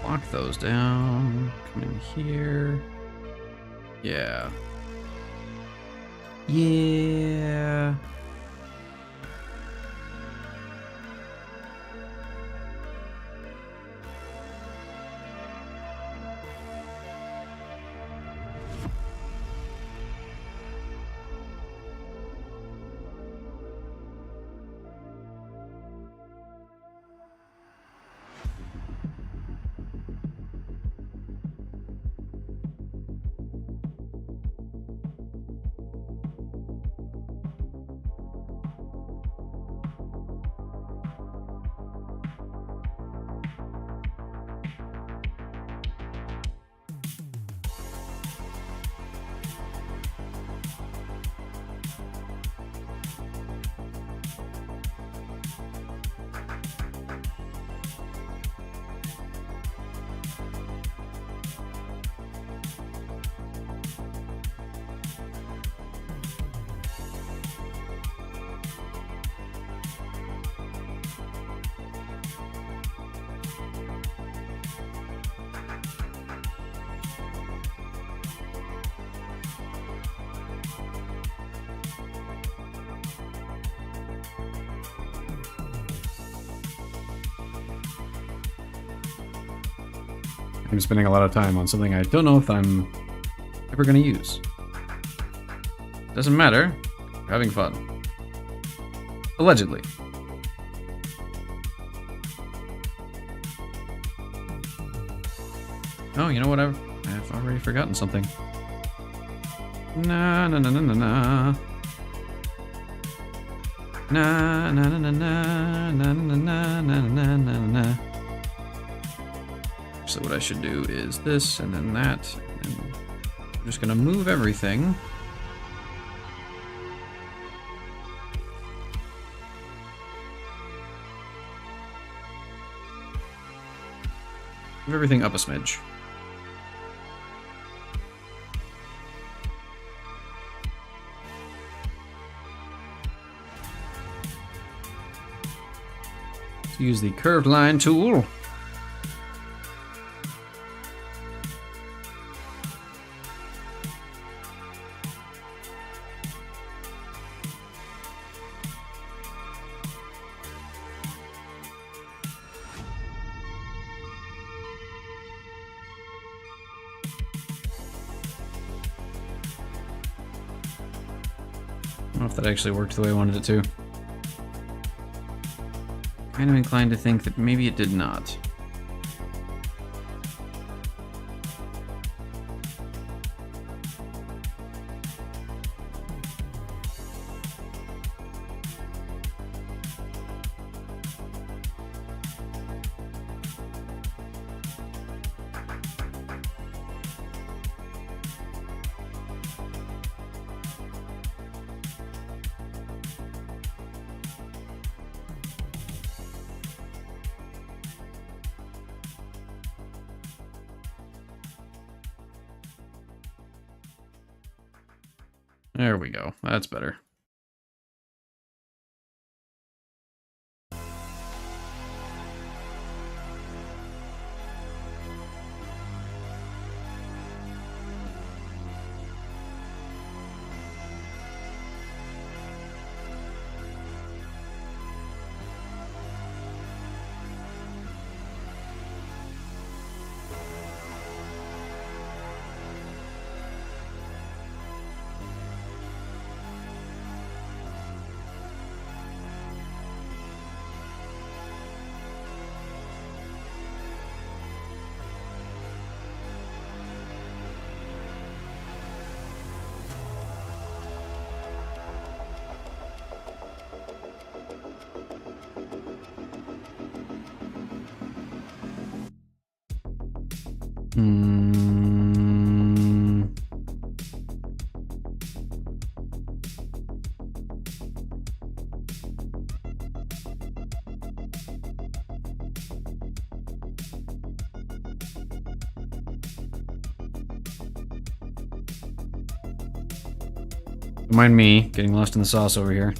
Lock those down. Come in here. Yeah. Yeah. I'm spending a lot of time on something I don't know if I'm ever going to use. Doesn't matter. We're having fun. Allegedly. Oh, you know what? I've already forgotten something. Na na na na na na. Na na na na na na na na na na na. So what I should do is this and then that. And I'm just gonna move everything. Move everything up a smidge. Let's use the curved line tool. don't know if that actually worked the way I wanted it to. Kind of inclined to think that maybe it did not. There we go. That's better. Don't mind me getting lost in the sauce over here.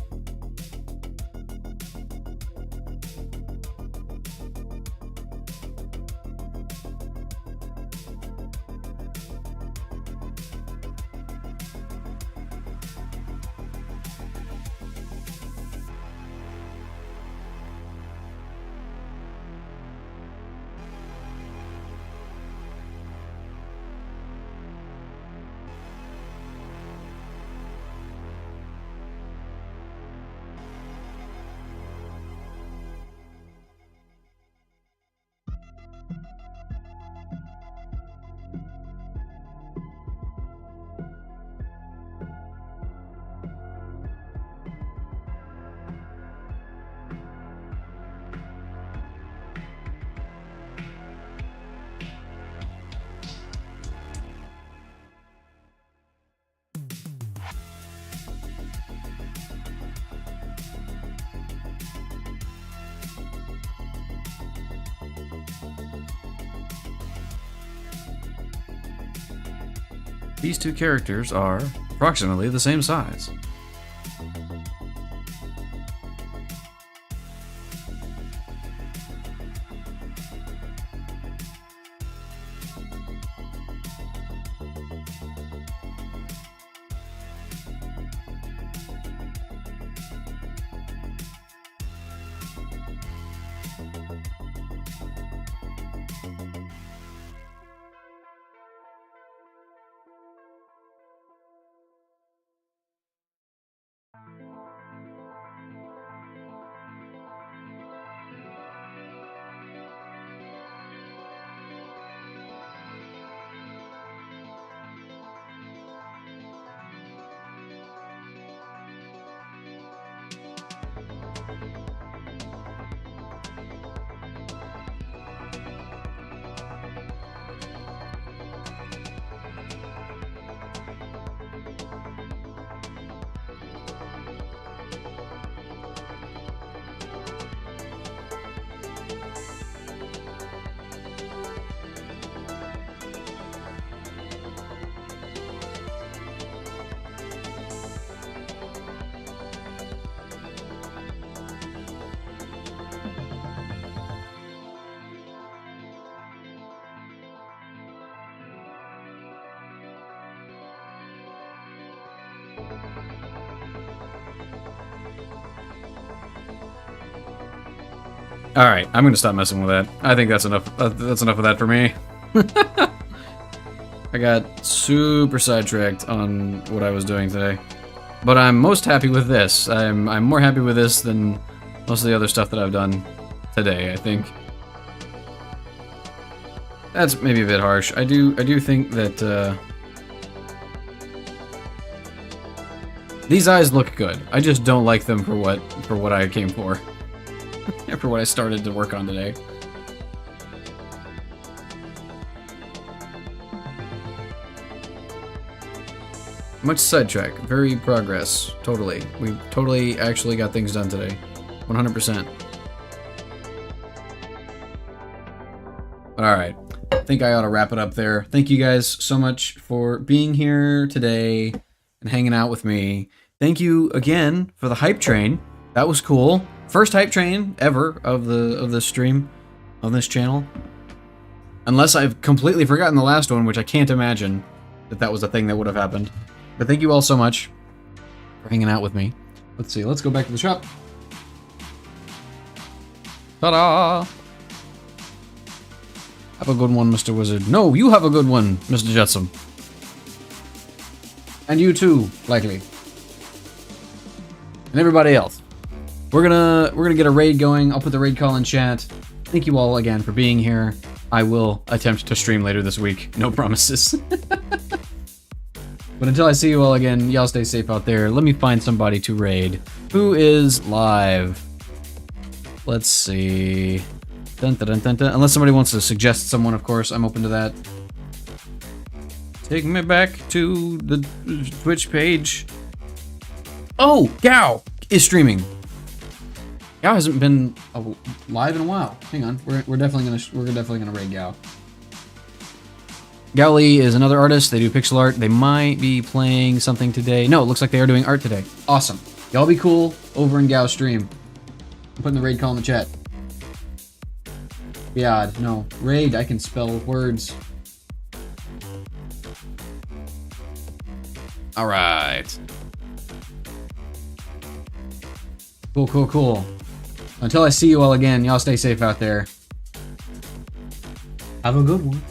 These two characters are approximately the same size. All right, I'm gonna stop messing with that. I think that's enough. That's enough of that for me. I got super sidetracked on what I was doing today. But I'm most happy with this. I'm more happy with this than most of the other stuff that I've done today, I think. That's maybe a bit harsh. I do think that these eyes look good. I just don't like them for what I came for. For what I started to work on today. Much sidetrack, very progress, totally. We totally actually got things done today. 100%. Alright, I think I ought to wrap it up there. Thank you guys so much for being here today and hanging out with me. Thank you again for the hype train. That was cool. First hype train ever of the stream on this channel. Unless I've completely forgotten the last one, which I can't imagine that was a thing that would have happened. But thank you all so much for hanging out with me. Let's see, let's go back to the shop. Ta-da! Have a good one, Mr. Wizard. No, you have a good one, Mr. Jetsam. And you too, likely. And everybody else. We're gonna get a raid going. I'll put the raid call in chat. Thank you all again for being here. I will attempt to stream later this week. No promises. But until I see you all again, y'all stay safe out there. Let me find somebody to raid. Who is live? Let's see. Dun, dun, dun, dun, dun. Unless somebody wants to suggest someone, of course, I'm open to that. Take me back to the Twitch page. Oh, Gao is streaming. Gao hasn't been live in a while. Hang on, we're definitely gonna raid Gao. Gao Lee is another artist. They do pixel art. They might be playing something today. No, it looks like they are doing art today. Awesome. Y'all be cool over in Gao's stream. I'm putting the raid call in the chat. Yeah, no. Raid, I can spell words. Alright. Cool, cool, cool. Until I see you all again, y'all stay safe out there. Have a good one.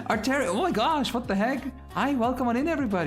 Arteria, oh my gosh, what the heck? Hi, welcome on in, everybody.